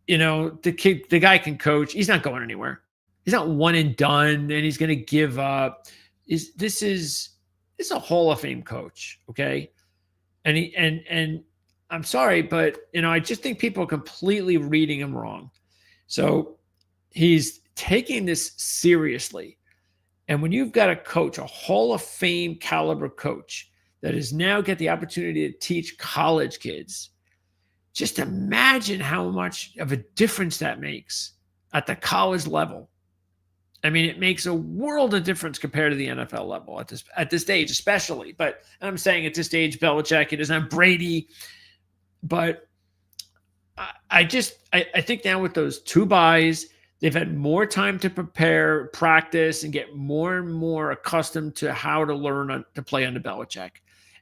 the guy can coach. He's not going anywhere. He's not one and done and he's going to give up. This is a Hall of Fame coach. Okay. And I'm sorry, but, I just think people are completely reading him wrong. So he's taking this seriously. And when you've got a coach, a Hall of Fame caliber coach that is now get the opportunity to teach college kids, just imagine how much of a difference that makes at the college level. I mean, it makes a world of difference compared to the NFL level at this stage, especially. But I'm saying at this stage, Belichick, it isn't Brady. But I think now with those 2 buys, they've had more time to prepare, practice, and get more and more accustomed to how to learn to play under Belichick.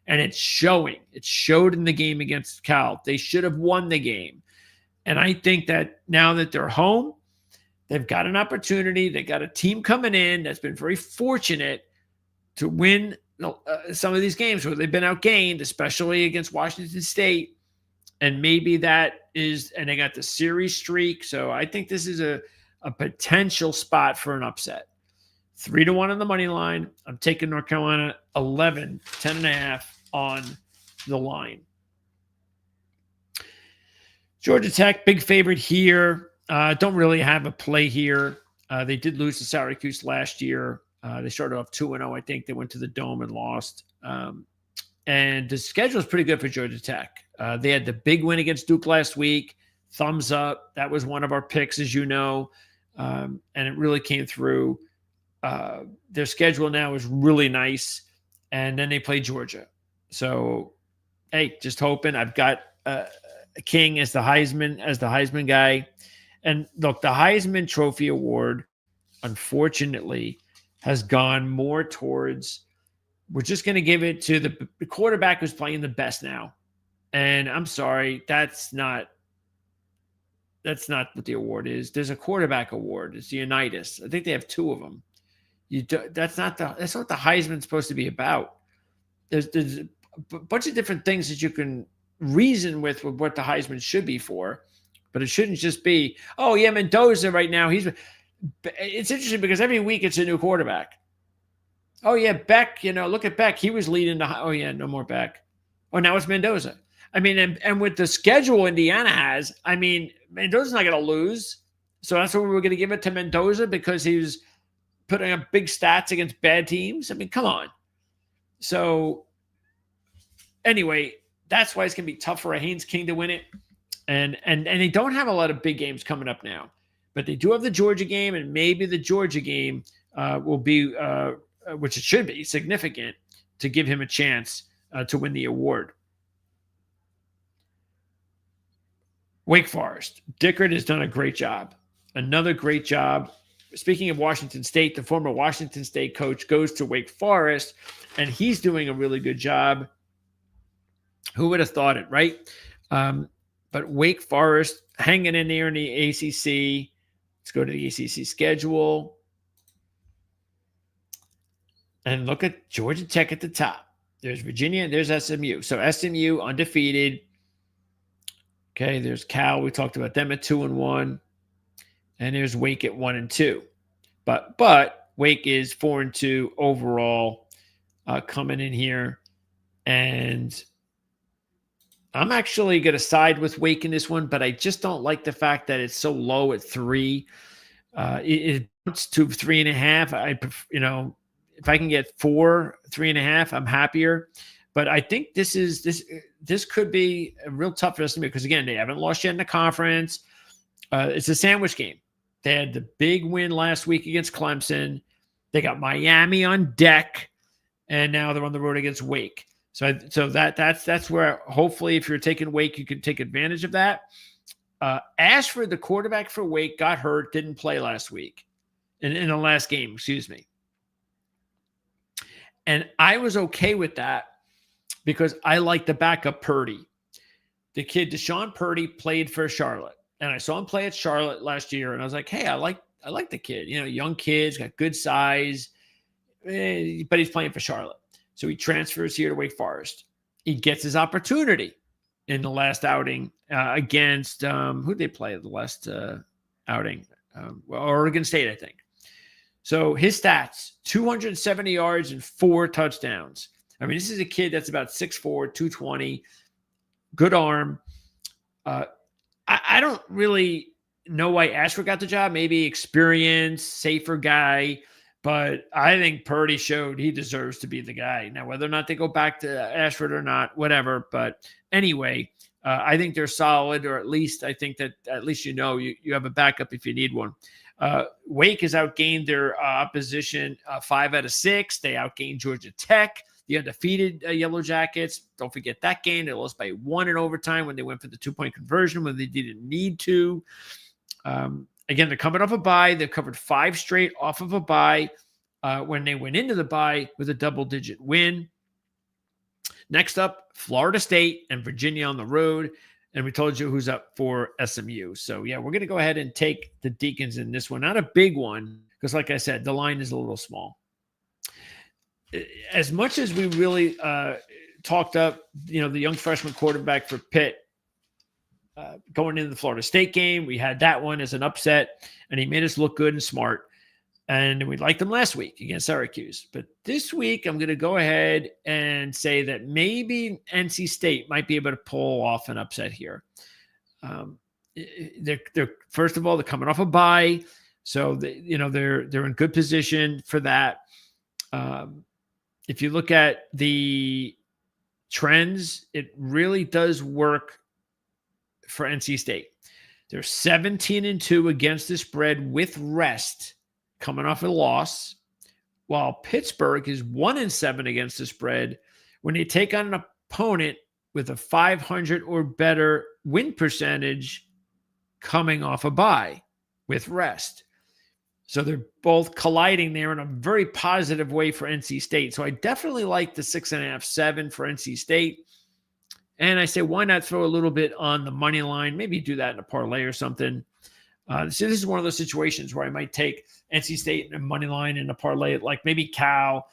And it's showing. It showed in the game against Cal. They should have won the game. And I think that now that they're home, they've got an opportunity. They got a team coming in that's been very fortunate to win some of these games where they've been outgained, especially against Washington State. And maybe that is, and they got the series streak. So I think this is a potential spot for an upset. 3-1 on the money line. I'm taking North Carolina 10.5 on the line. Georgia Tech, big favorite here. Don't really have a play here. They did lose to Syracuse last year. They started off 2-0. I think they went to the Dome and lost. And the schedule is pretty good for Georgia Tech. They had the big win against Duke last week. Thumbs up. That was one of our picks, as you know. And it really came through. Their schedule now is really nice. And then they play Georgia. So, hey, just hoping. I've got King as the Heisman guy. And look, the Heisman Trophy Award, unfortunately, has gone more towards, we're just going to give it to the quarterback who's playing the best now. And I'm sorry, that's not what the award is. There's a quarterback award. It's the Unitas. I think they have 2 of them. That's not what the Heisman's supposed to be about. There's a bunch of different things that you can reason with what the Heisman should be for, but it shouldn't just be, oh yeah, Mendoza right now. it's interesting because every week it's a new quarterback. Oh yeah, Beck. Look at Beck. He was leading the. Oh yeah, no more Beck. Oh, now it's Mendoza. I mean, and with the schedule Indiana has, I mean, Mendoza's not going to lose. So that's what we were going to give it to Mendoza because he was putting up big stats against bad teams. I mean, come on. So anyway, that's why it's going to be tough for a Haynes King to win it. And they don't have a lot of big games coming up now, but they do have the Georgia game, and maybe the Georgia game will be, which it should be, significant to give him a chance to win the award. Wake Forest. Dickert has done a great job. Another great job. Speaking of Washington State, the former Washington State coach goes to Wake Forest, and he's doing a really good job. Who would have thought it, right? But Wake Forest hanging in there in the ACC. Let's go to the ACC schedule. And look at Georgia Tech at the top. There's Virginia, and there's SMU. So SMU undefeated. Okay, there's Cal. We talked about them at 2-1. And there's Wake at 1-2. But Wake is 4-2 overall coming in here. And I'm actually going to side with Wake in this one, but I just don't like the fact that it's so low at 3. It bumps to 3.5. If I can get 4, 3.5, I'm happier. But I think this could be a real tough for SMU because again, they haven't lost yet in the conference. It's a sandwich game. They had the big win last week against Clemson. They got Miami on deck, and now they're on the road against Wake. So that's where hopefully if you're taking Wake, you can take advantage of that. Ashford, the quarterback for Wake, got hurt, didn't play last week in the last game, excuse me. And I was okay with that because I like the backup Purdy. The kid, Deshaun Purdy, played for Charlotte. And I saw him play at Charlotte last year, and I was like, hey, I like the kid. Young kid's got good size, but he's playing for Charlotte. So he transfers here to Wake Forest. He gets his opportunity in the last outing against who did they play at the last outing? Oregon State, I think. So his stats, 270 yards and 4 touchdowns. I mean, this is a kid that's about 6'4", 220, good arm. I don't really know why Ashford got the job. Maybe experience, safer guy. But I think Purdy showed he deserves to be the guy. Now, whether or not they go back to Ashford or not, whatever. But anyway, I think they're solid, or at least I think that at least you have a backup if you need one. Wake has outgained their opposition 5 out of 6. They outgained Georgia Tech, the undefeated Yellow Jackets. Don't forget that game. They lost by 1 in overtime when they went for the 2-point conversion when they didn't need to. Again, they're coming off a bye. They've covered 5 straight off of a bye when they went into the bye with a double-digit win. Next up, Florida State and Virginia on the road. And we told you who's up for SMU. So, yeah, we're going to go ahead and take the Deacons in this one. Not a big one because, like I said, the line is a little small. As much as we really talked up, the young freshman quarterback for Pitt, going into the Florida State game, we had that one as an upset, and he made us look good and smart. And we liked him last week against Syracuse. But this week, I'm going to go ahead and say that maybe NC State might be able to pull off an upset here. They're first of all, they're coming off a bye, so they're in good position for that. If you look at the trends, it really does work for NC State. They're 17-2 against the spread with rest, coming off a loss, while Pittsburgh is 1-7 against the spread when they take on an opponent with a 500 or better win percentage coming off a bye with rest. So they're both colliding there in a very positive way for NC State. So I definitely like the 6.5, 7 for NC State. And I say, why not throw a little bit on the money line? Maybe do that in a parlay or something. So this is one of those situations where I might take NC State and a money line in a parlay, like maybe Cal.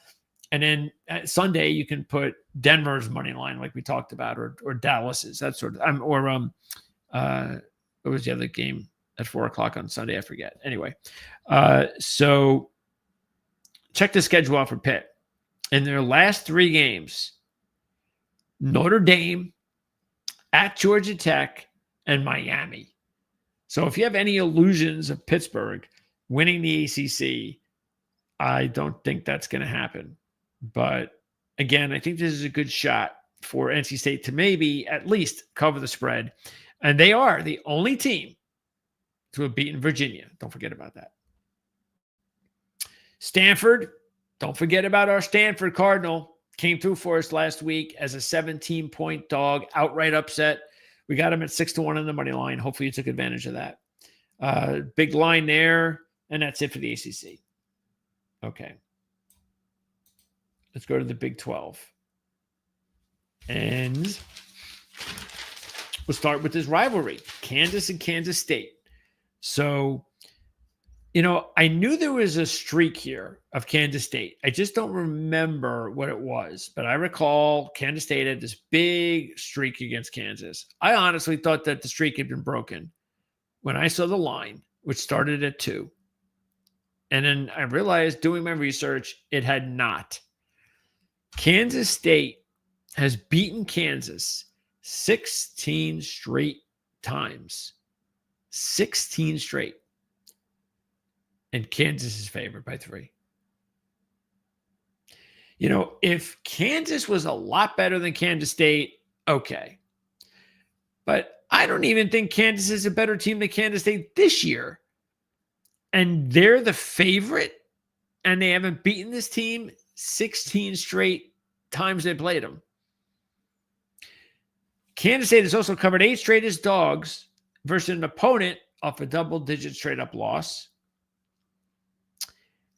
And then Sunday you can put Denver's money line, like we talked about, or Dallas's, that sort of. What was the other game? at 4:00 on Sunday. I forget. Anyway, so check the schedule out for Pitt. In their last 3 games, Notre Dame, at Georgia Tech, and Miami. So if you have any illusions of Pittsburgh winning the ACC, I don't think that's going to happen. But again, I think this is a good shot for NC State to maybe at least cover the spread. And they are the only team to have beaten Virginia. Don't forget about that. Stanford, don't forget about our Stanford Cardinal. Came through for us last week as a 17-point dog, outright upset. We got him at 6-1 on the money line. Hopefully you took advantage of that. Big line there, and that's it for the ACC. Okay. Let's go to the Big 12. And we'll start with this rivalry, Kansas and Kansas State. So, I knew there was a streak here of Kansas State. I just don't remember what it was, but I recall Kansas State had this big streak against Kansas. I honestly thought that the streak had been broken when I saw the line, which started at 2. And then I realized doing my research, it had not. Kansas State has beaten Kansas 16 straight times. 16 straight. And Kansas is favored by 3. If Kansas was a lot better than Kansas State, okay. But I don't even think Kansas is a better team than Kansas State this year. And they're the favorite, and they haven't beaten this team 16 straight times they played them. Kansas State has also covered 8 straight as dogs versus an opponent off a double-digit straight-up loss.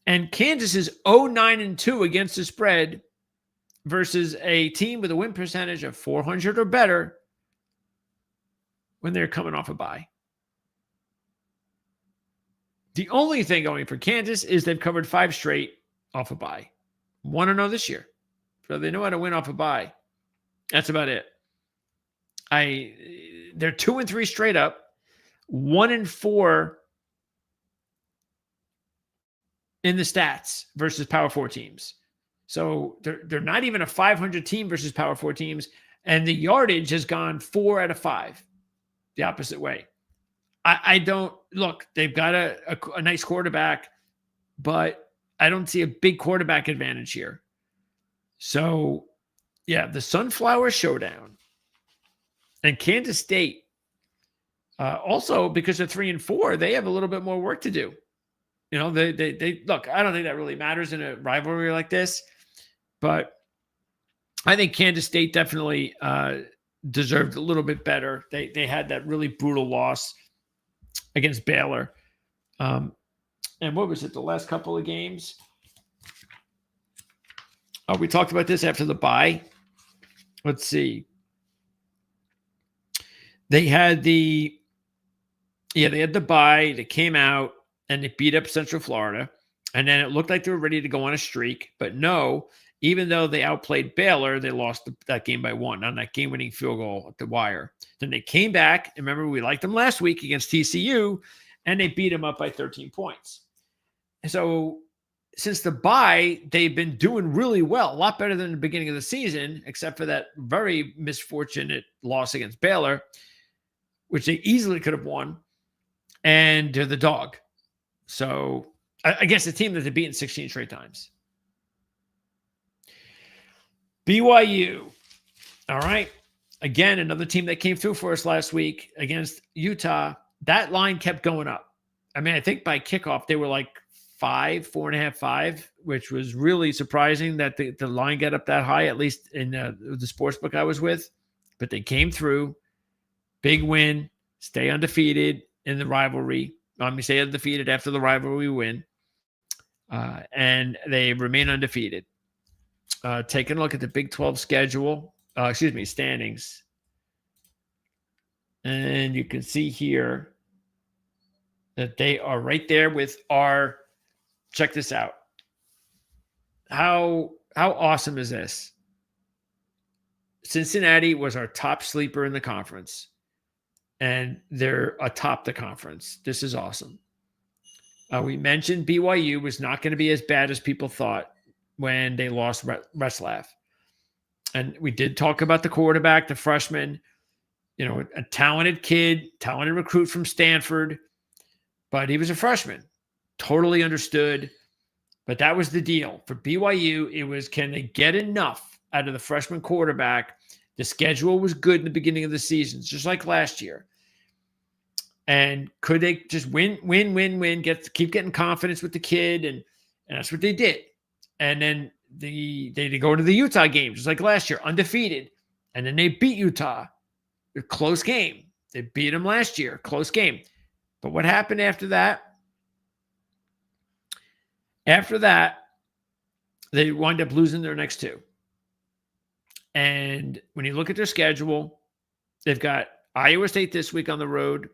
And Kansas is 0-9-2 against the spread versus a team with a win percentage of 400 or better when they're coming off a bye. The only thing going for Kansas is they've covered 5 straight off a bye. 1-0 this year. So they know how to win off a bye. That's about it. They're 2-3 straight up, 1-4 in the stats versus Power 4 teams. So they're not even a 500 team versus Power 4 teams, and the yardage has gone 4 out of 5 the opposite way. I don't look. They've got a nice quarterback, but I don't see a big quarterback advantage here. So, yeah, the Sunflower Showdown. And Kansas State, also because they're 3-4, they have a little bit more work to do. They look. I don't think that really matters in a rivalry like this, but I think Kansas State definitely deserved a little bit better. They had that really brutal loss against Baylor, and what was it? The last couple of games. Oh, we talked about this after the bye. Let's see. They had the bye. They came out and they beat up Central Florida. And then it looked like they were ready to go on a streak. But no, even though they outplayed Baylor, they lost that game by 1 on that game-winning field goal at the wire. Then they came back. And remember, we liked them last week against TCU, and they beat them up by 13 points. And so since the bye, they've been doing really well, a lot better than the beginning of the season, except for that very misfortunate loss against Baylor, which they easily could have won, and they're the dog. So against a team that they've beaten 16 straight times. BYU. All right. Again, another team that came through for us last week against Utah. That line kept going up. I mean, I think by kickoff, they were like 4.5, 5, which was really surprising that the line got up that high, at least in the sports book I was with. But they came through. Big win. Stay undefeated in the rivalry. Stay undefeated after the rivalry win. And they remain undefeated. Taking a look at the Big 12 schedule. Standings. And you can see here that they are right there with our, check this out. How awesome is this? Cincinnati was our top sleeper in the conference. and they're atop the conference. This is awesome. We mentioned BYU was not going to be as bad as people thought when they lost Reslav. And we did talk about the quarterback, the freshman, a talented kid, talented recruit from Stanford, but he was a freshman. Totally understood. But that was the deal. For BYU, it was, can they get enough out of the freshman quarterback? The schedule was good in the beginning of the season, just like last year. And could they just win, keep getting confidence with the kid? And that's what they did. And then they go to the Utah game, just like last year, undefeated. And then they beat Utah. A close game. They beat them last year, close game. But what happened after that? After that, they wind up losing their next two. And when you look at their schedule, they've got Iowa State this week on the road.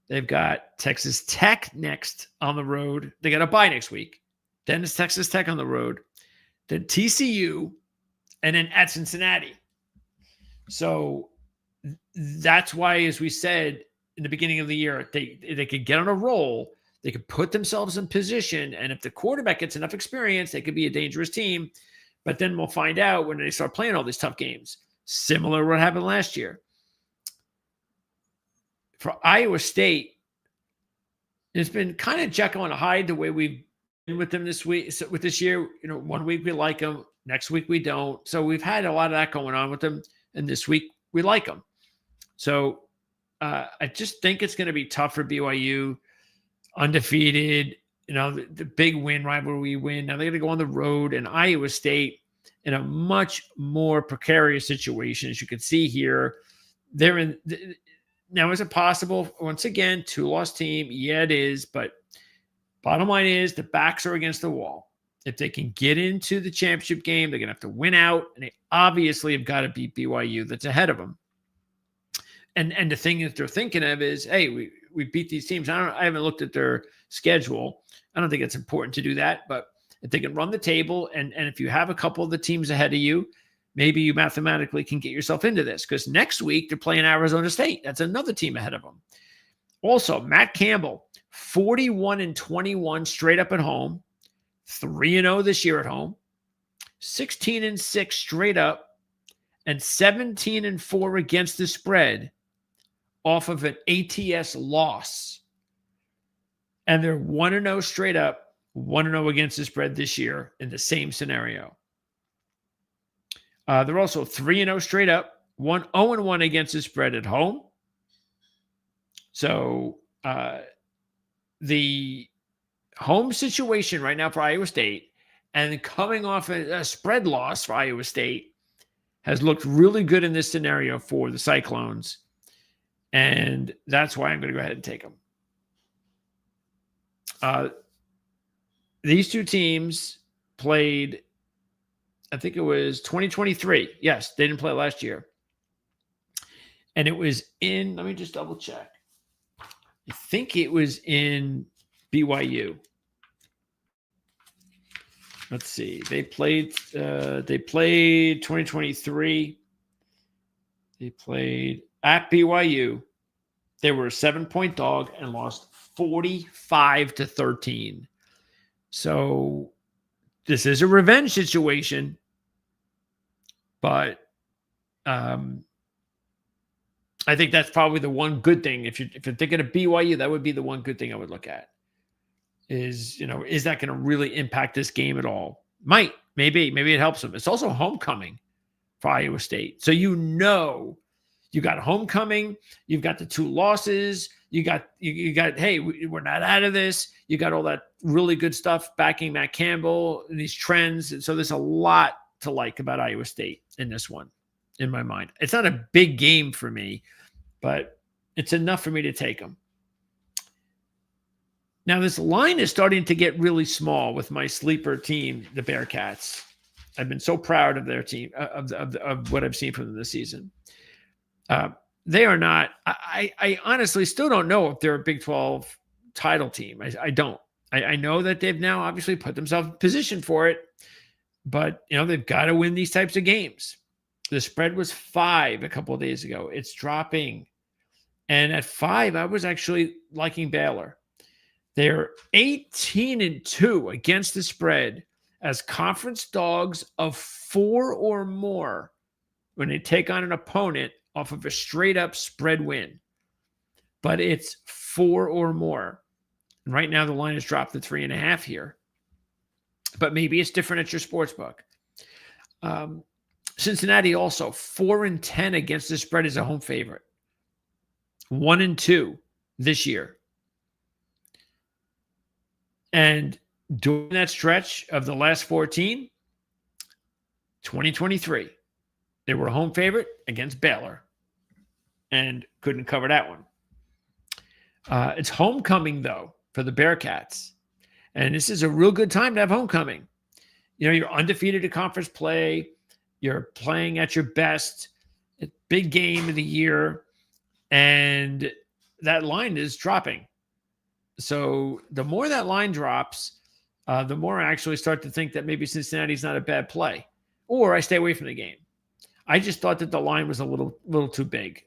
They've got Texas Tech next on the road. They got a bye next week. Then it's Texas Tech on the road. Then TCU, and then at Cincinnati. So that's why, as we said in the beginning of the year, they could get on a roll. They could put themselves in position. And if the quarterback gets enough experience, they could be a dangerous team. But then we'll find out when they start playing all these tough games. Similar to what happened last year. For Iowa State, it's been kind of Jekyll and Hyde the way we've been with them this week. So with this year, 1 week we like them, next week we don't. So we've had a lot of that going on with them. And this week we like them. So I just think it's going to be tough for BYU. Undefeated, the big win rivalry win. Now they're going to go on the road, and Iowa State in a much more precarious situation, as you can see here. They're in. Now, is it possible? Once again, 2-loss team. Yeah, it is. But bottom line is the backs are against the wall. If they can get into the championship game, they're going to have to win out, and they obviously have got to beat BYU that's ahead of them. And the thing that they're thinking of is, hey, we beat these teams. I haven't looked at their schedule. I don't think it's important to do that. But if they can run the table, and if you have a couple of the teams ahead of you, maybe you mathematically can get yourself into this. Because next week they're playing Arizona State. That's another team ahead of them. Also, Matt Campbell, 41-21 straight up at home, 3-0 this year at home, 16-6 straight up, and 17-4 against the spread off of an ATS loss. And they're 1-0 straight up, 1-0 against the spread this year in the same scenario. They're also 3-0 straight up, 0-1 against the spread at home. So the home situation right now for Iowa State, and coming off a spread loss for Iowa State, has looked really good in this scenario for the Cyclones. And that's why I'm going to go ahead and take them. These two teams played, I think it was 2023. Yes, they didn't play last year. And it was in, let me just double check. I think it was in BYU. Let's see. They played 2023. They played at BYU. They were a 7-point dog and lost 45-13. So this is a revenge situation, but I think that's probably the one good thing. If you're thinking of BYU, that would be the one good thing I would look at. Is that going to really impact this game at all? Maybe it helps them. It's also homecoming for Iowa State. So you got homecoming, you've got the 2 losses, you got hey, we're not out of this. You got all that really good stuff backing Matt Campbell and these trends. And so there's a lot to like about Iowa State in this one, in my mind. It's not a big game for me, but it's enough for me to take them. Now, this line is starting to get really small with my sleeper team, the Bearcats. I've been so proud of their team, of what I've seen from them this season. They are not, I honestly still don't know if they're a Big 12 title team. I don't. I know that they've now obviously put themselves in position for it, but they've got to win these types of games. The spread was 5 a couple of days ago. It's dropping. And at 5, I was actually liking Baylor. They're 18-2 against the spread as conference dogs of 4 or more when they take on an opponent off of a straight up spread win. But it's 4 or more. And right now the line has dropped to 3.5 here. But maybe it's different at your sports book. Cincinnati also 4-10 against the spread as a home favorite. 1-2 this year. And during that stretch of the last 14, 2023, they were a home favorite against Baylor and couldn't cover that one. It's homecoming, though, for the Bearcats. And this is a real good time to have homecoming. You know, you're undefeated at conference play. You're playing at your best. It's a big game of the year. And that line is dropping. So the more that line drops, the more I actually start to think that maybe Cincinnati's not a bad play. Or I stay away from the game. I just thought that the line was a little too big.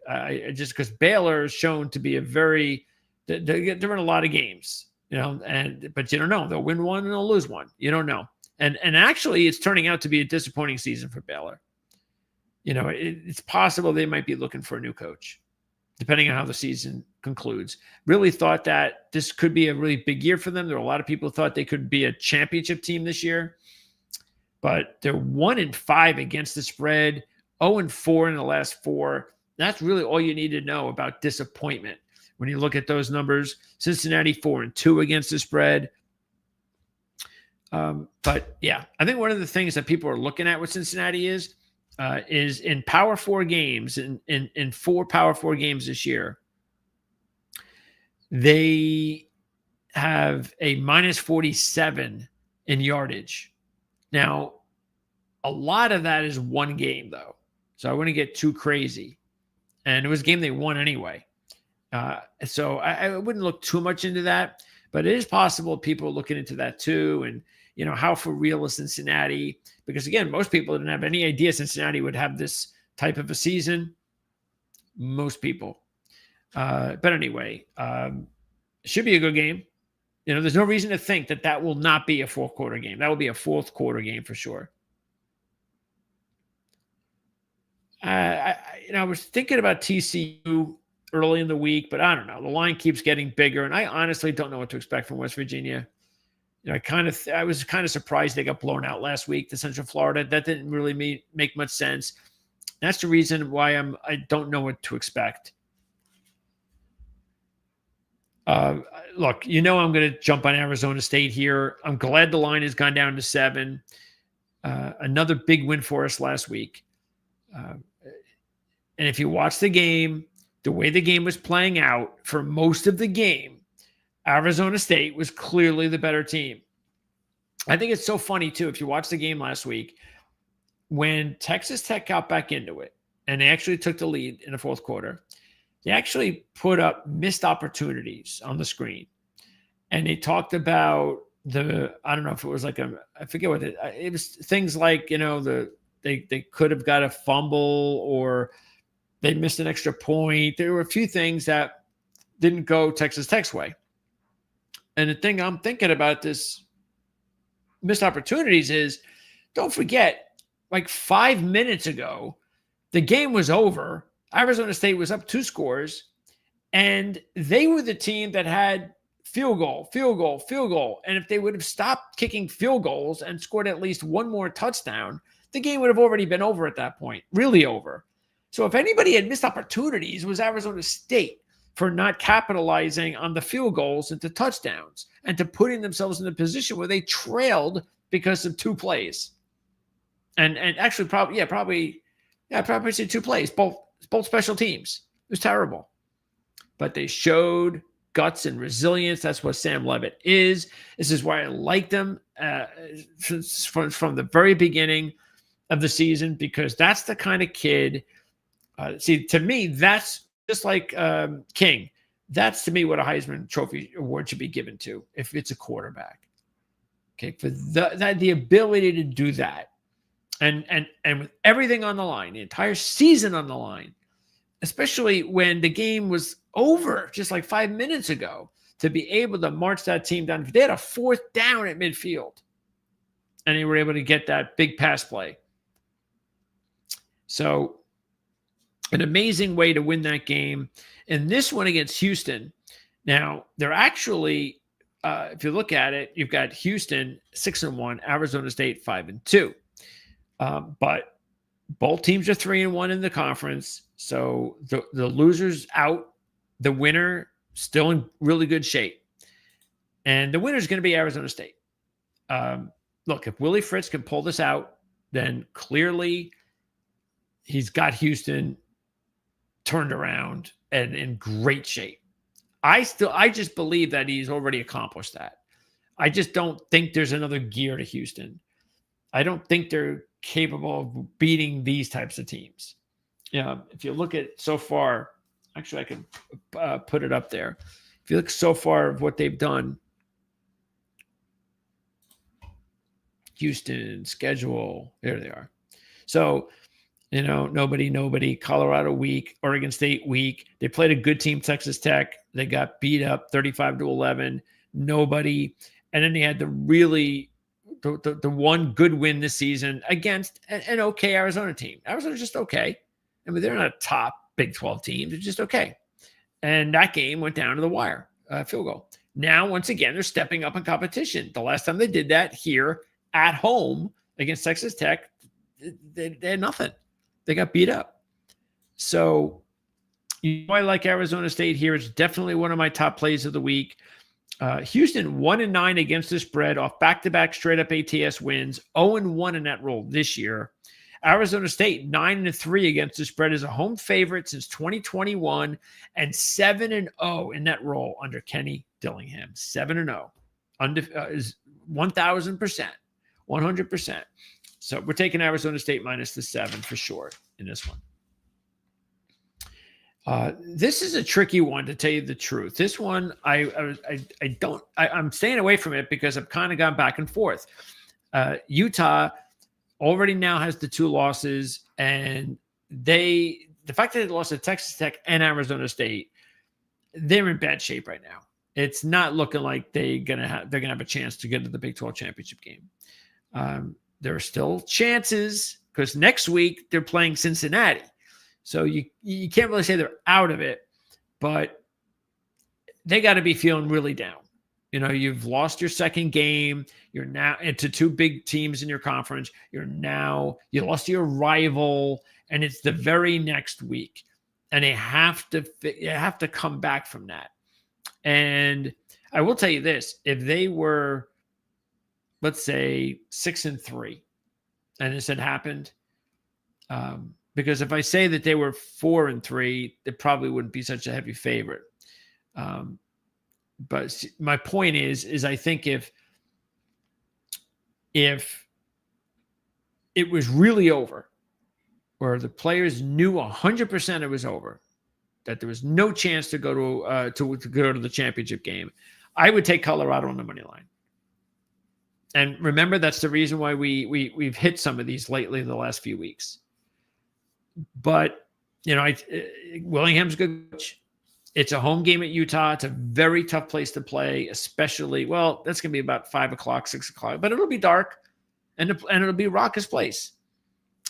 Just because Baylor is shown to be a very – they're in a lot of games. You know, but you don't know. They'll win one and they'll lose one. You don't know. And actually, it's turning out to be a disappointing season for Baylor. You know, it's possible they might be looking for a new coach, depending on how the season concludes. Really thought that this could be a really big year for them. There were a lot of people who thought they could be a championship team this year. But they're 1-5 against the spread, 0-4 in the last 4. That's really all you need to know about disappointment. When you look at those numbers, Cincinnati 4-2 against the spread. But yeah, I think one of the things that people are looking at with Cincinnati is in Power 4 games, in 4 Power 4 games this year, they have a minus 47 in yardage. Now, a lot of that is one game, though. So I wouldn't get too crazy. And it was a game they won anyway. So I wouldn't look too much into that. But it is possible people are looking into that too. And, you know, how for real is Cincinnati? Because, again, most people didn't have any idea Cincinnati would have this type of a season. Most people. But anyway, it should be a good game. You know, there's no reason to think that will not be a fourth quarter game. That will be a fourth quarter game for sure. I was thinking about TCU early in the week, but I don't know. The line keeps getting bigger, and I honestly don't know what to expect from West Virginia. You know, I was kind of surprised they got blown out last week to Central Florida. That didn't really make much sense. That's the reason why I don't know what to expect. Look, you know I'm going to jump on Arizona State here. I'm glad the line has gone down to 7. Another big win for us last week. And if you watch the game, the way the game was playing out for most of the game, Arizona State was clearly the better team. I think it's so funny, too, if you watch the game last week, when Texas Tech got back into it, and they actually took the lead in the fourth quarter, they actually put up missed opportunities on the screen. And they talked about I don't know if it was like I forget what it was, things like, you know, they could have got a fumble or they missed an extra point. There were a few things that didn't go Texas Tech's way. And the thing I'm thinking about this missed opportunities is, don't forget, like 5 minutes ago, the game was over. Arizona State was up 2 scores, and they were the team that had field goal. And if they would have stopped kicking field goals and scored at least one more touchdown, the game would have already been over at that point, really over. So if anybody had missed opportunities, it was Arizona State for not capitalizing on the field goals into touchdowns and to putting themselves in a position where they trailed because of 2 plays. And actually probably say 2 plays, both special teams. It was terrible. But they showed guts and resilience. That's what Sam Levitt is. This is why I liked him from the very beginning of the season, because that's the kind of kid. To me, that's just like King. That's, to me, what a Heisman Trophy award should be given to if it's a quarterback. Okay, for the ability to do that. And with everything on the line, the entire season on the line, especially when the game was over just like 5 minutes ago, to be able to march that team down. They had a 4th down at midfield, and they were able to get that big pass play. So an amazing way to win that game. And this one against Houston, now they're actually, if you look at it, you've got Houston 6-1, Arizona State 5-2. But both teams are 3-1 in the conference. So the loser's out, the winner still in really good shape. And the winner is going to be Arizona State. Look, if Willie Fritz can pull this out, then clearly he's got Houston turned around and in great shape. I just believe that he's already accomplished that. I just don't think there's another gear to Houston. I don't think they're capable of beating these types of teams. If you look at so far, actually I can put it up there. If you look so far of what they've done, Houston schedule, there they are. So, nobody, Colorado weak, Oregon State weak. They played a good team, Texas Tech. They got beat up 35-11, nobody. And then they had the one good win this season against an okay Arizona team. Arizona's just okay. I mean, they're not a top Big 12 team. They're just okay. And that game went down to the wire, field goal. Now, once again, they're stepping up in competition. The last time they did that here at home against Texas Tech, they had nothing. They got beat up. So I like Arizona State here. It's definitely one of my top plays of the week. Houston 1-9 against the spread off back-to-back straight-up ATS wins, 0-1 in that role this year. Arizona State 9-3 against the spread as a home favorite since 2021, and 7-0 in that role under Kenny Dillingham. 7-0 is 1,000%, 100%. So we're taking Arizona State minus the 7 for sure in this one. This is a tricky one, to tell you the truth. This one, I'm staying away from it because I've kind of gone back and forth. Utah already now has the 2 losses, and the fact that they lost to Texas Tech and Arizona State, they're in bad shape right now. It's not looking like they're gonna have a chance to get to the Big 12 championship game. There are still chances because next week they're playing Cincinnati. So you can't really say they're out of it, but they got to be feeling really down. You've lost your second game. You're now into 2 big teams in your conference. You lost to your rival, and it's the very next week. And they have to come back from that. And I will tell you this, if they were, let's say 6-3, and this had happened, because if I say that they were 4-3, it probably wouldn't be such a heavy favorite. But my point is I think if it was really over, or the players knew 100% it was over, that there was no chance to go to the championship game, I would take Colorado on the money line. And remember, that's the reason why we've hit some of these lately in the last few weeks. But Willingham's a good coach. It's a home game at Utah. It's a very tough place to play, especially, that's going to be about 5 o'clock, 6 o'clock, but it'll be dark, and it'll be a raucous place.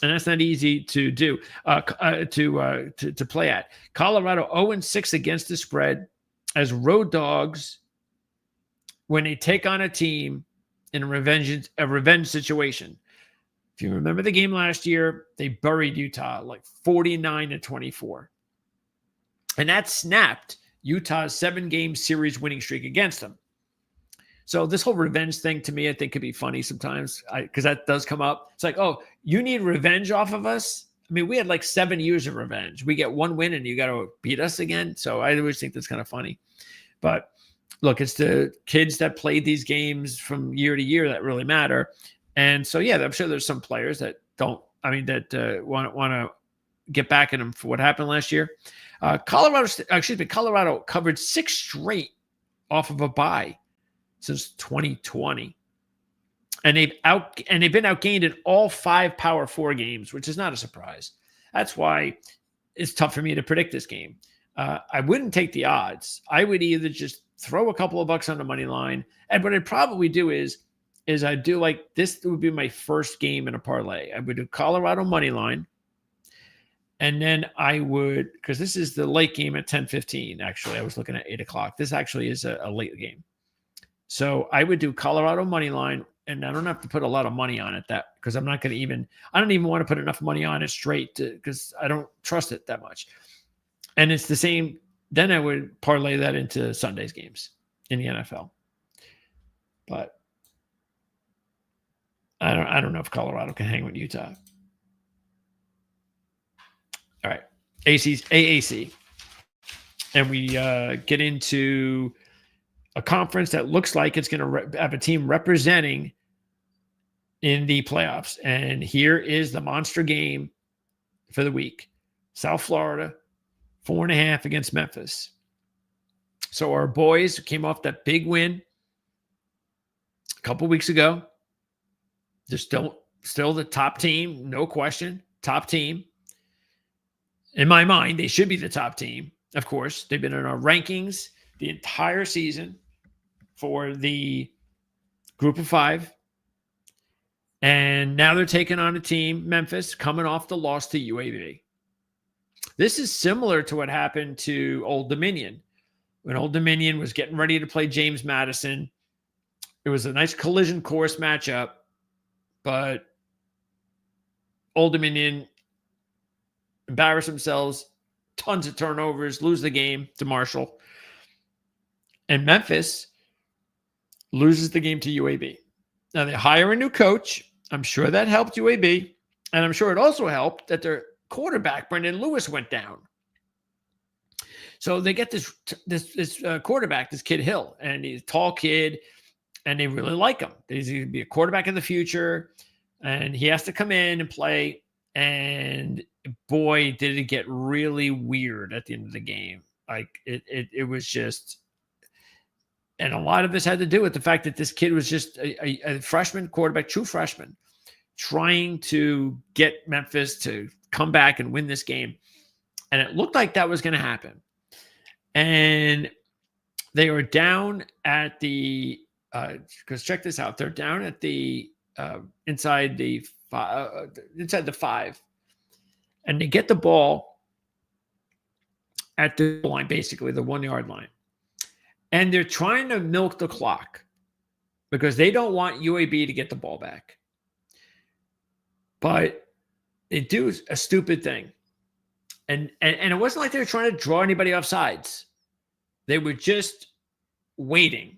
And that's not easy to do, to play at. Colorado 0-6 against the spread as road dogs when they take on a team in a revenge situation. If you remember the game last year, they buried Utah like 49-24. And that snapped Utah's 7-game series winning streak against them. So this whole revenge thing, to me, I think could be funny sometimes, because that does come up. It's like, oh, you need revenge off of us? I mean, we had like 7 years of revenge. We get 1 win and you got to beat us again. So I always think that's kind of funny. But look, it's the kids that played these games from year to year that really matter. And so, yeah, I'm sure there's some players that want to get back at them for what happened last year. Colorado covered 6 straight off of a bye since 2020. And they've been outgained in all 5 Power 4 games, which is not a surprise. That's why it's tough for me to predict this game. I wouldn't take the odds. I would either just throw a couple of bucks on the money line. And what I'd probably do is I'd do like this would be my first game in a parlay. I would do Colorado money line. And then I would, because this is the late game at 10:15. Actually, I was looking at 8 o'clock. This actually is a late game. So I would do Colorado money line, and I don't have to put a lot of money on it because I'm not going to I don't even want to put enough money on it straight because I don't trust it that much. And it's the same. Then I would parlay that into Sunday's games in the NFL. But I don't know if Colorado can hang with Utah. All right, AAC. And we get into a conference that looks like it's going to have a team representing in the playoffs. And here is the monster game for the week. South Florida, 4.5 against Memphis. So our boys came off that big win a couple weeks ago. They're still the top team, no question, top team. In my mind, they should be the top team. Of course, they've been in our rankings the entire season for the group of 5. And now they're taking on a team, Memphis, coming off the loss to UAB. This is similar to what happened to Old Dominion. When Old Dominion was getting ready to play James Madison, it was a nice collision course matchup, but Old Dominion embarrass themselves, tons of turnovers, lose the game to Marshall. And Memphis loses the game to UAB. Now they hire a new coach. I'm sure that helped UAB. And I'm sure it also helped that their quarterback, Brendan Lewis, went down. So they get this quarterback, this kid Hill, and he's a tall kid, and they really like him. He's going to be a quarterback in the future, and he has to come in and play. And boy, did it get really weird at the end of the game. Like it was just, and a lot of this had to do with the fact that this kid was just a freshman quarterback, true freshman, trying to get Memphis to come back and win this game. And it looked like that was going to happen. And they were down at the, because check this out, they're down at the, inside the 5, and they get the ball at the line, basically the 1-yard line. And they're trying to milk the clock because they don't want UAB to get the ball back. But they do a stupid thing. And it wasn't like they were trying to draw anybody off sides. They were just waiting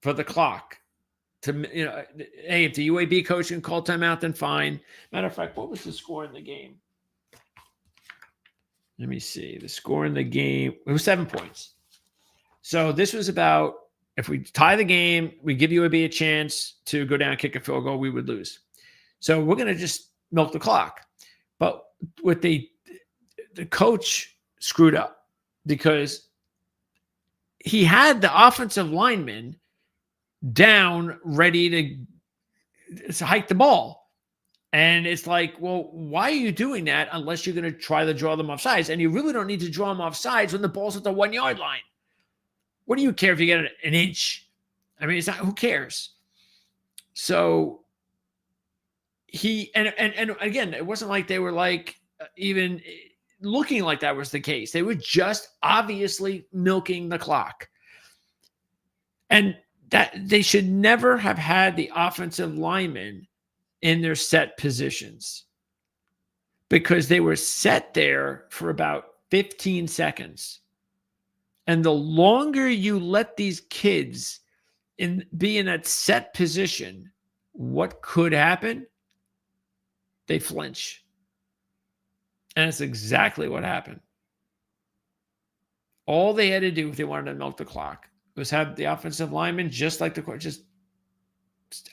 for the clock to, hey, if the UAB coach can call timeout, then fine. Matter of fact, what was the score in the game? Let me see. The score in the game, it was 7 points. So this was about, if we tie the game, we give UAB a chance to go down and kick a field goal, we would lose. So we're going to just milk the clock. But what the coach screwed up because he had the offensive lineman down ready to hike the ball. And it's like, well, why are you doing that unless you're going to try to draw them off sides? And you really don't need to draw them off sides when the ball's at the 1-yard line. What do you care if you get an inch? I mean, it's not, who cares? So and again, it wasn't like they were like even looking like that was the case. They were just obviously milking the clock. And that they should never have had the offensive linemen in their set positions because they were set there for about 15 seconds. And the longer you let these kids be in that set position, what could happen? They flinch. And that's exactly what happened. All they had to do if they wanted to milk the clock was have the offensive lineman just like the coach, just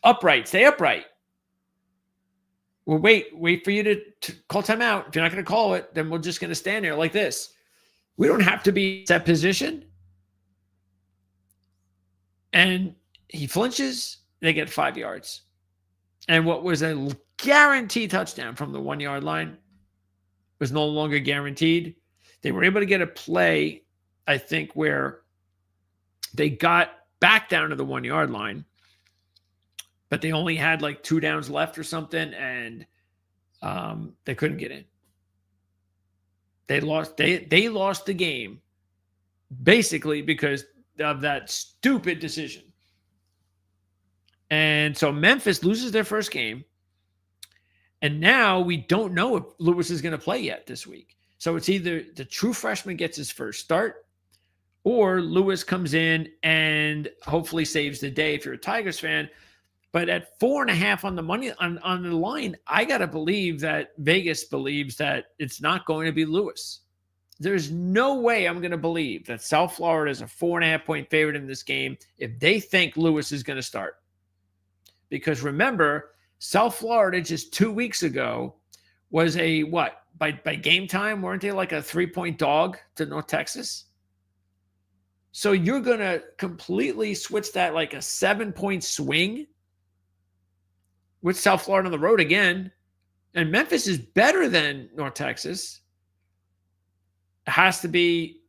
upright, stay upright. Well, wait for you to call timeout. If you're not going to call it, then we're just going to stand there like this. We don't have to be in that position. And he flinches, they get 5 yards. And what was a guaranteed touchdown from the 1-yard line was no longer guaranteed. They were able to get a play, I think, where they got back down to the 1 yard line, but they only had like 2 downs left or something, and they couldn't get in. They lost. They lost the game basically because of that stupid decision. And so Memphis loses their first game, and now we don't know if Lewis is going to play yet this week. So it's either the true freshman gets his first start, or Lewis comes in and hopefully saves the day if you're a Tigers fan. But at 4.5 on the money on the line, I got to believe that Vegas believes that it's not going to be Lewis. There's no way I'm going to believe that South Florida is a 4.5-point favorite in this game if they think Lewis is going to start. Because remember, South Florida just 2 weeks ago was a what? By game time, weren't they like a 3-point dog to North Texas? So you're going to completely switch that like a 7-point swing with South Florida on the road again. And Memphis is better than North Texas. It has to be,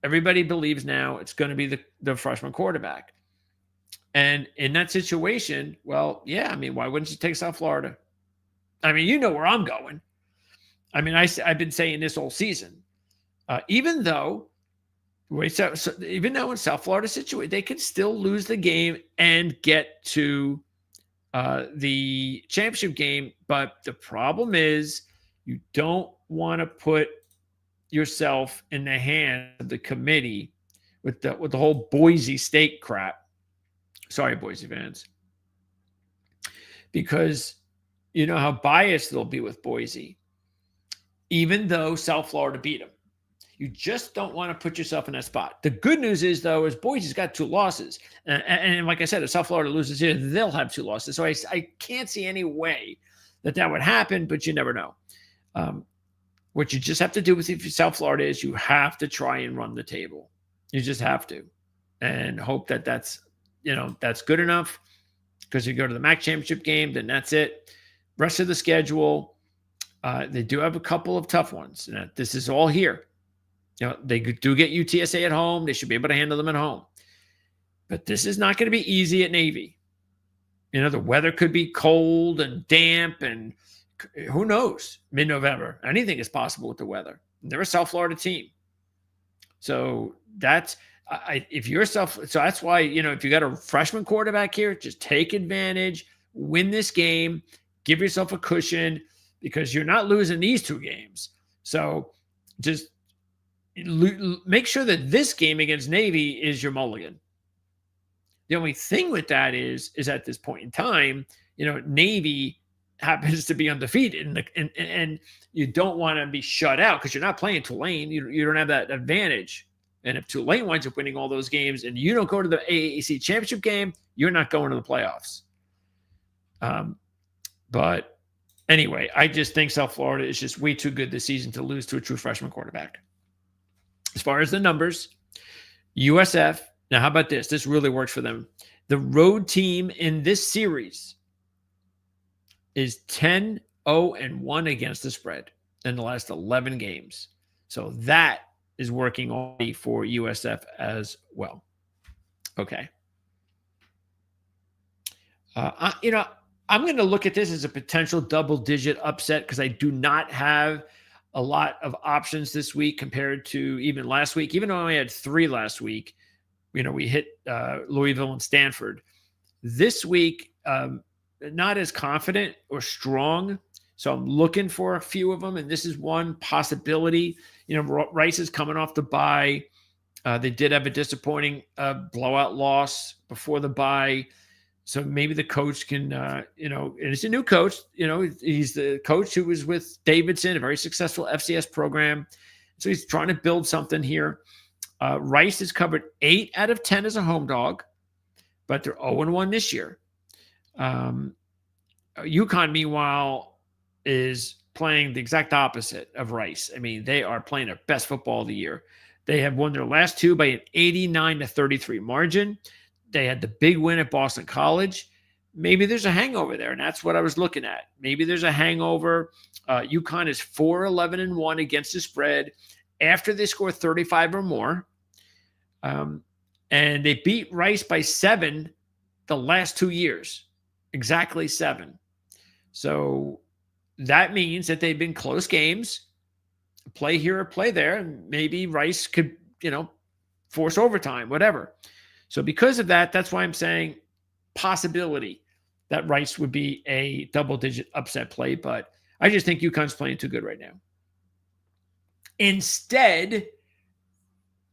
everybody believes now it's going to be the freshman quarterback. And in that situation, well, yeah, I mean, why wouldn't you take South Florida? I mean, you know where I'm going. I mean, I've been saying this whole season. Even though in South Florida situation, they can still lose the game and get to the championship game. But the problem is you don't want to put yourself in the hands of the committee with the whole Boise State crap. Sorry, Boise fans. Because you know how biased they'll be with Boise, even though South Florida beat them. You just don't want to put yourself in that spot. The good news is, though, is Boise's got 2 losses. And like I said, if South Florida loses here, they'll have 2 losses. So I can't see any way that would happen, but you never know. What you just have to do with South Florida is you have to try and run the table. You just have to. And hope that's good enough. Because you go to the MAC championship game, then that's it. Rest of the schedule, they do have a couple of tough ones. And this is all here. They do get UTSA at home. They should be able to handle them at home. But this is not going to be easy at Navy. The weather could be cold and damp, and who knows, mid-November. Anything is possible with the weather. They're a South Florida team. So that's so that's why, if you got a freshman quarterback here, just take advantage, win this game, give yourself a cushion, because you're not losing these 2 games. So just make sure that this game against Navy is your mulligan. The only thing with that is at this point in time, Navy happens to be undefeated, and you don't want to be shut out because you're not playing Tulane. You don't have that advantage. And if Tulane winds up winning all those games and you don't go to the AAC championship game, you're not going to the playoffs. But anyway, I just think South Florida is just way too good this season to lose to a true freshman quarterback. As far as the numbers, USF, now how about this? This really works for them. The road team in this series is 10-0-1 against the spread in the last 11 games. So that is working already for USF as well. Okay. I'm going to look at this as a potential double-digit upset because I do not have a lot of options this week compared to even last week. Even though I had 3 last week, we hit Louisville and Stanford. This week, not as confident or strong. So I'm looking for a few of them, and this is one possibility. Rice is coming off the bye. They did have a disappointing blowout loss before the bye. So maybe the coach can, and it's a new coach. He's the coach who was with Davidson, a very successful FCS program. So he's trying to build something here. Rice has covered 8 out of 10 as a home dog, but they're 0-1 this year. UConn, meanwhile, is playing the exact opposite of Rice. I mean, they are playing their best football of the year. They have won their last 2 by an 89-33 margin. They had the big win at Boston College. Maybe there's a hangover there, and that's what I was looking at. Maybe there's a hangover. UConn is 4-11-1 against the spread, after they score 35 or more. And they beat Rice by 7 the last 2 years, exactly 7. So that means that they've been close games, play here or play there, and maybe Rice could, force overtime, whatever. So because of that, that's why I'm saying possibility that Rice would be a double-digit upset play, but I just think UConn's playing too good right now. Instead,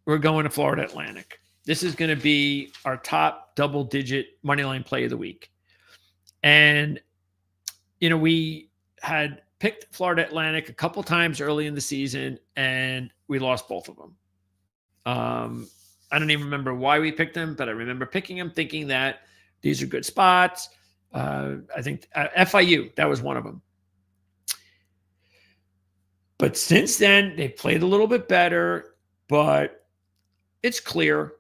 we're going to Florida Atlantic. This is going to be our top double-digit moneyline play of the week. And, we had picked Florida Atlantic a couple times early in the season, and we lost both of them. I don't even remember why we picked them, but I remember picking them thinking that these are good spots. I think FIU, that was one of them. But since then, they played a little bit better, but it's clear,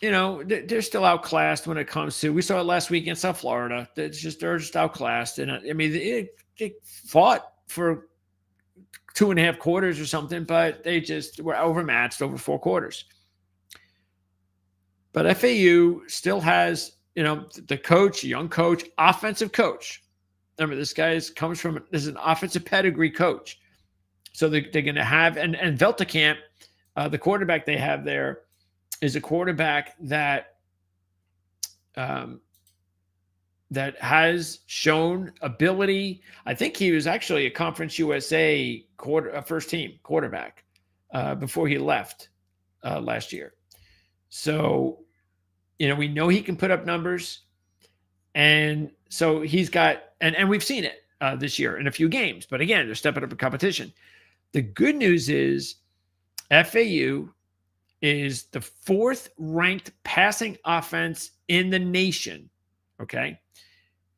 they're still outclassed when it comes to, we saw it last week against South Florida. They're just outclassed. And I mean, they fought for 2.5 quarters or something, but they just were overmatched over 4 quarters. But FAU still has, the coach, young coach, offensive coach. Remember, this is an offensive pedigree coach. So they're going to have, and Veltekamp, the quarterback they have there, is a quarterback that that has shown ability. I think he was actually a Conference USA first team quarterback before he left last year. So, we know he can put up numbers, and so he's got, and we've seen it this year in a few games. But again, they're stepping up in competition. The good news is FAU is the 4th ranked passing offense in the nation. Okay.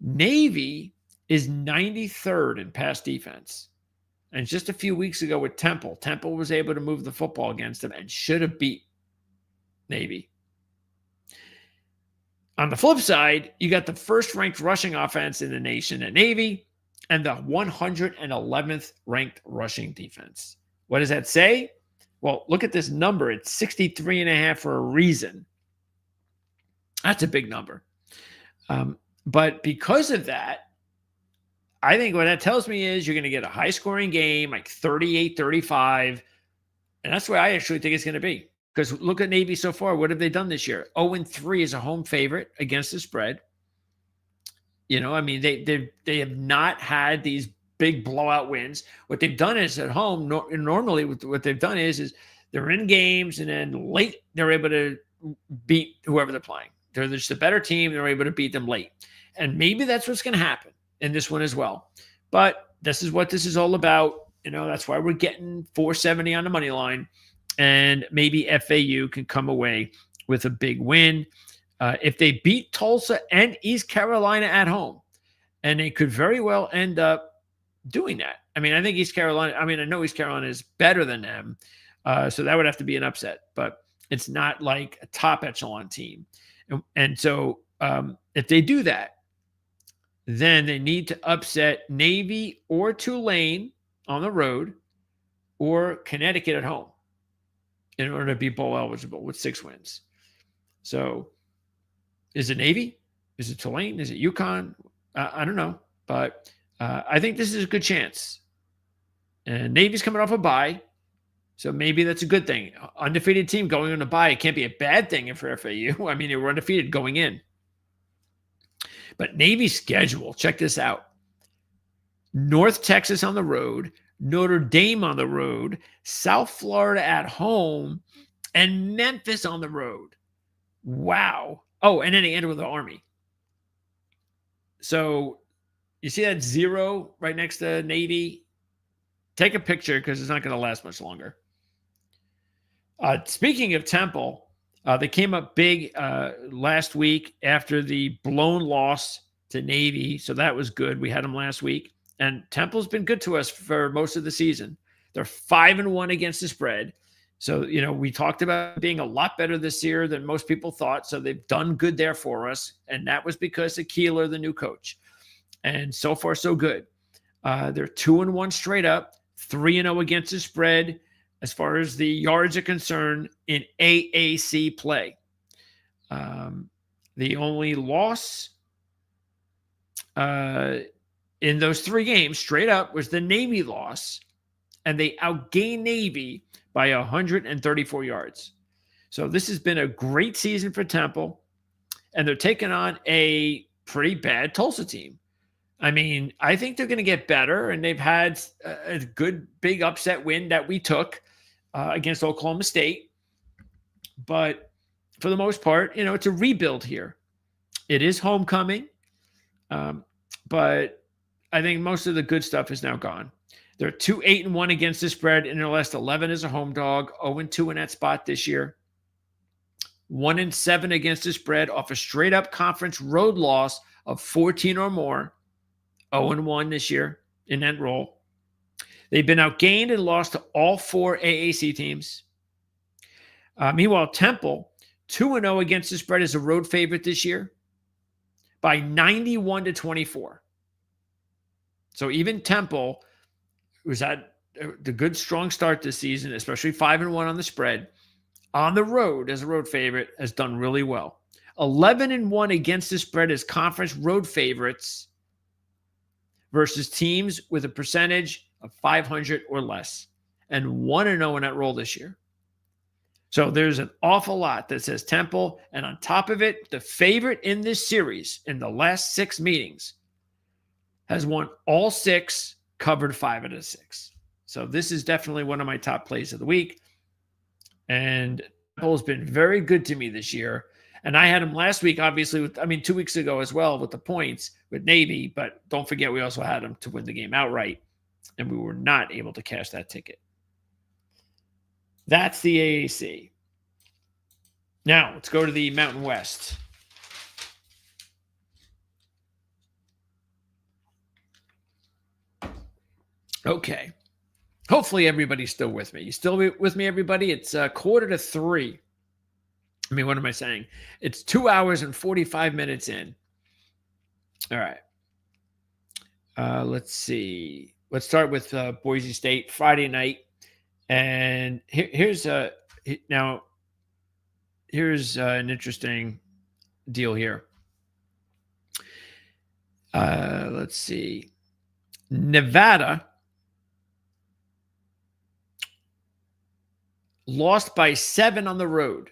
Navy is 93rd in pass defense. And just a few weeks ago with Temple was able to move the football against them and should have beat Navy. On the flip side, you got the 1st ranked rushing offense in the nation at Navy and the 111th ranked rushing defense. What does that say? Well, look at this number. It's 63.5 for a reason. That's a big number. But because of that, I think what that tells me is you're going to get a high-scoring game, like 38-35, and that's where I actually think it's going to be. Because look at Navy so far. What have they done this year? 0-3 is a home favorite against the spread. They have not had these big blowout wins. What they've done is at home, normally what they've done is they're in games, and then late they're able to beat whoever they're playing. They're just a better team. They're able to beat them late. And maybe that's what's going to happen in this one as well. But this is what this is all about. That's why we're getting 470 on the money line. And maybe FAU can come away with a big win. If they beat Tulsa and East Carolina at home, and they could very well end up doing that. I mean, I think I know East Carolina is better than them. So that would have to be an upset, but it's not like a top echelon team. And so if they do that, then they need to upset Navy or Tulane on the road or Connecticut at home in order to be bowl eligible with 6 wins. So is it Navy? Is it Tulane? Is it UConn? I don't know, but I think this is a good chance. And Navy's coming off a bye, so maybe that's a good thing. Undefeated team going on a bye, it can't be a bad thing for FAU. I mean, they were undefeated going in. But Navy's schedule, check this out. North Texas on the road, Notre Dame on the road, South Florida at home, and Memphis on the road. Wow. Oh, and then they ended with the Army. So you see that 0 right next to Navy? Take a picture because it's not going to last much longer. Speaking of Temple, they came up big last week after the blown loss to Navy. So that was good. We had them last week. And Temple's been good to us for most of the season. They're 5-1 against the spread. So, we talked about being a lot better this year than most people thought. So they've done good there for us. And that was because of Keeler, the new coach. And so far, so good. They're 2-1 straight up, 3-0 against the spread. as far as the yards are concerned in AAC play. The only loss in those 3 games straight up was the Navy loss, and they outgained Navy by 134 yards. So this has been a great season for Temple, and they're taking on a pretty bad Tulsa team. I mean, I think they're going to get better, and they've had a good big upset win that we took against Oklahoma State. But for the most part, it's a rebuild here. It is homecoming, but I think most of the good stuff is now gone. They're 2-8-1 against the spread in their last 11 as a home dog, 0-2 in that spot this year. 1-7 against the spread off a straight-up conference road loss of 14 or more. 0-1 this year in that role. They've been outgained and lost to all 4 AAC teams. Meanwhile, Temple, 2-0 against the spread as a road favorite this year by 91-24. So even Temple, who's had the good, strong start this season, especially 5-1 on the spread, on the road as a road favorite, has done really well. 11-1 against the spread as conference road favorites versus teams with a percentage of 500 or less, and 1-0 in that role this year. So there's an awful lot that says Temple, and on top of it, the favorite in this series in the last 6 meetings has won all 6, covered 5 of the 6. So this is definitely one of my top plays of the week. And Temple has been very good to me this year. And I had him last week, obviously, 2 weeks ago as well with the points with Navy. But don't forget, we also had him to win the game outright. And we were not able to cash that ticket. That's the AAC. Now, let's go to the Mountain West. Okay. Hopefully everybody's still with me. You still with me, everybody? It's 2:45. What am I saying? It's 2 hours and 45 minutes in. All right. Let's see. Let's start with Boise State Friday night. And here's an interesting deal here. Let's see. Nevada lost by 7 on the road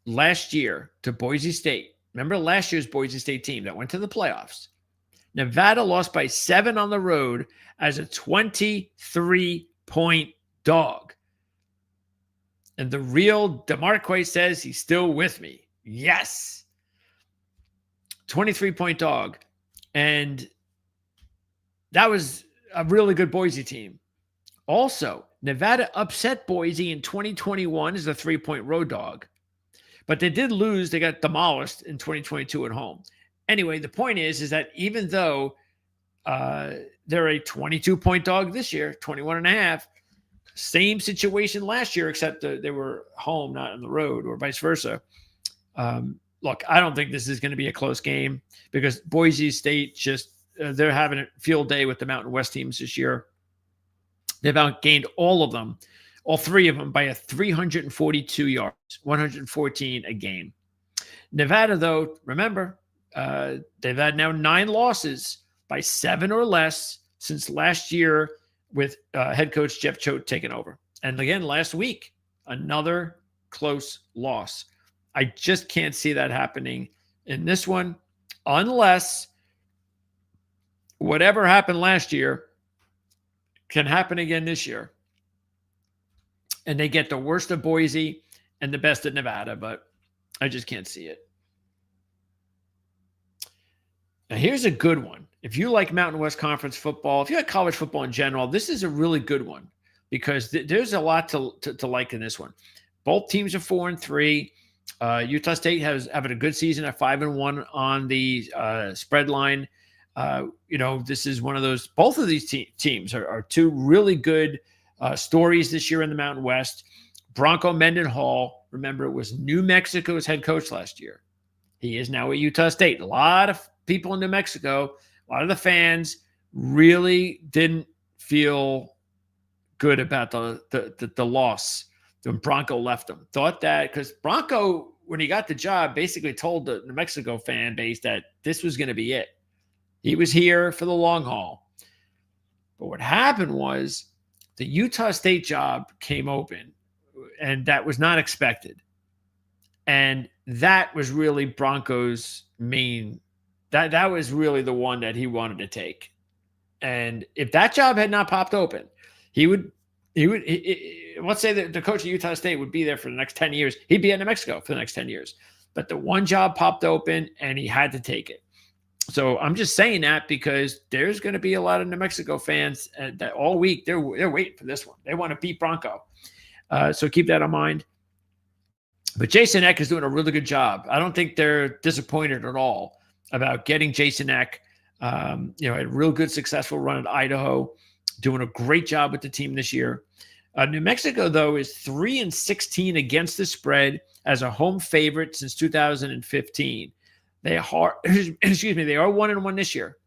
last year to Boise State. Remember last year's Boise State team that went to the playoffs? Nevada lost by 7 on the road as a 23-point dog. And the real DeMarquay says he's still with me. Yes. 23-point dog. And that was a really good Boise team. Also, Nevada upset Boise in 2021 as a 3-point road dog. But they did lose. They got demolished in 2022 at home. Anyway, the point is that even though they're a 22-point dog this year, 21.5, same situation last year, except they were home, not on the road, or vice versa. Look, I don't think this is going to be a close game because Boise State they're having a field day with the Mountain West teams this year. They've outgained all of them, all 3 of them, by 342 yards, 114 a game. Nevada, though, remember, they've had now 9 losses by 7 or less since last year with head coach Jeff Choate taking over. And again, last week, another close loss. I just can't see that happening in this one unless whatever happened last year can happen again this year. And they get the worst of Boise and the best of Nevada, but I just can't see it. Now, here's a good one. If you like Mountain West Conference football, if you like college football in general, this is a really good one because there's a lot to like in this one. Both teams are 4-3. Utah State having a good season at 5-1 on the spread line. This is one of those. Both of these teams are 2 really good stories this year in the Mountain West. Bronco Mendenhall, remember, was New Mexico's head coach last year. He is now at Utah State. A lot of people in New Mexico, a lot of the fans really didn't feel good about the loss when Bronco left him. Thought that because Bronco, when he got the job, basically told the New Mexico fan base that this was going to be it. He was here for the long haul. But what happened was the Utah State job came open, and that was not expected. And that was really Bronco's main, that was really the one that he wanted to take. And if that job had not popped open, let's say that the coach of Utah State would be there for the next 10 years. He'd be in New Mexico for the next 10 years. But the one job popped open and he had to take it. So I'm just saying that because there's going to be a lot of New Mexico fans that all week they're waiting for this one. They want to beat Bronco. So keep that in mind. But Jason Eck is doing a really good job. I don't think they're disappointed at all about getting Jason Eck. A real good, successful run at Idaho, doing a great job with the team this year. New Mexico, though, is 3-16 against the spread as a home favorite since 2015. They are 1-1 this year,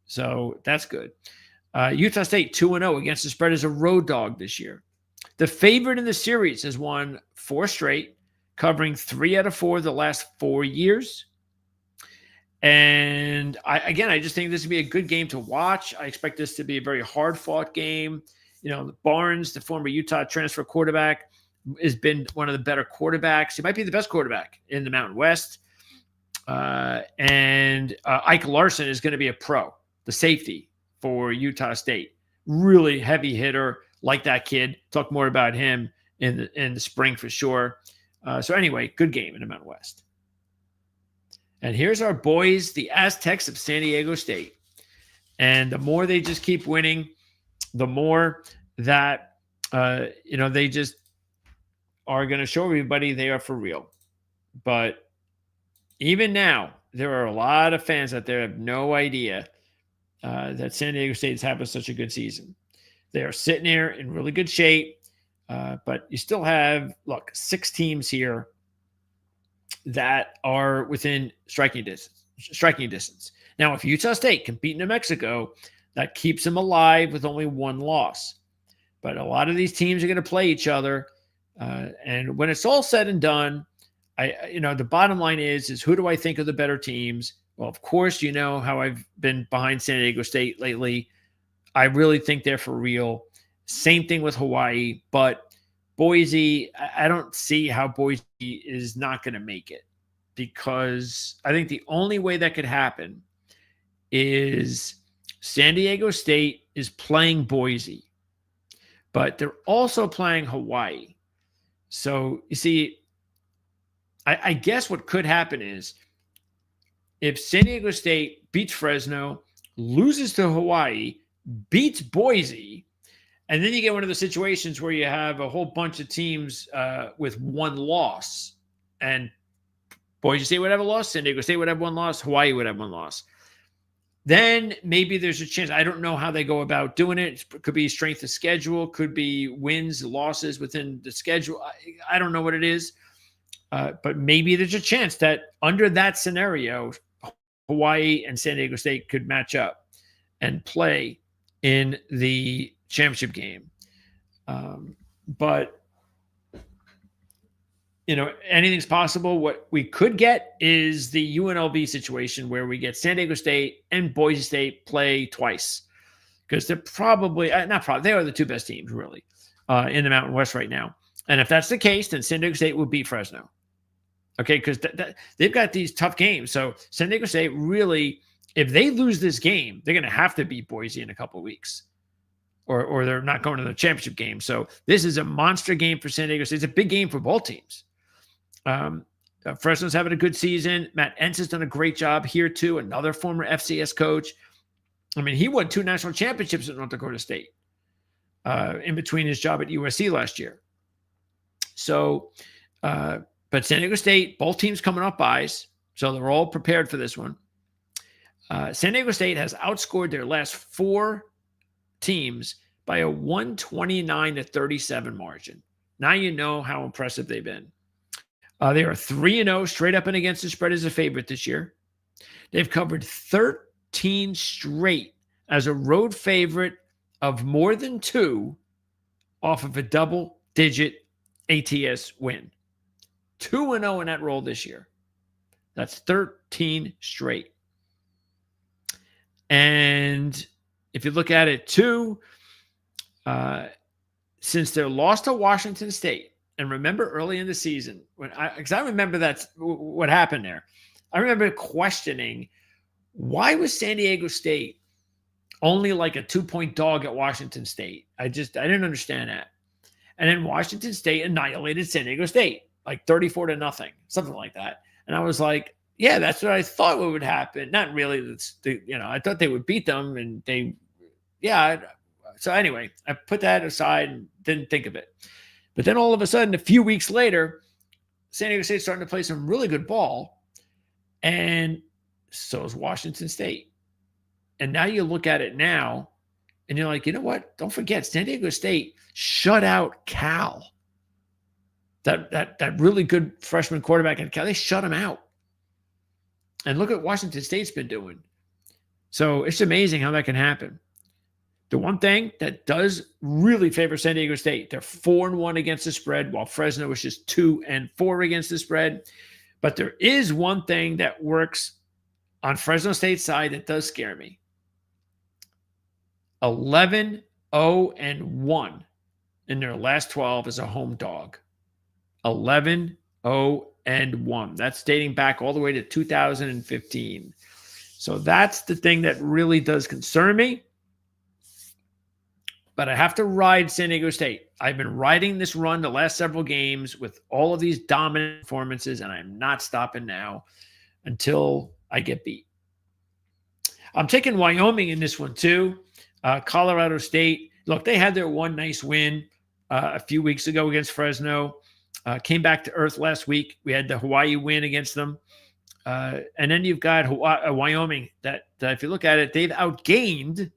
so that's good. Utah State 2-0 against the spread as a road dog this year. The favorite in the series has won 4 straight, covering 3 out of 4 the last 4 years. And I just think this would be a good game to watch. I expect this to be a very hard-fought game. Barnes, the former Utah transfer quarterback, has been one of the better quarterbacks. He might be the best quarterback in the Mountain West. And Ike Larson is going to be a pro, the safety for Utah State. Really heavy hitter, like that kid. Talk more about him in the spring for sure. So anyway, good game in the Mountain West. And here's our boys, the Aztecs of San Diego State. And the more they just keep winning, the more that, they just are going to show everybody they are for real. But even now, there are a lot of fans out there who have no idea that San Diego State is having such a good season. They are sitting here in really good shape, but you still have, 6 teams here that are within striking distance. Now, if Utah State can beat New Mexico, that keeps them alive with only 1 loss. But a lot of these teams are going to play each other. And when it's all said and done, the bottom line is who do I think are the better teams? Well, of course, you know how I've been behind San Diego State lately. I really think they're for real. Same thing with Hawaii, but Boise, I don't see how Boise is not going to make it, because I think the only way that could happen is San Diego State is playing Boise, but they're also playing Hawaii. So you see, I guess what could happen is if San Diego State beats Fresno, loses to Hawaii, beats Boise, and then you get one of the situations where you have a whole bunch of teams with 1 loss, and Boise State would have a loss, San Diego State would have 1 loss, Hawaii would have 1 loss. Then maybe there's a chance. I don't know how they go about doing it. It could be strength of schedule, could be wins, losses within the schedule. I don't know what it is. But maybe there's a chance that under that scenario, Hawaii and San Diego State could match up and play in the championship game. But anything's possible. What we could get is the UNLV situation where we get San Diego State and Boise State play twice, because they're probably they are the 2 best teams really in the Mountain West right now. And if that's the case, then San Diego State will beat Fresno. Okay, because they've got these tough games. So San Diego State really, if they lose this game, they're going to have to beat Boise in a couple of weeks, or they're not going to the championship game. So this is a monster game for San Diego State. It's a big game for both teams. Fresno's having a good season. Matt Entz has done a great job here too. Another former FCS coach. I mean, he won 2 national championships at North Dakota State in between his job at USC last year. So, but San Diego State, both teams coming off buys, so they're all prepared for this one. San Diego State has outscored their last 4 teams by a 129-37 margin. Now you know how impressive they've been. They are 3-0 straight up and against the spread as a favorite this year. They've covered 13 straight as a road favorite of more than 2 off of a double-digit ATS win. 2-0 in that role this year. That's 13 straight. And if you look at it too, since their loss to Washington State, and remember early in the season, because I remember that's what happened there. I remember questioning, why was San Diego State only like a 2-point dog at Washington State? I didn't understand that. And then Washington State annihilated San Diego State, like 34-0, something like that. And I was like, yeah, that's what I thought would happen. Not really. I thought they would beat them, and so anyway, I put that aside and didn't think of it. But then all of a sudden, a few weeks later, San Diego State's starting to play some really good ball, and so is Washington State. And now you look at it now, and you're like, you know what? Don't forget, San Diego State shut out Cal. That really good freshman quarterback in Cal, they shut him out. And look at Washington State's been doing. So it's amazing how that can happen. The one thing that does really favor San Diego State, they're 4-1 against the spread, while Fresno is just 2-4 against the spread. But there is one thing that works on Fresno State's side that does scare me. 11-0-1 in their last 12 as a home dog. 11-0-1. That's dating back all the way to 2015. So that's the thing that really does concern me. But I have to ride San Diego State. I've been riding this run the last several games with all of these dominant performances, and I'm not stopping now until I get beat. I'm taking Wyoming in this one too. Colorado State, look, they had their one nice win a few weeks ago against Fresno. Came back to earth last week. We had the Hawaii win against them. And then you've got Wyoming that if you look at it, they've outgained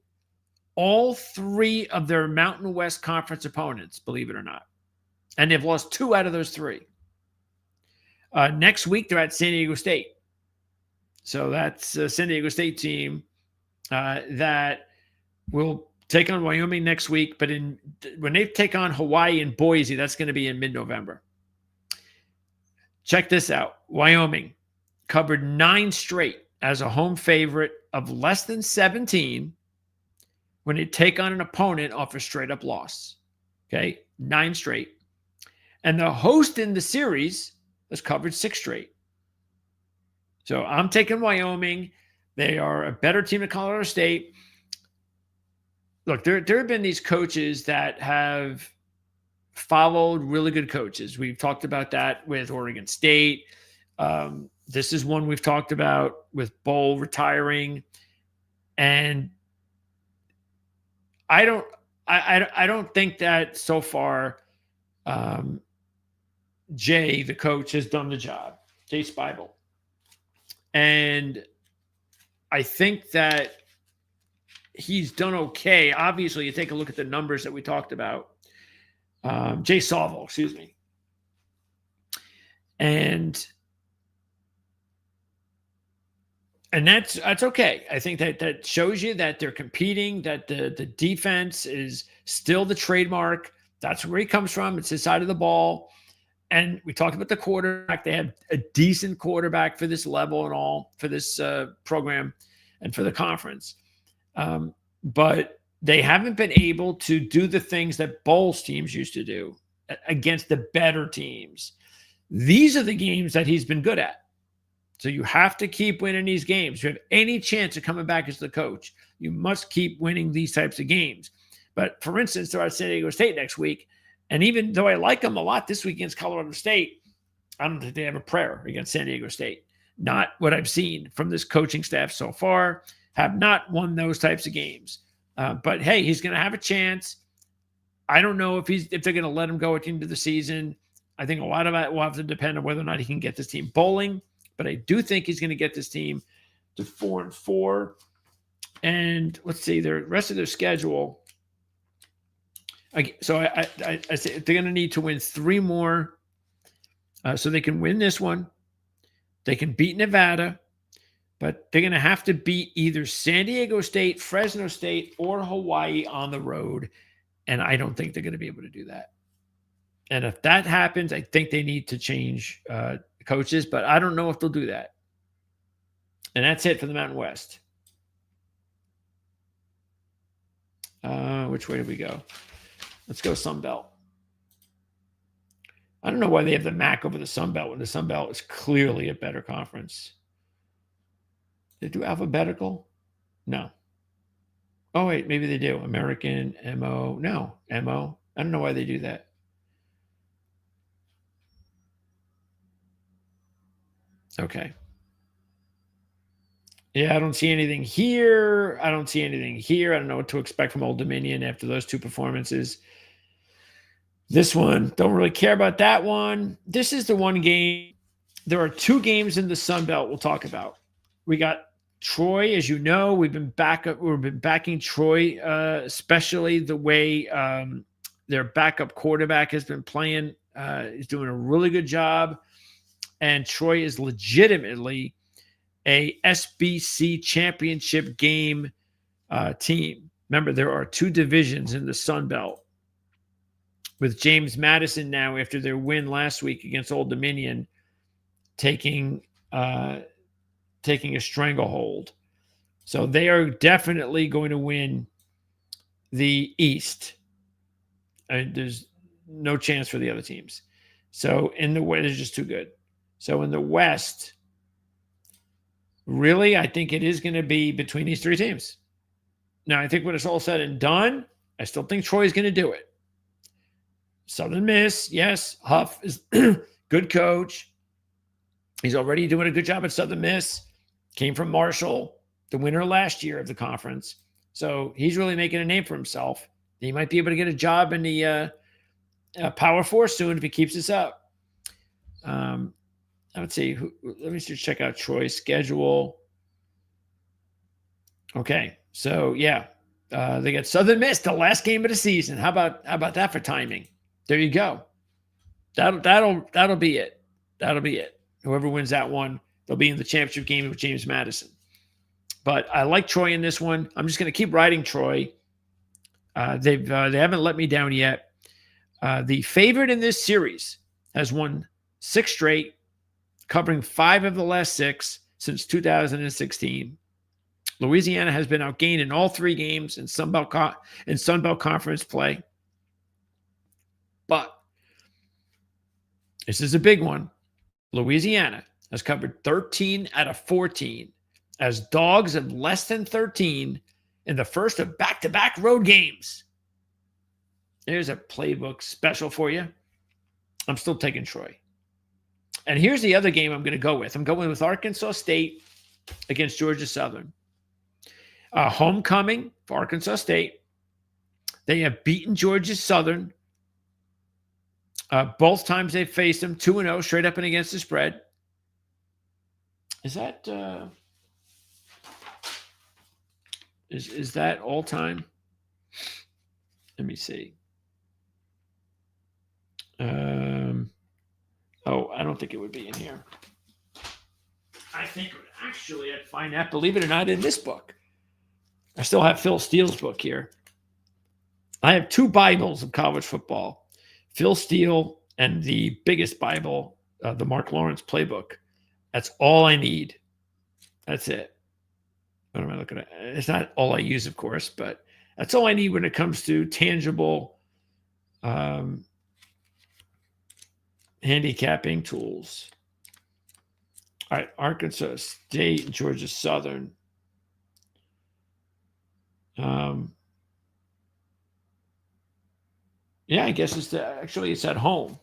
all three of their Mountain West Conference opponents, believe it or not. And they've lost 2 out of those 3. Next week, they're at San Diego State. So that's a San Diego State team that will take on Wyoming next week. But when they take on Hawaii and Boise, that's going to be in mid-November. Check this out. Wyoming covered 9 straight as a home favorite of less than 17 when they take on an opponent off a straight-up loss. Okay, 9 straight. And the host in the series has covered 6 straight. So I'm taking Wyoming. They are a better team than Colorado State. Look, there have been these coaches that have followed really good coaches. We've talked about that with Oregon State. This is one we've talked about with Bowl retiring. And I don't think that so far Jay, the coach, has done the job. Jay Spiegel. And I think that he's done okay. Obviously, you take a look at the numbers that we talked about. Jay Salvo, excuse me. And that's okay. I think that shows you that they're competing, that the defense is still the trademark. That's where he comes from. It's his side of the ball. And we talked about the quarterback. They have a decent quarterback for this level and all, for this program and for the conference. But they haven't been able to do the things that Bowls teams used to do against the better teams. These are the games that he's been good at. So you have to keep winning these games. If you have any chance of coming back as the coach, you must keep winning these types of games. But for instance, they're at San Diego State next week. And even though I like them a lot this week against Colorado State, I don't think they have a prayer against San Diego State. Not what I've seen from this coaching staff so far. Have not won those types of games. But hey, he's going to have a chance. I don't know if they're going to let him go at the end of the season. I think a lot of that will have to depend on whether or not he can get this team bowling. But I do think he's going to get this team to 4-4. And let's see, the rest of their schedule. So I say they're going to need to win 3 more so they can win this one. They can beat Nevada, but they're going to have to beat either San Diego State, Fresno State, or Hawaii on the road. And I don't think they're going to be able to do that. And if that happens, I think they need to change coaches, but I don't know if they'll do that. And that's it for the Mountain West. Which way do we go? Let's go Sun Belt. I don't know why they have the MAC over the Sun Belt when the Sun Belt is clearly a better conference. Did they do alphabetical? No. Oh, wait, maybe they do. American, MO. No, MO. I don't know why they do that. Okay. Yeah, I don't see anything here. I don't see anything here. I don't know what to expect from Old Dominion after those two performances. This one, don't really care about that one. This is the one game. There are two games in the Sun Belt we'll talk about. We got Troy, as you know, we've been backing Troy, especially the way their backup quarterback has been playing. He's doing a really good job. And Troy is legitimately a SBC championship game team. Remember, there are two divisions in the Sun Belt. With James Madison now, after their win last week against Old Dominion, taking a stranglehold. So they are definitely going to win the East. There's no chance for the other teams. So in the West, they're just too good. So in the West, really, I think it is going to be between these three teams. Now, I think when it's all said and done, I still think Troy's going to do it. Southern Miss, yes. Huff is good coach. He's already doing a good job at Southern Miss. Came from Marshall, the winner last year of the conference. So he's really making a name for himself. He might be able to get a job in the Power Four soon if he keeps this up. Let's see. Let me just check out Troy's schedule. Okay, so yeah, they got Southern Miss, the last game of the season. How about that for timing? There you go. That'll be it. That'll be it. Whoever wins that one, they'll be in the championship game with James Madison. But I like Troy in this one. I'm just going to keep riding Troy. They haven't let me down yet. The favorite in this series has won 6 straight, covering 5 of the last 6 since 2016. Louisiana has been outgained in all 3 games in Sun Belt Conference play. But this is a big one. Louisiana has covered 13 out of 14 as dogs of less than 13 in the first of back-to-back road games. There's a playbook special for you. I'm still taking Troy. And here's the other game I'm going to go with. I'm going with Arkansas State against Georgia Southern. Homecoming for Arkansas State. They have beaten Georgia Southern. Both times they've faced them 2-0 straight up and against the spread. Is that is that all time? Let me see. I don't think it would be in here. I think actually I'd find that, believe it or not, in this book. I still have Phil Steele's book here. I have 2 Bibles of college football. Phil Steele and the biggest Bible, the Mark Lawrence playbook. That's all I need. That's it. What am I looking at? It's not all I use, of course, but that's all I need when it comes to tangible handicapping tools. All right, Arkansas State, Georgia Southern. Yeah, I guess it's at home.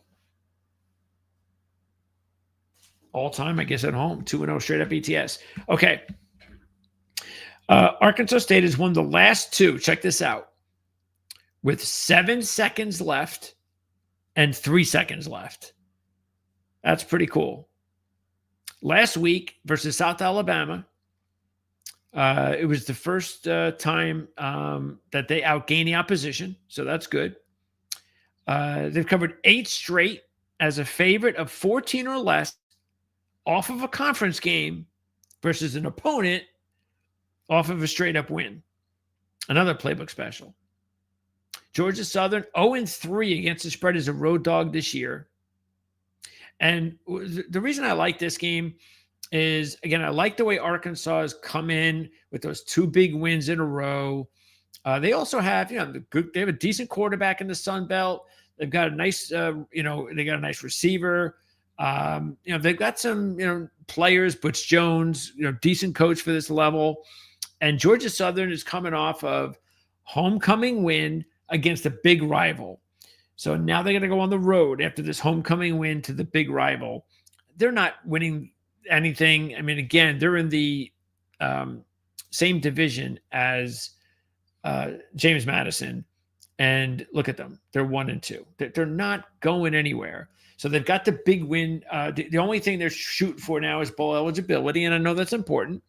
All time, I guess, at home. 2-0 straight up ETS. Okay. Arkansas State has won the last 2. Check this out. With 7 seconds left and 3 seconds left. That's pretty cool. Last week versus South Alabama, it was the first time that they outgained the opposition, so that's good. They've covered 8 straight as a favorite of 14 or less off of a conference game versus an opponent off of a straight-up win. Another playbook special. Georgia Southern 0-3 against the spread as a road dog this year. And the reason I like this game is, again, I like the way Arkansas has come in with those 2 big wins in a row. They also have, they have a decent quarterback in the Sun Belt. They've got a nice, they got a nice receiver. They've got some, players, Butch Jones, decent coach for this level. And Georgia Southern is coming off of homecoming win against a big rival. So now they're going to go on the road after this homecoming win to the big rival. They're not winning anything. I mean, again, they're in the same division as James Madison. And look at them. They're 1-2. They're not going anywhere. So they've got the big win. The only thing they're shooting for now is bowl eligibility. And I know that's important,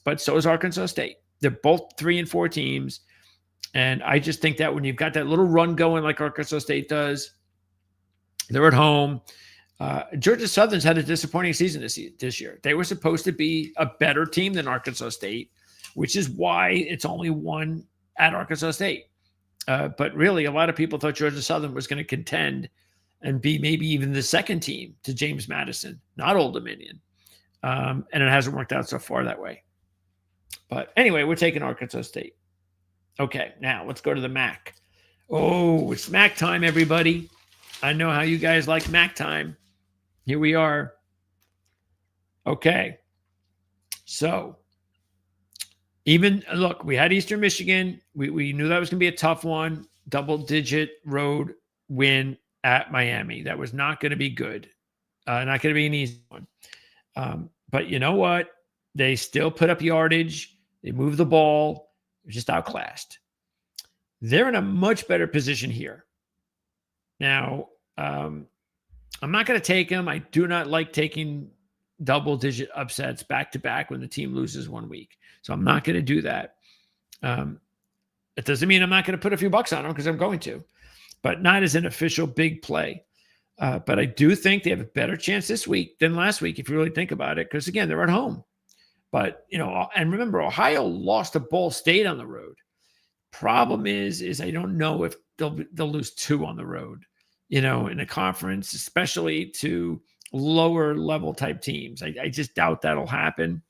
but so is Arkansas State. They're both 3-4 teams. And I just think that when you've got that little run going like Arkansas State does, they're at home. Georgia Southern's had a disappointing season this year. They were supposed to be a better team than Arkansas State, which is why it's only one at Arkansas State. But really, a lot of people thought Georgia Southern was going to contend and be maybe even the second team to James Madison, not Old Dominion. And it hasn't worked out so far that way. But anyway, we're taking Arkansas State. Okay, now let's go to the MAC. Oh, it's MAC time, everybody. I know how you guys like MAC time. Here we are. Okay. So, look, we had Eastern Michigan. We knew that was going to be a tough one. Double-digit road win at Miami. That was not going to be good. Not going to be an easy one. But you know what? They still put up yardage. They moved the ball. Just outclassed. They're in a much better position here. Now, I'm not going to take them. I do not like taking double-digit upsets back-to-back when the team loses 1 week. So I'm not going to do that. It doesn't mean I'm not going to put a few bucks on them, because I'm going to, but not as an official big play. But I do think they have a better chance this week than last week, if you really think about it, because, again, they're at home. But, and remember, Ohio lost to Ball State on the road. Problem is I don't know if they'll lose 2 on the road, in a conference, especially to lower level type teams. I just doubt that'll happen.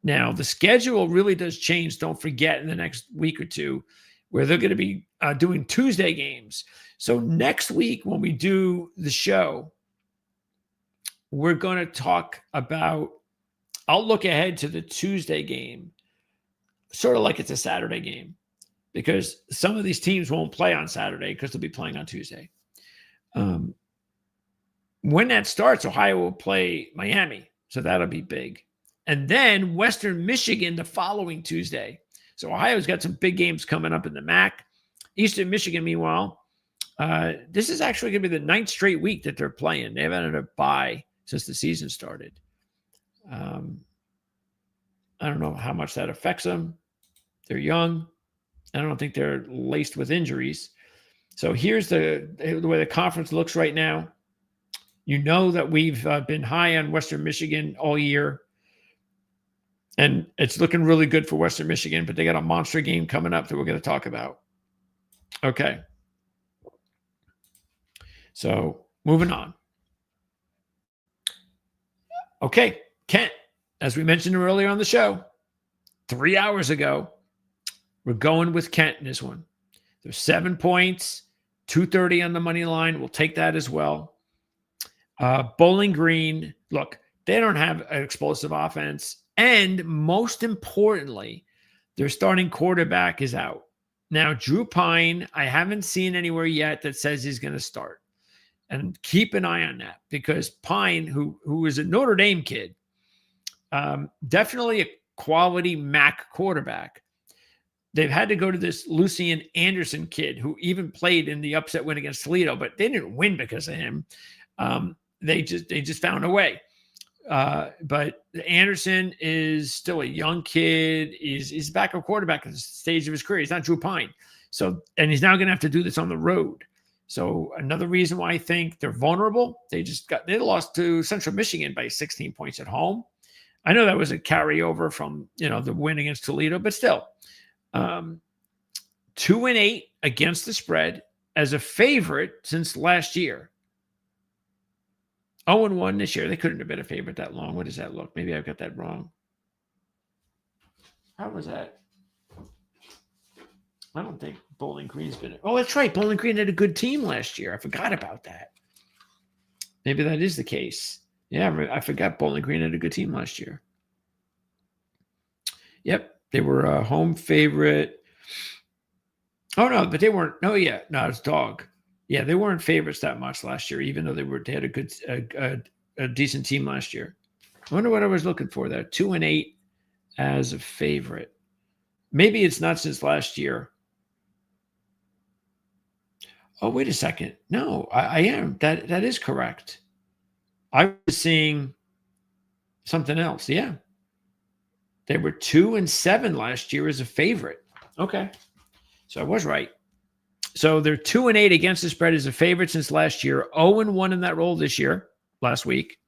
Now, the schedule really does change. Don't forget, in the next week or two, where they're going to be doing Tuesday games. So next week, when we do the show, we're going to talk about, I'll look ahead to the Tuesday game, sort of like it's a Saturday game, because some of these teams won't play on Saturday because they'll be playing on Tuesday. When that starts, Ohio will play Miami, so that'll be big. And then Western Michigan the following Tuesday. So Ohio's got some big games coming up in the MAC. Eastern Michigan, meanwhile, this is actually going to be the 9th straight week that they're playing. They haven't had a bye since the season started. I don't know how much that affects them. They're young. I don't think they're laced with injuries. So here's the way the conference looks right now. You know that we've been high on Western Michigan all year. And it's looking really good for Western Michigan, but they got a monster game coming up that we're going to talk about. Okay. So moving on. Okay, Kent, as we mentioned earlier on the show, 3 hours ago, we're going with Kent in this one. There's 7 points, 230 on the money line. We'll take that as well. Bowling Green, look, they don't have an explosive offense. And most importantly, their starting quarterback is out. Now, Drew Pine, I haven't seen anywhere yet that says he's going to start. And keep an eye on that, because Pine, who is a Notre Dame kid, definitely a quality MAC quarterback. They've had to go to this Lucian Anderson kid who even played in the upset win against Toledo, but they didn't win because of him. They just found a way. But Anderson is still a young kid. He's a backup quarterback at the stage of his career. He's not Drew Pine. So, and he's now going to have to do this on the road. So another reason why I think they're vulnerable, they lost to Central Michigan by 16 points at home. I know that was a carryover from, the win against Toledo, but still, 2-8 against the spread as a favorite since last year. 0-1 this year. They couldn't have been a favorite that long. What does that look? Maybe I've got that wrong. How was that? I don't think Bowling Green's been. Oh, that's right. Bowling Green had a good team last year. I forgot about that. Maybe that is the case. Yeah, I forgot Bowling Green had a good team last year. Yep, they were a home favorite. Oh no, but they weren't. No, yeah, no, it's dog. Yeah, they weren't favorites that much last year, even though they had a good, a decent team last year. I wonder what I was looking for there. 2-8 as a favorite. Maybe it's not since last year. Oh, wait a second. No, I am. That is correct. I was seeing something else. Yeah. They were 2-7 last year as a favorite. Okay. So I was right. So they're 2-8 against the spread as a favorite since last year. 0-1 in that role this year, last week.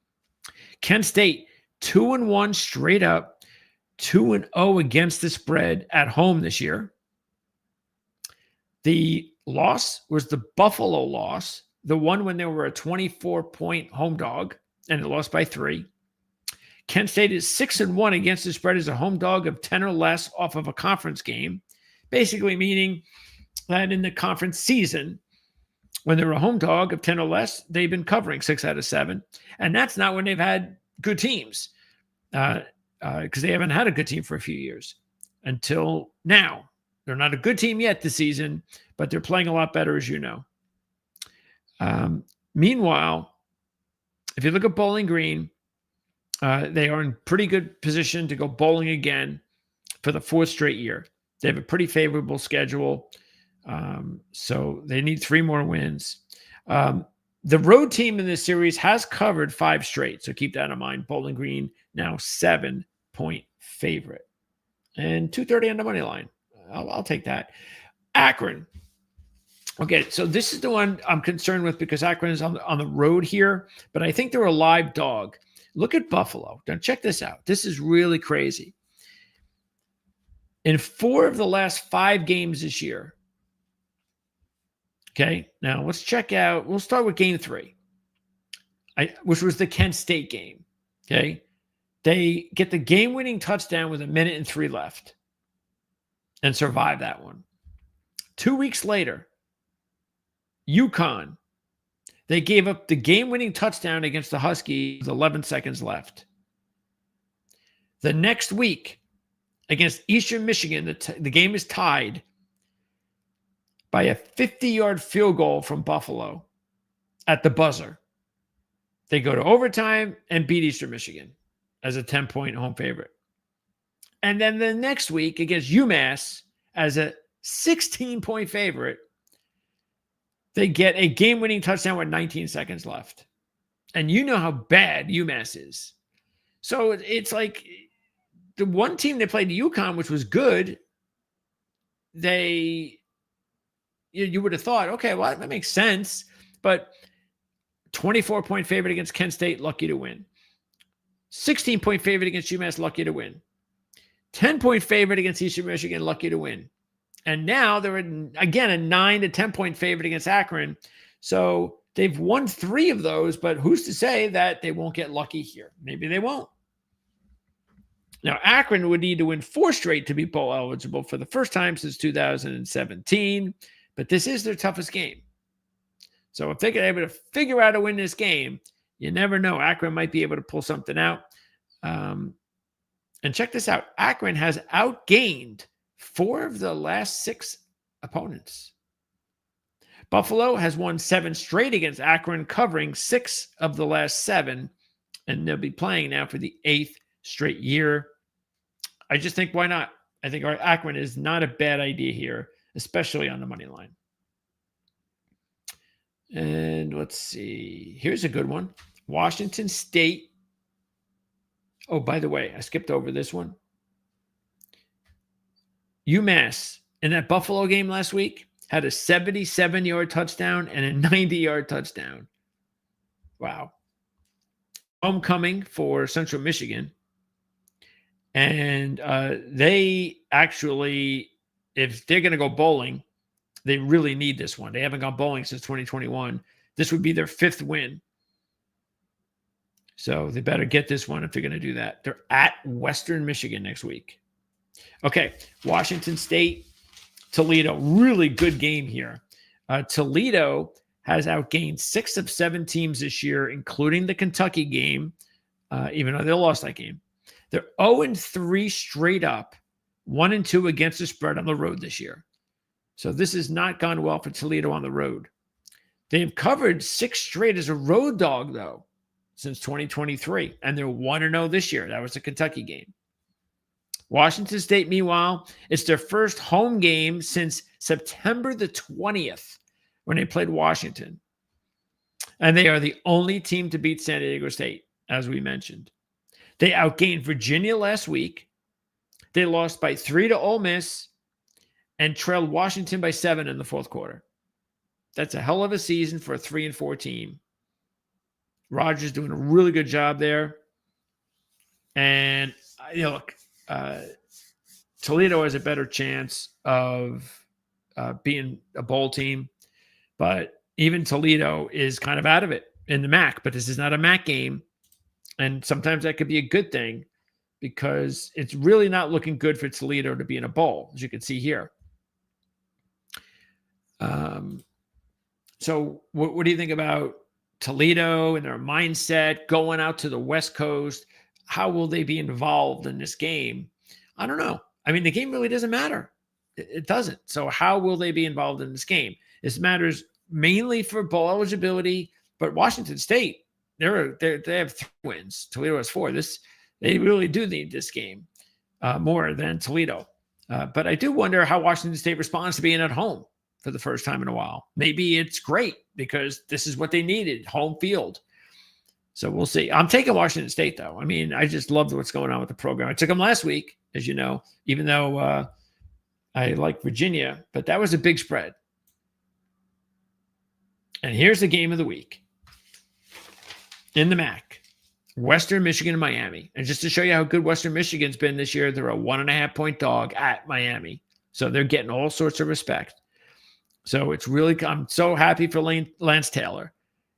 Kent State, 2-1 straight up. 2-0 against the spread at home this year. The loss was the Buffalo loss, the one when they were a 24-point home dog, and it lost by 3. Kent State is 6-1 against the spread as a home dog of 10 or less off of a conference game, basically meaning that in the conference season, when they're a home dog of 10 or less, they've been covering 6 out of 7. And that's not when they've had good teams, because they haven't had a good team for a few years until now. They're not a good team yet this season, but they're playing a lot better, as you know. Meanwhile, if you look at Bowling Green, they are in pretty good position to go bowling again for the 4th straight year. They have a pretty favorable schedule, so they need 3 more wins. The road team in this series has covered 5 straight, so keep that in mind. Bowling Green now 7-point favorite, and 230 on the money line. I'll take that. Akron. Okay, so this is the one I'm concerned with because Akron is on the road here, but I think they're a live dog. Look at Buffalo. Now check this out. This is really crazy. In 4 of the last 5 games this year. Okay, now let's check out. We'll start with game 3, which was the Kent State game. Okay, they get the game-winning touchdown with 1:03 left and survive that one. 2 weeks later, UConn, they gave up the game-winning touchdown against the Huskies with 11 seconds left. The next week, against Eastern Michigan, the game is tied by a 50-yard field goal from Buffalo at the buzzer. They go to overtime and beat Eastern Michigan as a 10-point home favorite. And then the next week against UMass as a 16-point favorite, they get a game-winning touchdown with 19 seconds left. And you know how bad UMass is. So it's like the one team they played, UConn, which was good, you would have thought, okay, well, that makes sense. But 24-point favorite against Kent State, lucky to win. 16-point favorite against UMass, lucky to win. 10-point favorite against Eastern Michigan, lucky to win. And now they're, again, a 9 to 10-point favorite against Akron. So they've won 3 of those, but who's to say that they won't get lucky here? Maybe they won't. Now, Akron would need to win 4 straight to be bowl eligible for the first time since 2017, but this is their toughest game. So if they get able to figure out how to win this game, you never know. Akron might be able to pull something out. And check this out. Akron has outgained 4 of the last 6 opponents. Buffalo has won 7 straight against Akron, covering 6 of the last 7, and they'll be playing now for the 8th straight year. I just think, why not? I think Akron is not a bad idea here, especially on the money line. And let's see. Here's a good one. Washington State. Oh, by the way, I skipped over this one. UMass in that Buffalo game last week had a 77-yard touchdown and a 90-yard touchdown. Wow. Homecoming for Central Michigan. And they actually if they're going to go bowling, they really need this one. They haven't gone bowling since 2021. This would be their 5th win. So they better get this one if they're going to do that. They're at Western Michigan next week. Okay, Washington State, Toledo. Really good game here. Toledo has outgained 6 of 7 teams this year, including the Kentucky game, even though they lost that game. They're 0-3 straight up, 1-2 against the spread on the road this year. So this has not gone well for Toledo on the road. They've covered 6 straight as a road dog, though, since 2023, and they're 1-0 this year. That was the Kentucky game. Washington State, meanwhile, it's their first home game since September the 20th when they played Washington. And they are the only team to beat San Diego State, as we mentioned. They outgained Virginia last week. They lost by 3 to Ole Miss and trailed Washington by 7 in the 4th quarter. That's a hell of a season for a 3-4 team. Rogers doing a really good job there. And, look, Toledo has a better chance of being a bowl team. But even Toledo is kind of out of it in the MAC. But this is not a MAC game. And sometimes that could be a good thing because it's really not looking good for Toledo to be in a bowl, as you can see here. So what do you think about Toledo and their mindset going out to the West Coast? How will they be involved in this game? I don't know. I mean, the game really doesn't matter. It doesn't. So how will they be involved in this game? This matters mainly for bowl eligibility, but Washington State, they have 3 wins. Toledo has 4. They really do need this game more than Toledo. But I do wonder how Washington State responds to being at home for the first time in a while. Maybe it's great because this is what they needed, home field. So we'll see. I'm taking Washington State, though. I mean, I just love what's going on with the program. I took them last week, as you know, even though I like Virginia, but that was a big spread. And here's the game of the week in the MAC. Western Michigan and Miami. And just to show you how good Western Michigan's been this year, they're a 1.5-point dog at Miami. So they're getting all sorts of respect. So it's really, I'm so happy for Lance Taylor.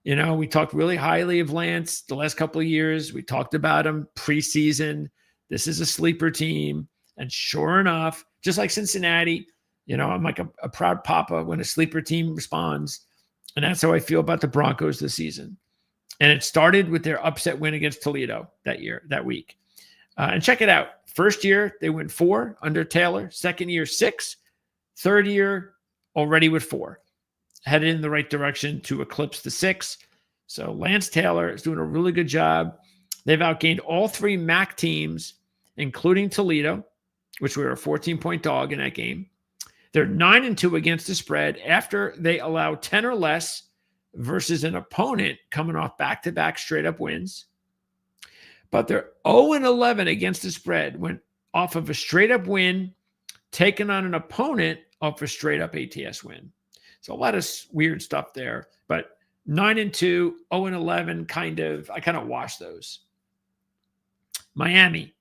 You know, we talked really highly of Lance the last couple of years. We talked about him preseason. This is a sleeper team. And sure enough, just like Cincinnati, you know, I'm like a proud papa when a sleeper team responds. And that's how I feel about the Broncos this season. And it started with their upset win against Toledo that week. And check it out. First year, they went 4 under Taylor. Second year, 6. Third year, already with 4. Headed in the right direction to eclipse the 6. So Lance Taylor is doing a really good job. They've outgained all 3 MAC teams, including Toledo, which were a 14-point dog in that game. They're 9-2 against the spread after they allow 10 or less versus an opponent coming off back-to-back straight-up wins. But they're 0-11 against the spread when off of a straight-up win taken on an opponent off a straight-up ATS win. So a lot of weird stuff there. But 9-2, 0-11, I kind of wash those. Miami.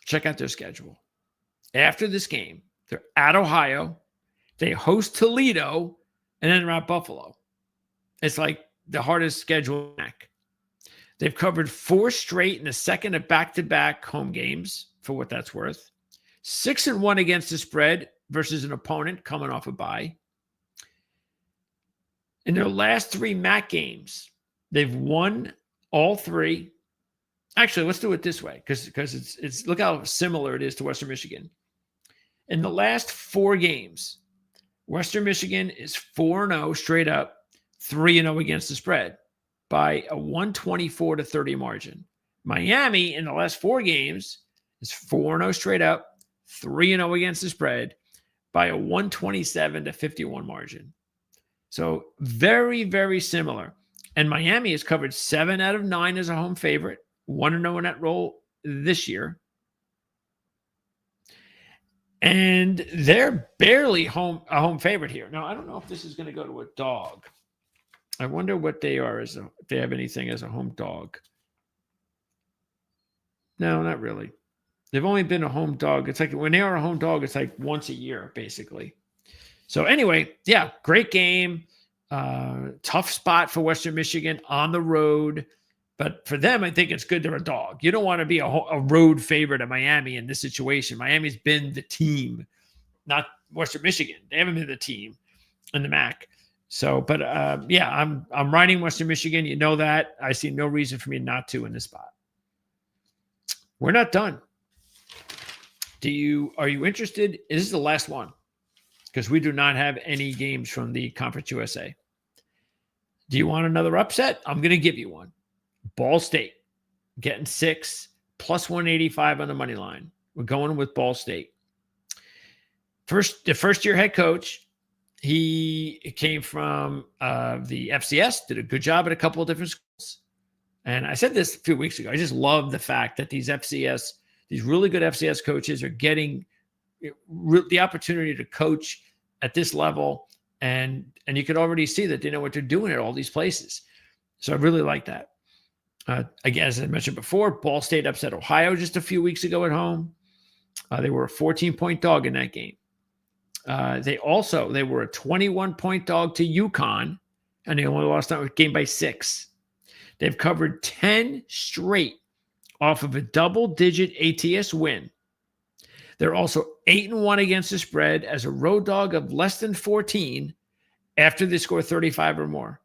Check out their schedule. After this game, they're at Ohio. They host Toledo, and then they're at Buffalo. It's like the hardest schedule back. They've covered 4 straight in the second of back-to-back home games, for what that's worth. 6-1 against the spread versus an opponent coming off a bye. In their last 3 MAC games, they've won all 3. Actually, let's do it this way because it's look how similar it is to Western Michigan. In the last 4 games, Western Michigan is 4-0 straight up, 3-0 against the spread by a 124-30 margin. Miami in the last 4 games is 4-0 straight up, 3-0 against the spread by a 127-51 margin. So very, very similar. And Miami has covered 7 out of 9 as a home favorite, 1-0 in that role this year. And they're barely a home favorite here. Now, I don't know if this is going to go to a dog. I wonder what they are if they have anything as a home dog. No, not really. They've only been a home dog. It's like when they are a home dog, it's like once a year, basically. So anyway, yeah, great game. Tough spot for Western Michigan on the road. But for them, I think it's good they're a dog. You don't want to be a road favorite at Miami in this situation. Miami's been the team, not Western Michigan. They haven't been the team in the MAC. So, but yeah, I'm riding Western Michigan. You know that. I see no reason for me not to in this spot. We're not done. Are you interested? This is the last one because we do not have any games from the Conference USA. Do you want another upset? I'm going to give you one. Ball State getting 6 plus 185 on the money line. We're going with Ball State. The first year head coach, he came from the FCS, did a good job at a couple of different schools. And I said this a few weeks ago. I just love the fact that these really good FCS coaches are getting the opportunity to coach at this level. And you could already see that they know what they're doing at all these places. So I really like that. Again, as I mentioned before, Ball State upset Ohio just a few weeks ago at home. They were a 14-point dog in that game. They were a 21-point dog to UConn, and they only lost that game by 6. They've covered 10 straight off of a double-digit ATS win. They're also 8-1 against the spread as a road dog of less than 14 after they score 35 or more.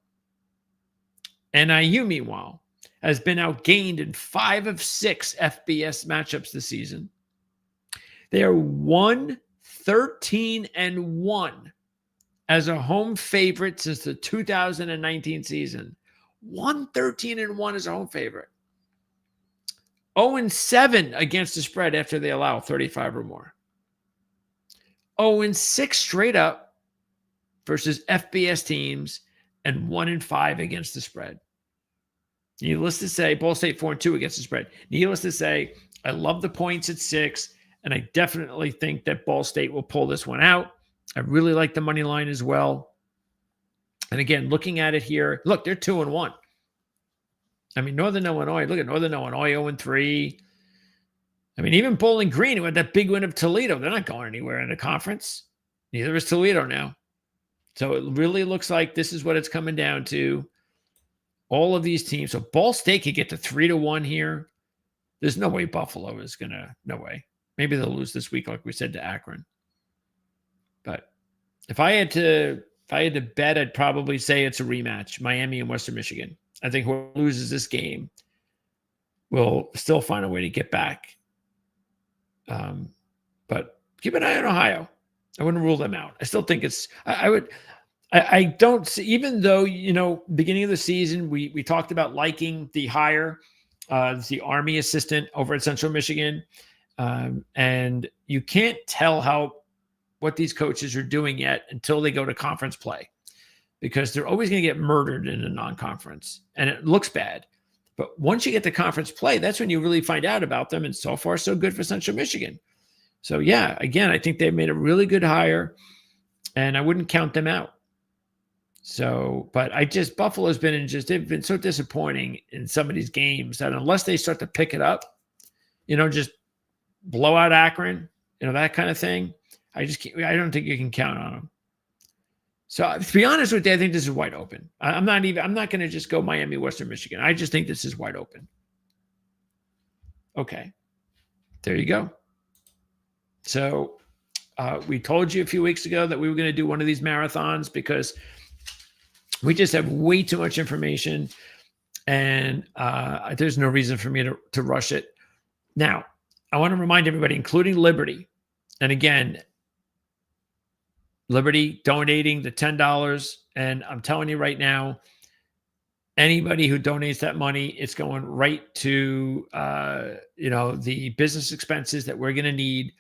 NIU, meanwhile, has been outgained in 5 of 6 FBS matchups this season. They are 1-13-1 as a home favorite since the 2019 season. 1-13-1 as a home favorite. 0-7 against the spread after they allow 35 or more. 0-6 straight up versus FBS teams, and 1-5 against the spread. Needless to say, Ball State 4-2 against the spread. Needless to say, I love the points at 6, and I definitely think that Ball State will pull this one out. I really like the money line as well. And again, looking at it here, look, they're 2-1. I mean, Northern Illinois, look at Northern Illinois 0-3. I mean, even Bowling Green, who had that big win of Toledo, they're not going anywhere in the conference. Neither is Toledo now. So it really looks like this is what it's coming down to. All of these teams. So Ball State could get to 3-1 here. There's no way Buffalo is going to, no way. Maybe they'll lose this week, like we said, to Akron. But if I had to bet, I'd probably say it's a rematch, Miami and Western Michigan. I think whoever loses this game will still find a way to get back. But keep an eye on Ohio. I wouldn't rule them out. I still think I don't see, even though, beginning of the season, we talked about liking the hire, the Army assistant over at Central Michigan. And you can't tell what these coaches are doing yet until they go to conference play, because they're always going to get murdered in a non-conference, and it looks bad. But once you get to conference play, that's when you really find out about them. And so far, so good for Central Michigan. So yeah, again, I think they've made a really good hire, and I wouldn't count them out. So, but Buffalo's they've been so disappointing in some of these games that unless they start to pick it up, just blow out Akron, that kind of thing, I don't think you can count on them. So to be honest with you, I think this is wide open. I'm not going to just go Miami, Western Michigan. I just think this is wide open. Okay. There you go. So we told you a few weeks ago that we were going to do one of these marathons because we just have way too much information, and there's no reason for me to rush it. Now, I want to remind everybody, including Liberty, and again, Liberty donating the $10, and I'm telling you right now, anybody who donates that money, it's going right to the business expenses that we're going to need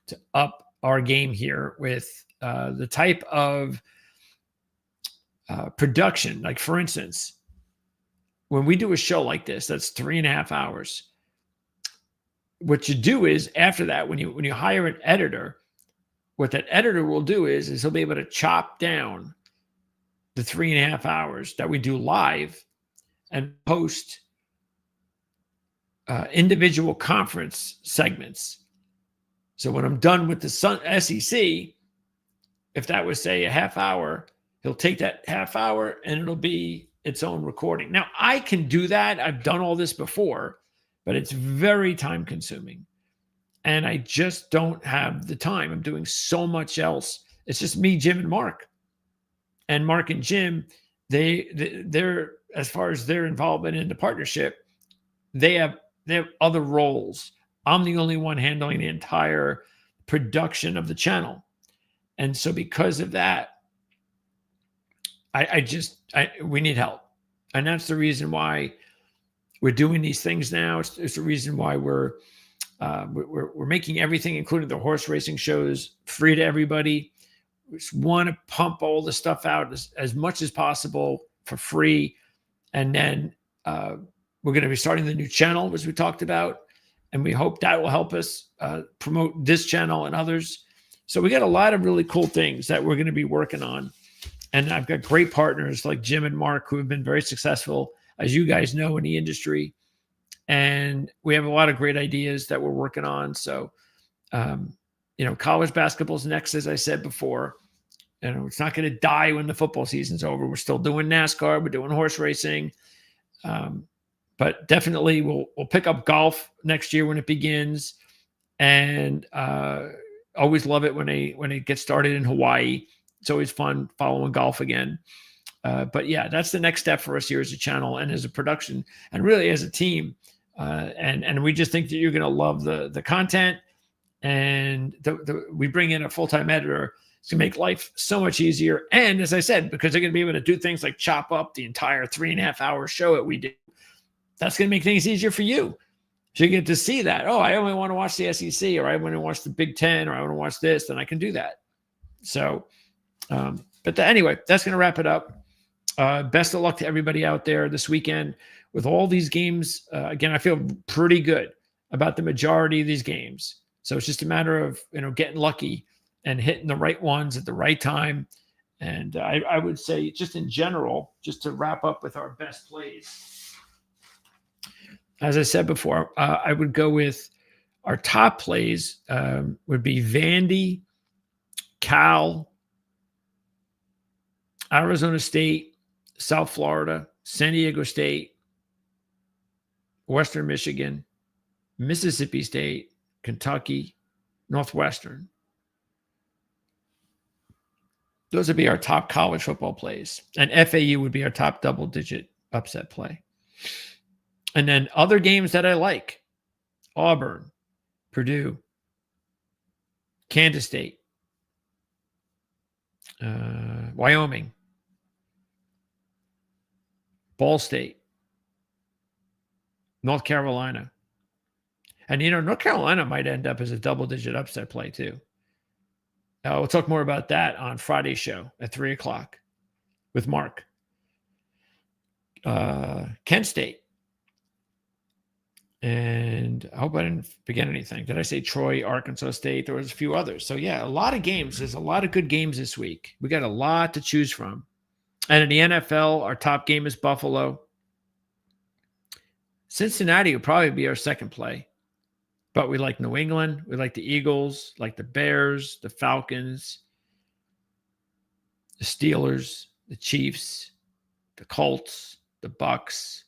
to up our game here with the type of production. Like, for instance, when we do a show like this, that's 3.5 hours. What you do is, after that, when you hire an editor, what that editor will do is he'll be able to chop down the 3.5 hours that we do live and post individual conference segments. So when I'm done with the SEC, if that was, say, a half hour, he'll take that half hour and it'll be its own recording. Now, I can do that. I've done all this before, but it's very time consuming. And I just don't have the time. I'm doing so much else. It's just me, Jim, and Mark. And Mark and Jim, they're as far as their involvement in the partnership, they have other roles. I'm the only one handling the entire production of the channel. And so because of that, we need help. And that's the reason why we're doing these things now. It's the reason why we're making everything, including the horse racing shows, free to everybody. We just want to pump all the stuff out as much as possible for free. And then we're going to be starting the new channel, as we talked about. And we hope that will help us promote this channel and others. So we got a lot of really cool things that we're going to be working on. And I've got great partners like Jim and Mark who have been very successful, as you guys know, in the industry. And we have a lot of great ideas that we're working on. So, college basketball's next, as I said before. It's not going to die when the football season's over. We're still doing NASCAR. We're doing horse racing. But definitely we'll pick up golf next year when it begins. And always love it when it gets started in Hawaii. It's always fun following golf again. But yeah, that's the next step for us here as a channel and as a production and really as a team. And we just think that you're going to love the content, and we bring in a full-time editor. It's going to make life so much easier. And as I said, because they're going to be able to do things like chop up the entire 3.5 hour show that we do. That's going to make things easier for you. So you get to see that. Oh, I only want to watch the SEC, or I want to watch the Big Ten, or I want to watch this, then I can do that. So, anyway, that's going to wrap it up. Best of luck to everybody out there this weekend with all these games. Again, I feel pretty good about the majority of these games. So it's just a matter of, getting lucky and hitting the right ones at the right time. And I would say just in general, just to wrap up with our best plays, as I said before, I would go with our top plays would be Vandy, Cal, Arizona State, South Florida, San Diego State, Western Michigan, Mississippi State, Kentucky, Northwestern. Those would be our top college football plays. And FAU would be our top double-digit upset play. And then other games that I like: Auburn, Purdue, Kansas State, Wyoming, Ball State, North Carolina. And, North Carolina might end up as a double-digit upset play too. We'll talk more about that on Friday's show at 3:00 with Mark. Kent State. And I hope I didn't forget anything. Did I say Troy, Arkansas State? There was a few others. So, yeah, a lot of games. There's a lot of good games this week. We got a lot to choose from. And in the NFL, our top game is Buffalo. Cincinnati will probably be our second play. But we like New England. We like the Eagles, like the Bears, the Falcons, the Steelers, the Chiefs, the Colts, the Bucks,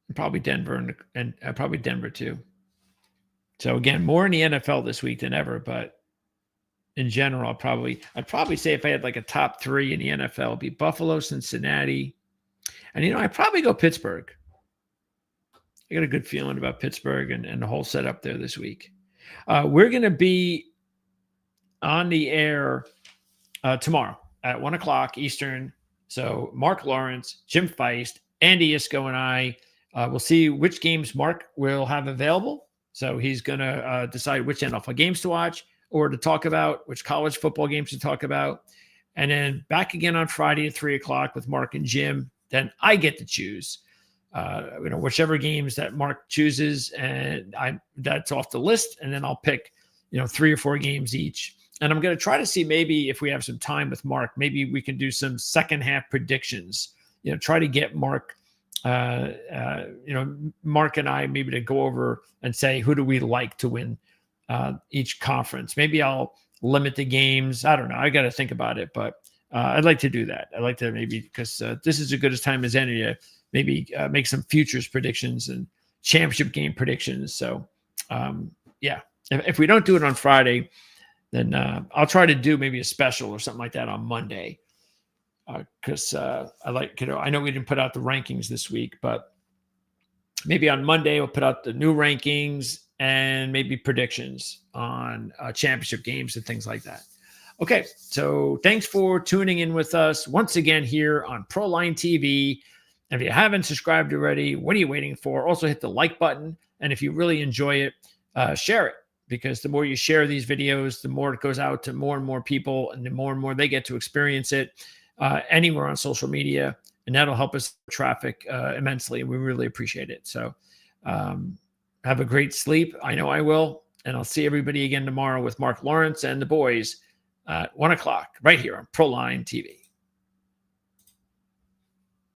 and probably Denver and probably Denver too. So again, more in the NFL this week than ever. But in general, I'd probably say if I had like a top three in the NFL, it'd be Buffalo, Cincinnati, and I'd probably go Pittsburgh. I got a good feeling about Pittsburgh and the whole setup there this week. We're going to be on the air tomorrow at 1:00 Eastern. So Mark Lawrence, Jim Feist, Andy Isko, and I will see which games Mark will have available. So he's going to decide which NFL games to watch or to talk about, which college football games to talk about. And then back again on Friday at 3:00 with Mark and Jim. Then I get to choose. Whichever games that Mark chooses, and that's off the list. And then I'll pick, 3 or 4 games each. And I'm going to try to see maybe if we have some time with Mark, maybe we can do some second half predictions, try to get Mark Mark and I maybe to go over and say, who do we like to win each conference? Maybe I'll limit the games. I don't know. I got to think about it, but I'd like to do that. I'd like to maybe, because this is as good a time as any to maybe make some futures predictions and championship game predictions. So yeah, if we don't do it on Friday, then I'll try to do maybe a special or something like that on Monday. Because I like, I know we didn't put out the rankings this week, but maybe on Monday we'll put out the new rankings and maybe predictions on championship games and things like that. Okay, so thanks for tuning in with us once again here on Proline TV. And if you haven't subscribed already, what are you waiting for? Also hit the like button. And if you really enjoy it, share it, because the more you share these videos, the more it goes out to more and more people, and the more they get to experience it anywhere on social media, and that'll help us traffic immensely. We really appreciate it. So have a great sleep. I know I will. And I'll see everybody again tomorrow with Mark Lawrence and the boys at 1 o'clock right here on Proline TV.